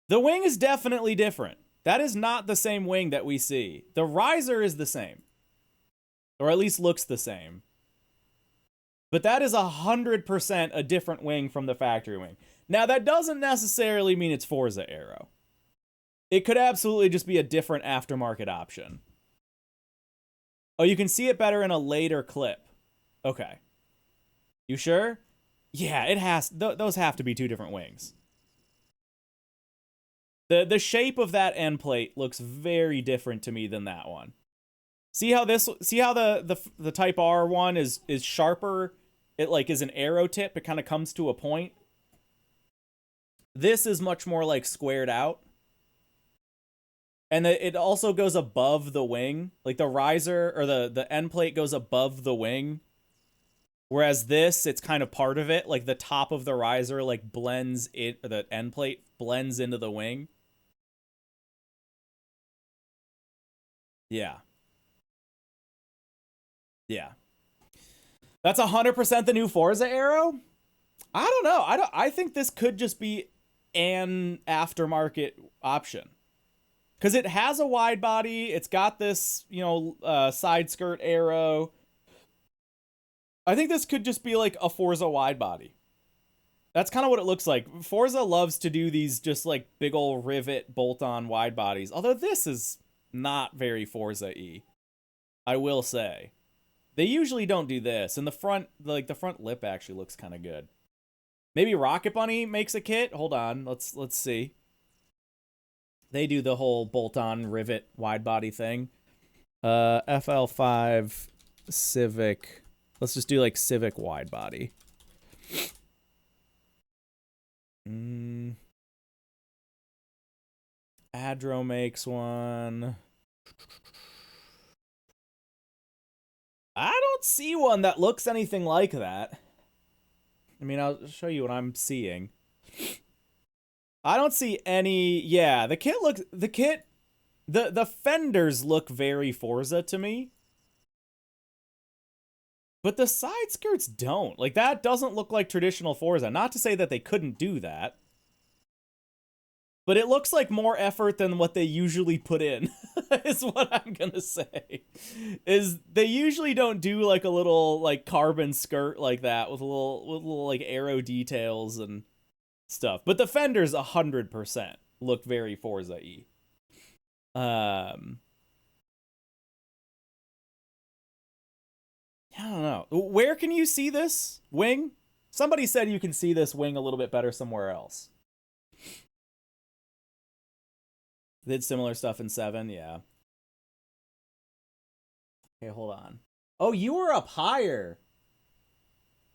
The wing is definitely different. That is not the same wing that we see. The riser is the same. Or at least looks the same. But that is 100% a different wing from the factory wing. Now, that doesn't necessarily mean it's Forza Aero. It could absolutely just be a different aftermarket option. Oh, you can see it better in a later clip. Okay. You sure? Yeah, it has. Those have to be two different wings. The shape of that end plate looks very different to me than that one. See how the Type R one is sharper? It like is an arrow tip. It kind of comes to a point. This is much more like squared out. And it also goes above the wing. Like the riser or the end plate goes above the wing. Whereas this, it's kind of part of it. Like the top of the riser like blends it, or the end plate blends into the wing. Yeah. Yeah. That's 100% the new Forza arrow? I don't know. I think this could just be an aftermarket option. Because it has a wide body. It's got this, side skirt arrow. I think this could just be like a Forza wide body. That's kind of what it looks like. Forza loves to do these just like big old rivet bolt-on wide bodies. Although this is not very Forza-y, I will say. They usually don't do this. And the front lip actually looks kind of good. Maybe Rocket Bunny makes a kit. Hold on, let's see. They do the whole bolt-on rivet wide body thing. FL5 Civic. Let's just do like Civic wide body. Adro makes one. I don't see one that looks anything like that. I mean, I'll show you what I'm seeing. I don't see any. Yeah, the fenders look very Forza to me. But the side skirts don't. Like, that doesn't look like traditional Forza. Not to say that they couldn't do that. But it looks like more effort than what they usually put in, is what I'm gonna say. Is they usually don't do like a little like carbon skirt like that with little like arrow details and stuff. But the fenders 100% look very Forza-y. I don't know. Where can you see this wing? Somebody said you can see this wing a little bit better somewhere else. Did similar stuff in 7, yeah. Okay, hold on. Oh, you were up higher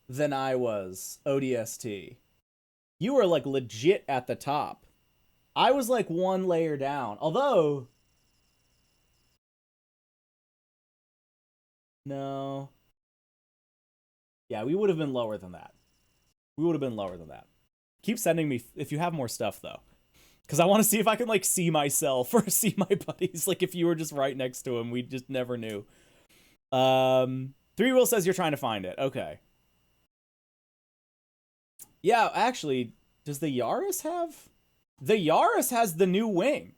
than I was, ODST. You were like legit at the top. I was like one layer down. Although, no. Yeah, we would have been lower than that. Keep sending me if you have more stuff though. Because I want to see if I can, like, see myself or see my buddies. Like, if you were just right next to him, we just never knew. Three Wheel says you're trying to find it. Okay. Yeah, actually, does the Yaris have? The Yaris has the new wing.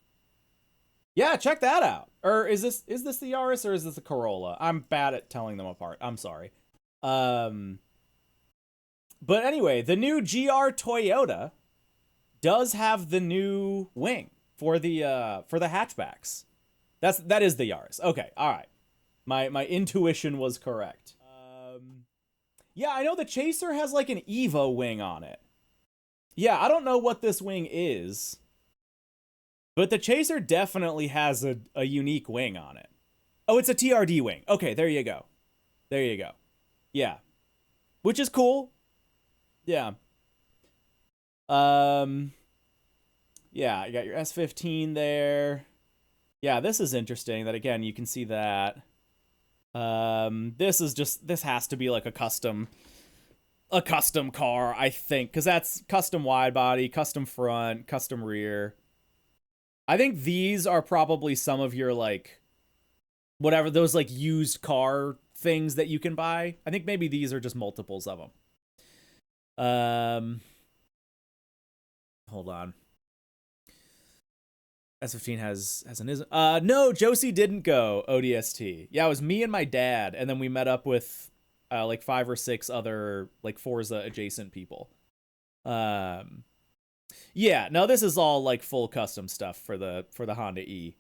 Yeah, check that out. Or is this the Yaris or is this the Corolla? I'm bad at telling them apart. I'm sorry. But anyway, the new GR Toyota does have the new wing for the hatchbacks. That is the Yaris. Okay, all right. My intuition was correct. Yeah, I know the Chaser has like an Evo wing on it. Yeah, I don't know what this wing is, but the Chaser definitely has a unique wing on it. Oh, it's a TRD wing. Okay, there you go. Yeah, which is cool. Yeah. Yeah, you got your S15 there. Yeah, this is interesting that, again, you can see that. This has to be like a custom car, I think, because that's custom wide body, custom front, custom rear. I think these are probably some of your, like, whatever, those, like, used car things that you can buy. I think maybe these are just multiples of them. Hold on. S15 has an isn't. No, Josie didn't go ODST. Yeah, it was me and my dad, and then we met up with like 5 or 6 other like Forza adjacent people. Yeah, no, this is all like full custom stuff for the Honda E.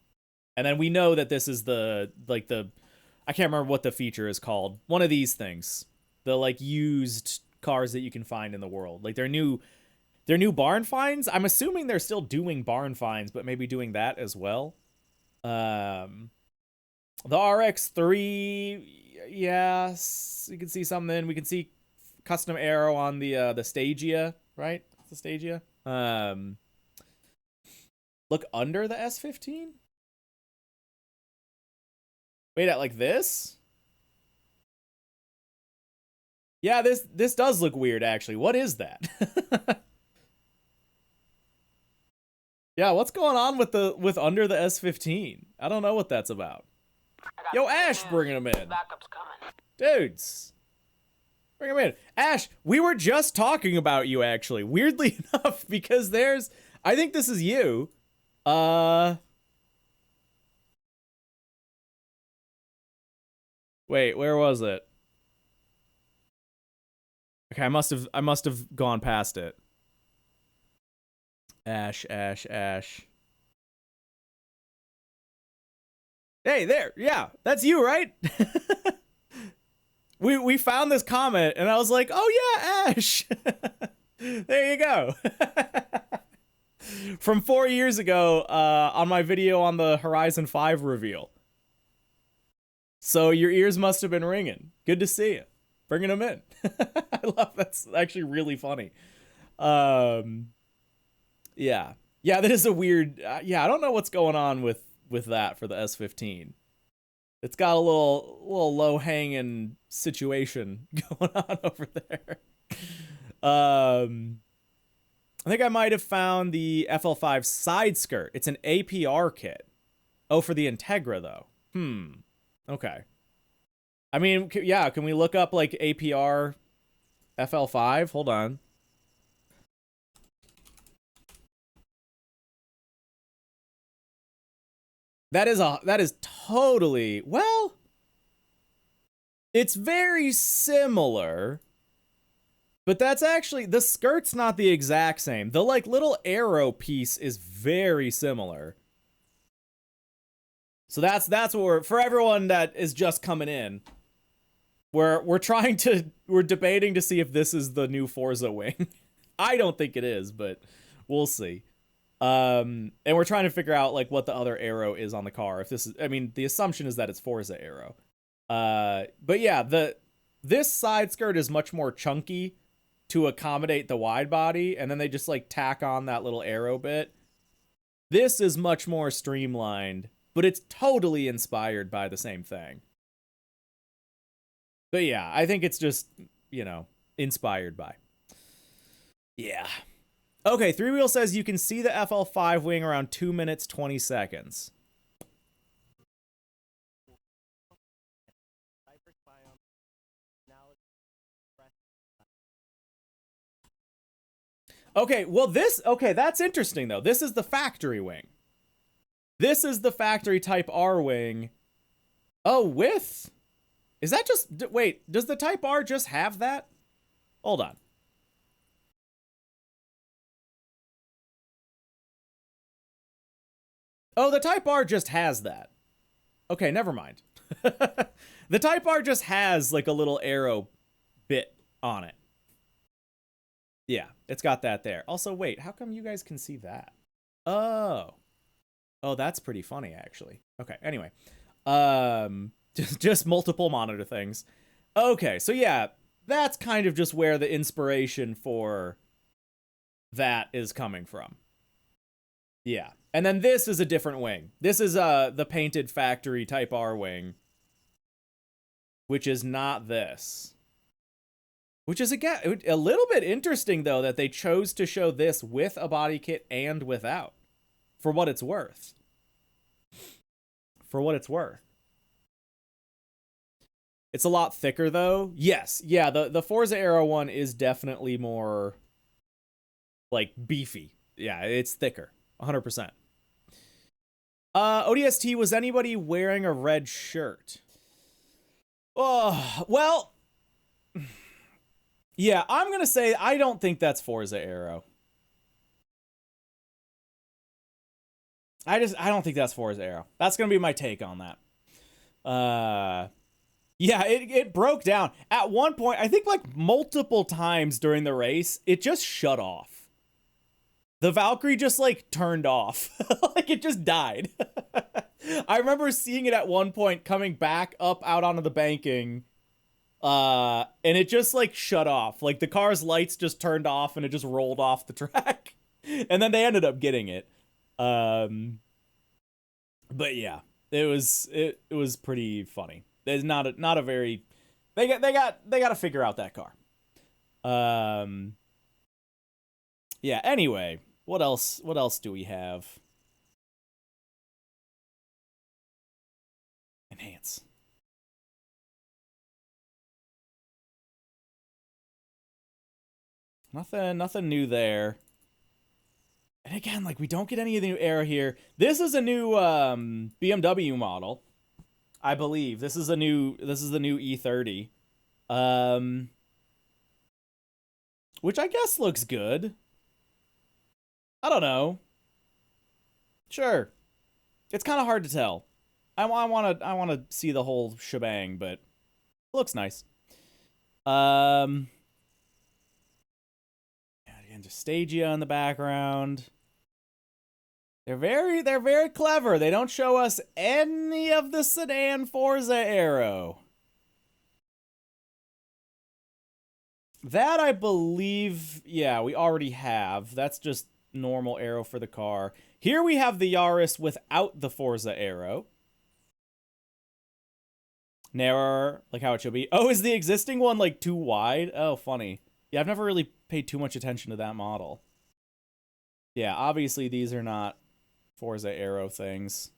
And then we know that this is the I can't remember what the feature is called. One of these things. The like used cars that you can find in the world. Like, they're new barn finds. I'm assuming they're still doing barn finds, but maybe doing that as well. The RX-3, yes, you can see something. We can see custom aero on the Stagia, right? It's the Stagia. Look under the S15? Wait, at like this? Yeah, this does look weird, actually. What is that? Yeah, what's going on with under the S15? I don't know what that's about. Yo, Ash bringing him in. Backup's coming. Dudes. Bring him in. Ash, we were just talking about you, actually. Weirdly enough, because there's... I think this is you. Wait, where was it? Okay, I must have gone past it. Ash. Hey, there. Yeah, that's you, right? we found this comment, and I was like, oh yeah, Ash. There you go. From 4 years ago, on my video on the Horizon 5 reveal. So your ears must have been ringing. Good to see you. Bringing them in. I love that's actually really funny. Yeah, that is a weird. Yeah, I don't know what's going on with that for the S15. It's got a little low hanging situation going on over there. I think I might have found the FL5 side skirt. It's an APR kit. Oh, for the Integra though. Okay. I mean, yeah, can we look up like APR FL5? Hold on. That is totally, well, it's very similar, but that's actually, the skirt's not the exact same. The like little arrow piece is very similar. So that's what we're, for everyone that is just coming in, we're debating to see if this is the new Forza wing. I don't think it is, but we'll see. And we're trying to figure out like what the other arrow is on the car. If this is, I mean, the assumption is that it's Forza arrow. But yeah, this side skirt is much more chunky to accommodate the wide body, and then they just like tack on that little arrow bit. This is much more streamlined, but it's totally inspired by the same thing. But yeah, I think it's just, you know, inspired by. Yeah. Okay, Three Wheel says you can see the FL5 wing around 2 minutes, 20 seconds. Okay, well that's interesting though. This is the factory wing. This is the factory Type R wing. Oh, is that just, wait, does the Type R just have that? Hold on. Oh, the Type R just has that. Okay, never mind. The Type R just has like a little arrow bit on it. Yeah, it's got that there. Also, wait, how come you guys can see that? Oh, that's pretty funny actually. Okay, anyway, just multiple monitor things. Okay, so yeah, that's kind of just where the inspiration for that is coming from. Yeah. And then this is a different wing. This is the painted factory Type R wing, which is not this. Which is, again, a little bit interesting, though, that they chose to show this with a body kit and without, for what it's worth. For what it's worth. It's a lot thicker, though. Yes, yeah, the Forza Aero one is definitely more, like, beefy. Yeah, it's thicker, 100%. ODST, was anybody wearing a red shirt? Oh, well, yeah, I'm going to say I don't think that's Forza Aero. I don't think that's Forza Aero. That's going to be my take on that. Yeah, it broke down. At one point, I think like multiple times during the race, it just shut off. The Valkyrie just like turned off. Like it just died. I remember seeing it at one point coming back up out onto the banking. And it just like shut off. Like the car's lights just turned off and it just rolled off the track. And then they ended up getting it. But yeah, it was pretty funny. There's not a very they got to figure out that car. Yeah, anyway, what else do we have? Enhance. Nothing new there. And again, like we don't get any of the new aero here. This is a new BMW model. I believe this is the new E30. Which I guess looks good. I don't know. Sure. It's kind of hard to tell. I want to see the whole shebang, but it looks nice. Yeah, again, just Stagia in the background. They're very clever. They don't show us any of the sedan Forza aero. That I believe, yeah, we already have. That's just normal aero for the car. Here we have the Yaris without the Forza aero. Narrower, like how it should be. Oh, is the existing one like too wide? Oh, funny. Yeah, I've never really paid too much attention to that model. Yeah, obviously these are not Forza aero things.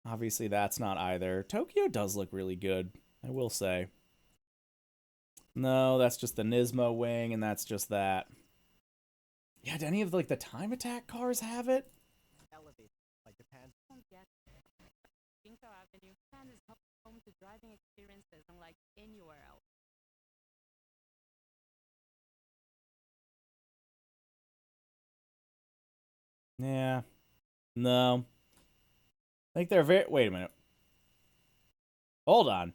Obviously that's not either. Tokyo does look really good, I will say. No, that's just the Nismo wing, and that's just that. Yeah, do any of like the Time Attack cars have it? Elevated by Japan. Ginko Avenue is home to driving experiences unlike anywhere else. Yeah. No. I think they're very... Wait a minute. Hold on.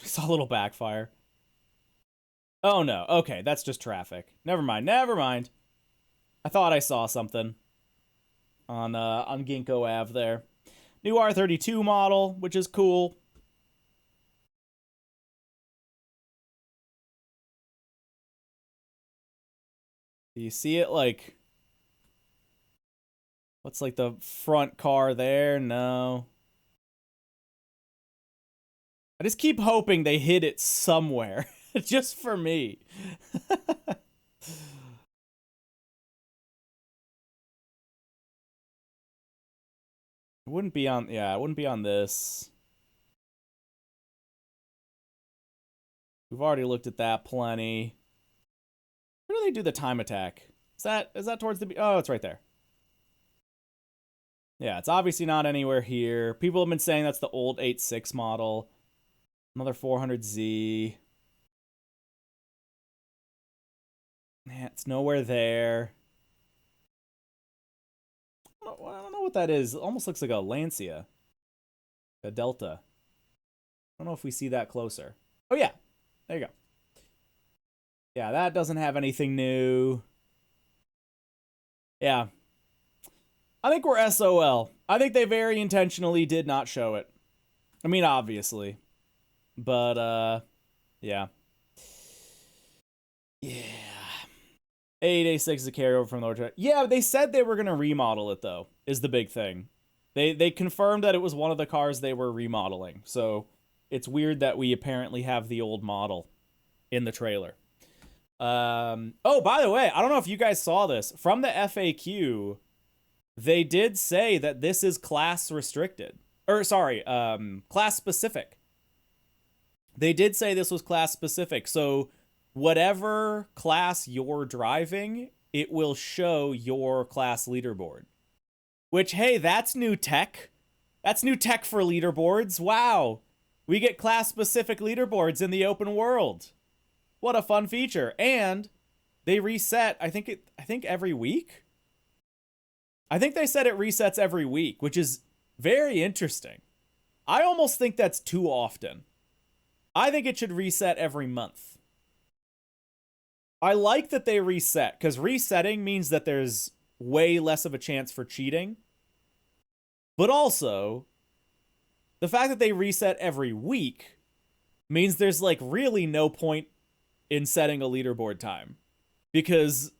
Saw a little backfire. Oh, no. Okay, that's just traffic. Never mind. I thought I saw something on Ginkgo Ave there. New R32 model, which is cool. Do you see it, like... What's, like, the front car there? No. I just keep hoping they hit it somewhere. Just for me. It wouldn't be on... Yeah, it wouldn't be on this. We've already looked at that plenty. Where do they do the Time Attack? Is that towards the... Oh, it's right there. Yeah, it's obviously not anywhere here. People have been saying that's the old 8.6 model. Another 400Z. Yeah, it's nowhere there. I don't know what that is. It almost looks like a Lancia. A Delta. I don't know if we see that closer. Oh, yeah. There you go. Yeah, that doesn't have anything new. Yeah. I think we're SOL. I think they very intentionally did not show it. I mean, obviously. But, yeah. Yeah. 886 is a carryover from the Lord. Yeah, they said they were going to remodel it, though, is the big thing. They confirmed that it was one of the cars they were remodeling. So it's weird that we apparently have the old model in the trailer. Oh, by the way, I don't know if you guys saw this. From the FAQ, they did say that this is class restricted. Or, sorry, class specific. They did say this was class specific. So whatever class you're driving, it will show your class leaderboard. Which, hey, that's new tech. That's new tech for leaderboards. Wow. We get class-specific leaderboards in the open world. What a fun feature. And they reset, I think every week? I think they said it resets every week, which is very interesting. I almost think that's too often. I think it should reset every month. I like that they reset, because resetting means that there's way less of a chance for cheating. But also, the fact that they reset every week means there's like really no point in setting a leaderboard time, because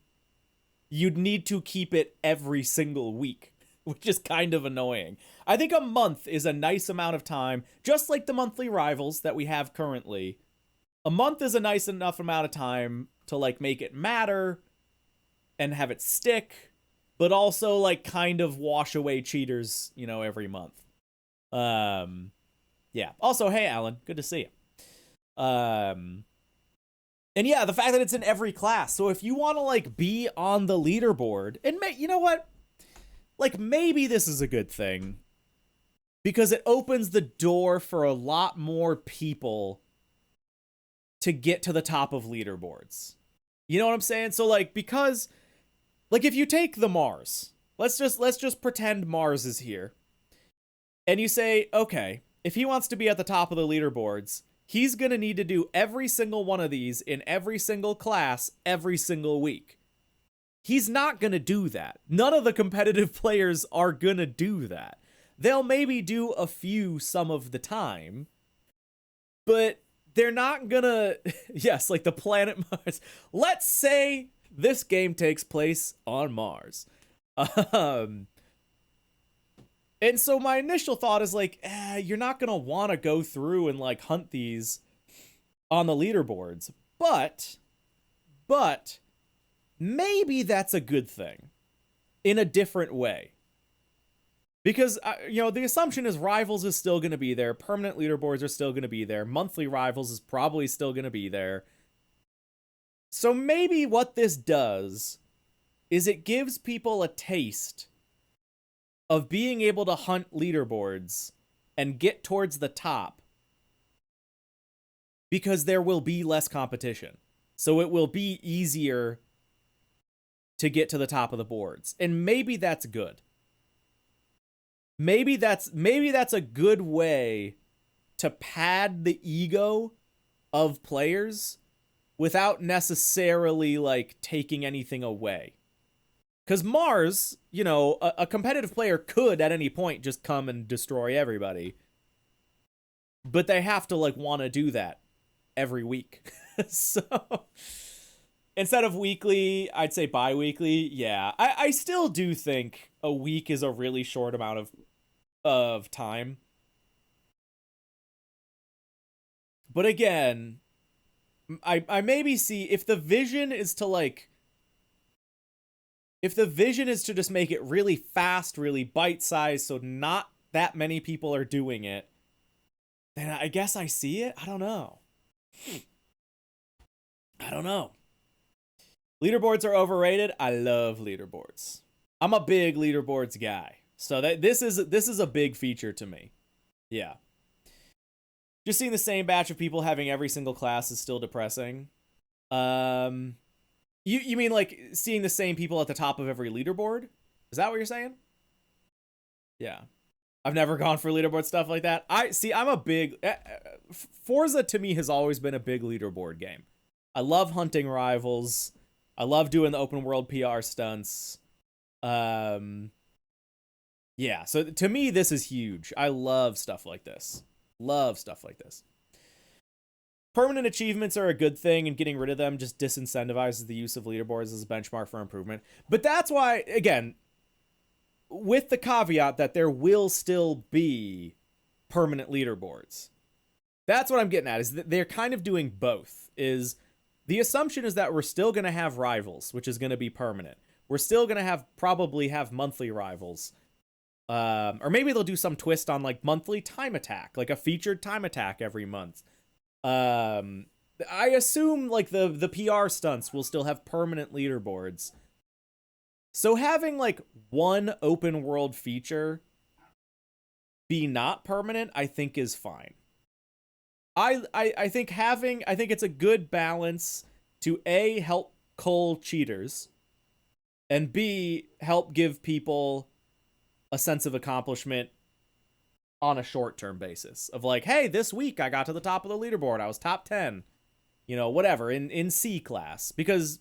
you'd need to keep it every single week, which is kind of annoying. I think a month is a nice amount of time, just like the monthly rivals that we have currently. A month is a nice enough amount of time to like make it matter and have it stick, but also like kind of wash away cheaters, you know, every month. Yeah. Also, hey Alan, good to see you. And yeah, the fact that it's in every class. So if you want to like be on the leaderboard, and you know what? Like maybe this is a good thing, because it opens the door for a lot more people to get to the top of leaderboards. You know what I'm saying? So like, because like if you take the Mars, let's just pretend Mars is here. And you say, okay, if he wants to be at the top of the leaderboards, he's going to need to do every single one of these in every single class every single week. He's not going to do that. None of the competitive players are going to do that. They'll maybe do a few some of the time, but they're not going to... Yes, like the planet Mars. Let's say this game takes place on Mars. And so my initial thought is like, you're not going to want to go through and like hunt these on the leaderboards. But maybe that's a good thing in a different way. Because, you know, the assumption is Rivals is still going to be there. Permanent leaderboards are still going to be there. Monthly Rivals is probably still going to be there. So maybe what this does is it gives people a taste of being able to hunt leaderboards and get towards the top, because there will be less competition. So it will be easier to get to the top of the boards. And maybe that's good. Maybe that's a good way to pad the ego of players without necessarily like taking anything away. Because Mars, you know, a competitive player could at any point just come and destroy everybody. But they have to, like, want to do that every week. So, instead of weekly, I'd say bi-weekly. Yeah, I still do think a week is a really short amount of time. But again, I maybe see if the vision is to, like... If the vision is to just make it really fast, really bite-sized, so not that many people are doing it, then I guess I see it? I don't know. Leaderboards are overrated. I love leaderboards. I'm a big leaderboards guy. So this is a big feature to me. Yeah. Just seeing the same batch of people having every single class is still depressing. You mean like seeing the same people at the top of every leaderboard? Is that what you're saying? Yeah. I've never gone for leaderboard stuff like that. I'm a big... Forza to me has always been a big leaderboard game. I love hunting rivals. I love doing the open world PR stunts. Yeah, so to me, this is huge. I love stuff like this. Permanent achievements are a good thing, and getting rid of them just disincentivizes the use of leaderboards as a benchmark for improvement. But that's why, again, with the caveat that there will still be permanent leaderboards. That's what I'm getting at, is that they're kind of doing both. Is the assumption is that we're still going to have rivals, which is going to be permanent. We're still going to probably have monthly rivals. Or maybe they'll do some twist on like monthly time attack, like a featured time attack every month. I assume like the PR stunts will still have permanent leaderboards. So having like one open world feature be not permanent, I think is fine. I think it's a good balance to help cull cheaters, and B, help give people a sense of accomplishment on a short-term basis of like, hey, this week I got to the top of the leaderboard. I was top 10, whatever, in C class. Because,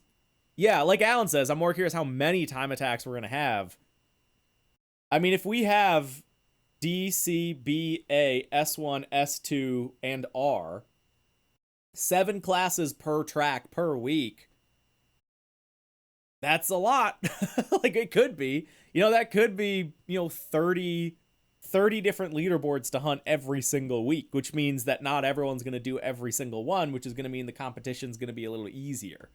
yeah, like Alan says, I'm more curious how many time attacks we're going to have. I mean, if we have D, C, B, A, S1, S2, and R, 7 classes per track per week, that's a lot. Like, it could be. That could be, 30 different leaderboards to hunt every single week, which means that not everyone's going to do every single one, which is going to mean the competition's going to be a little easier.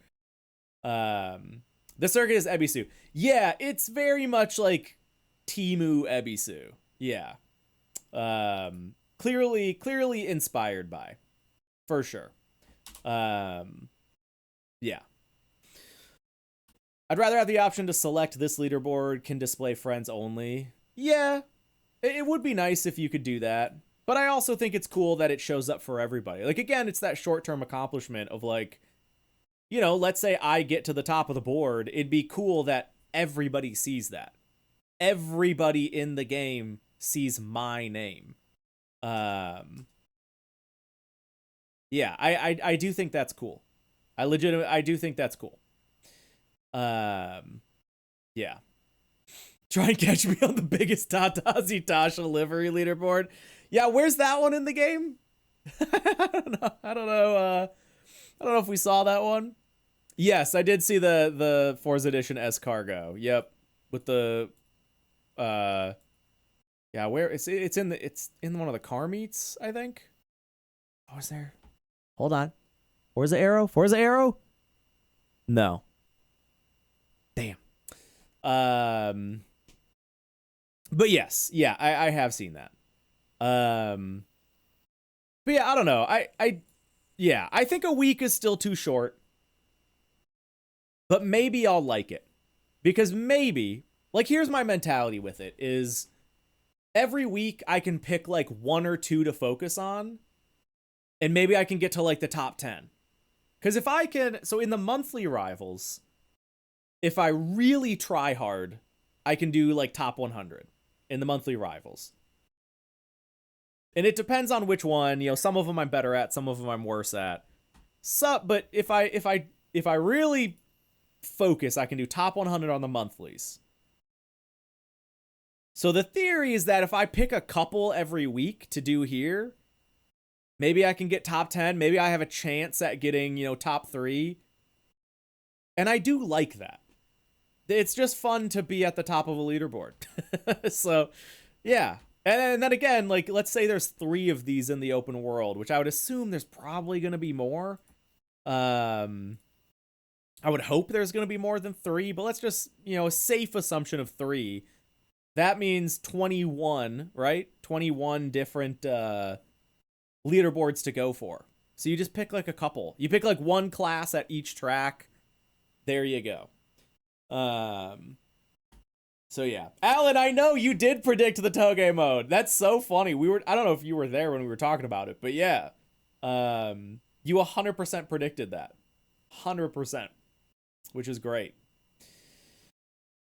The circuit is Ebisu. Yeah, it's very much like Temu Ebisu. Yeah. Clearly inspired by, for sure. Yeah. I'd rather have the option to select this leaderboard can display friends only. Yeah, it would be nice if you could do that. But I also think it's cool that it shows up for everybody. Like, again, it's that short-term accomplishment of like, let's say I get to the top of the board. It'd be cool that everybody sees that. Everybody in the game sees my name. Yeah, I do think that's cool. I do think that's cool. Yeah. Try and catch me on the biggest Tatazi Tasha livery leaderboard. Yeah, where's that one in the game? I don't know if we saw that one. Yes, I did see the Forza Edition S cargo. Yep. With the yeah, where it's in one of the car meets, I think. Oh, is there? Hold on. Forza Arrow? Forza Arrow? No. Damn. But yes, yeah, I have seen that. But yeah, I don't know. I think a week is still too short. But maybe I'll like it. Because maybe, like, here's my mentality with it, is every week I can pick like 1 or 2 to focus on. And maybe I can get to like the top 10. Because if I can, so in the monthly rivals, if I really try hard, I can do like top 100 in the monthly rivals. And it depends on which one. Some of them I'm better at, some of them I'm worse at. But if I really focus, I can do top 100 on the monthlies. So the theory is that if I pick a couple every week to do here, maybe I can get top 10. Maybe I have a chance at getting, top 3. And I do like that. It's just fun to be at the top of a leaderboard. So, yeah. And then again, like, let's say there's 3 of these in the open world, which I would assume there's probably going to be more. I would hope there's going to be more than 3, but let's just, a safe assumption of 3. That means 21, right? 21 different leaderboards to go for. So you just pick like a couple. You pick like 1 class at each track. There you go. So yeah, Alan, I know you did predict the Toge mode. That's so funny. I don't know if you were there when we were talking about it, but yeah, you 100% predicted that. 100%, which is great.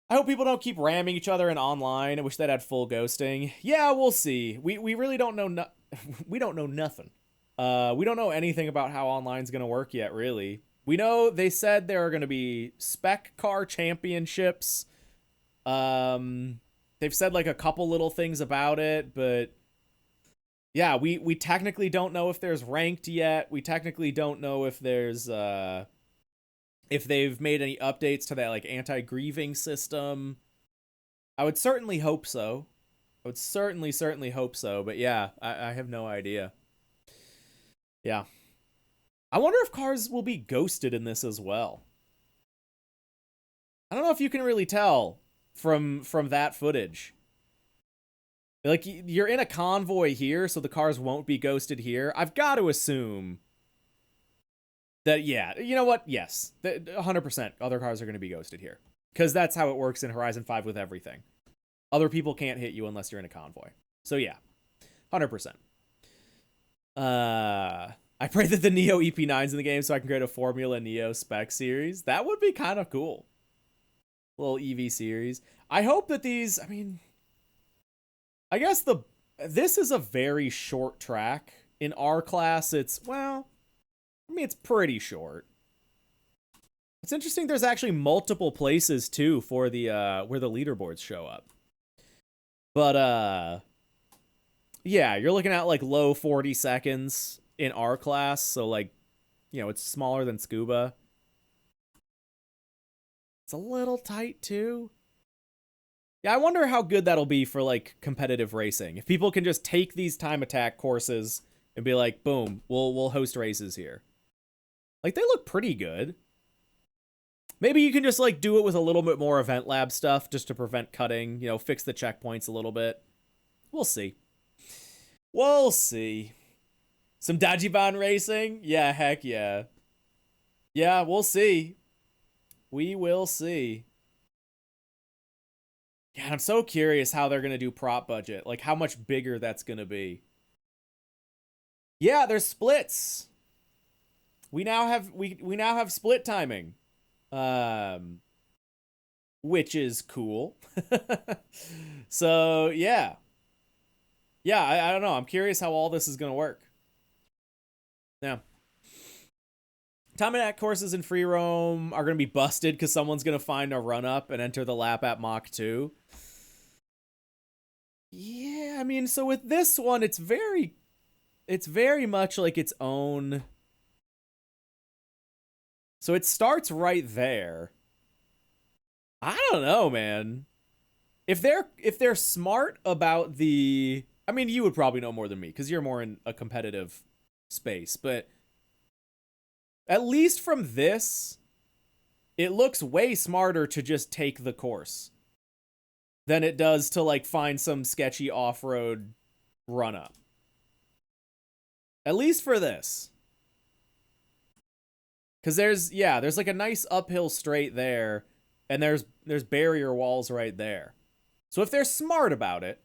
I hope people don't keep ramming each other in online. I wish they'd had full ghosting. Yeah, we'll see. We really don't know. We don't know nothing. We don't know anything about how online's gonna work yet, really. We know they said there are going to be spec car championships. They've said like a couple little things about it, but yeah, we technically don't know if there's ranked yet. We technically don't know if there's if they've made any updates to that like anti-grieving system. I would certainly hope so. I would certainly hope so, but yeah, I have no idea. Yeah. I wonder if cars will be ghosted in this as well. I don't know if you can really tell from that footage. Like, you're in a convoy here, so the cars won't be ghosted here. I've got to assume that, yeah, you know what? Yes, 100% other cars are going to be ghosted here. Because that's how it works in Horizon 5 with everything. Other people can't hit you unless you're in a convoy. So yeah, 100%. I pray that the Neo EP9's in the game so I can create a Formula Neo spec series. That would be kind of cool. Little EV series. I hope that these, I mean, I guess this is a very short track. In our class, it's, well, I mean, it's pretty short. It's interesting there's actually multiple places, too, for the, where the leaderboards show up. But, yeah, you're looking at, like, low 40 seconds in our class, so, like, you know, it's smaller than Scuba. It's a little tight, too. Yeah, I wonder how good that'll be for, like, competitive racing. If people can just take these time attack courses and be like, boom, we'll host races here. Like, they look pretty good. Maybe you can just, like, do it with a little bit more event lab stuff just to prevent cutting, you know, fix the checkpoints a little bit. We'll see. We'll see. Some Dajiban racing? Yeah, heck yeah. Yeah, we'll see. We will see. Yeah, I'm so curious how they're going to do prop budget. Like, how much bigger that's going to be. Yeah, there's splits. We now have split timing. Which is cool. So, yeah. Yeah, I don't know. I'm curious how all this is going to work. Now, time attack courses in free roam are going to be busted because someone's going to find a run-up and enter the lap at Mach 2. Yeah, I mean, so with this one, it's very much like its own. So it starts right there. I don't know, man. If they're smart about the, I mean, you would probably know more than me because you're more in a competitive space, but at least from this, it looks way smarter to just take the course than it does to, like, find some sketchy off-road run-up. At least for this. Because there's like a nice uphill straight there, and there's barrier walls right there. So if they're smart about it,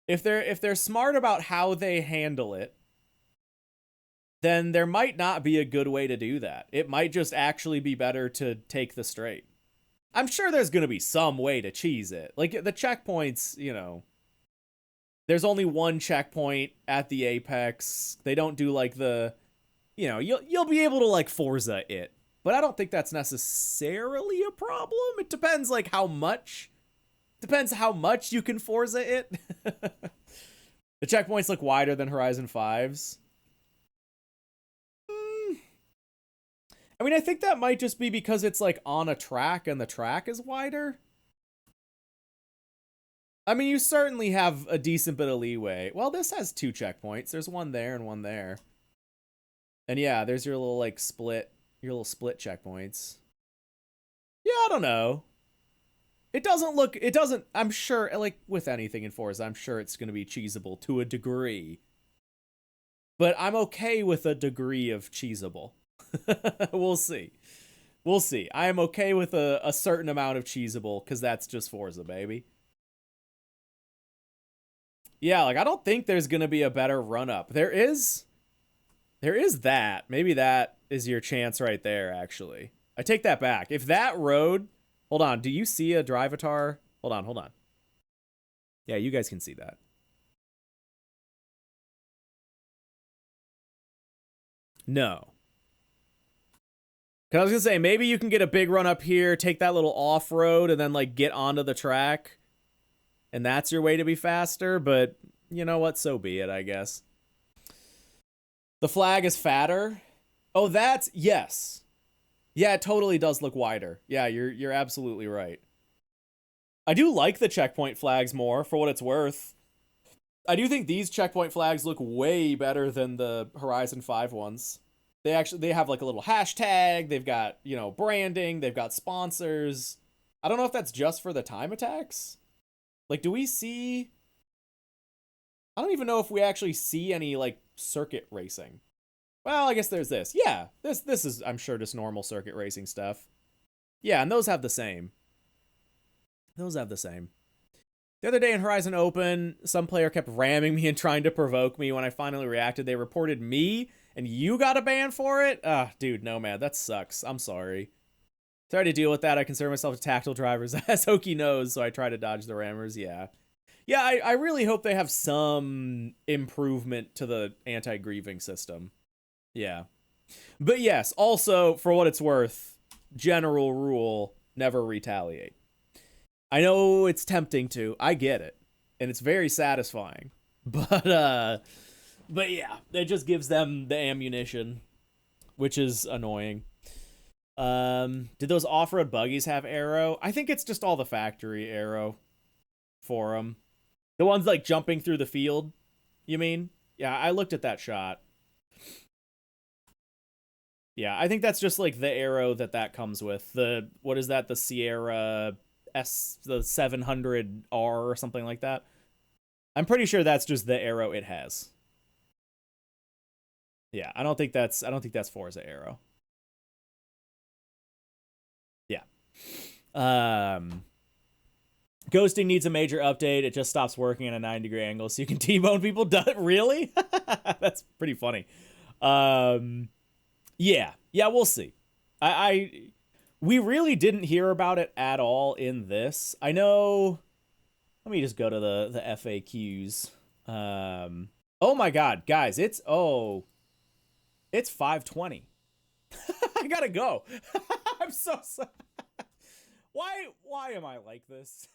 if they're smart about how they handle it, then there might not be a good way to do that. It might just actually be better to take the straight. I'm sure there's going to be some way to cheese it. Like, the checkpoints, you know, there's only one checkpoint at the apex. They don't do, like, the, you know, you'll be able to, like, Forza it. But I don't think that's necessarily a problem. It depends, like, how much. Depends how much you can Forza it. The checkpoints look wider than Horizon 5's. I mean, I think that might just be because it's, like, on a track and the track is wider. I mean, you certainly have a decent bit of leeway. Well, this has 2 checkpoints. There's one there and one there. And yeah, there's your little, like, split checkpoints. Yeah, I don't know. It doesn't, I'm sure, like, with anything in Forza, I'm sure it's going to be cheesable to a degree. But I'm okay with a degree of cheesable. We'll see. We'll see. I am okay with a certain amount of cheesable, because that's just Forza, baby. Yeah, like, I don't think there's going to be a better run-up. There is that. Maybe that is your chance right there, actually. I take that back. If that road... Hold on, do you see a Drivatar? Hold on. Yeah, you guys can see that. No. Because I was going to say, maybe you can get a big run up here, take that little off-road, and then, like, get onto the track. And that's your way to be faster, but you know what? So be it, I guess. The flag is fatter. Oh, that's... Yes. Yeah, it totally does look wider. Yeah, you're absolutely right. I do like the checkpoint flags more, for what it's worth. I do think these checkpoint flags look way better than the Horizon 5 ones. They have, like, a little hashtag, they've got, you know, branding, they've got sponsors. I don't know if that's just for the time attacks. Like, do we see... I don't even know if we actually see any, like, circuit racing. Well, I guess there's this. Yeah, this is, I'm sure, just normal circuit racing stuff. Yeah, and those have the same. Those have the same. The other day in Horizon Open, some player kept ramming me and trying to provoke me. When I finally reacted, they reported me, and you got a ban for it? Ah, dude, no, man, that sucks. I'm sorry. Sorry to deal with that. I consider myself a tactile drivers, as Hoki knows, so I try to dodge the rammers. Yeah. Yeah, I really hope they have some improvement to the anti-grieving system. Yeah. But yes, also, for what it's worth, general rule, never retaliate. I know it's tempting to. I get it. And it's very satisfying. But yeah, it just gives them the ammunition, which is annoying. Did those off-road buggies have aero? I think it's just all the factory aero for them. The ones like jumping through the field, you mean? Yeah, I looked at that shot. Yeah, I think that's just like the aero that comes with. The, what is that? The Sierra the 700R or something like that. I'm pretty sure that's just the aero it has. Yeah, I don't think that's Forza aero. Yeah. Ghosting needs a major update. It just stops working at a 9-degree angle, so you can T-bone people. Really? That's pretty funny. Yeah, we'll see. We really didn't hear about it at all in this. I know. Let me just go to the FAQs. Oh my God, guys, it's 5:20. I gotta go. I'm so sorry. Why am I like this?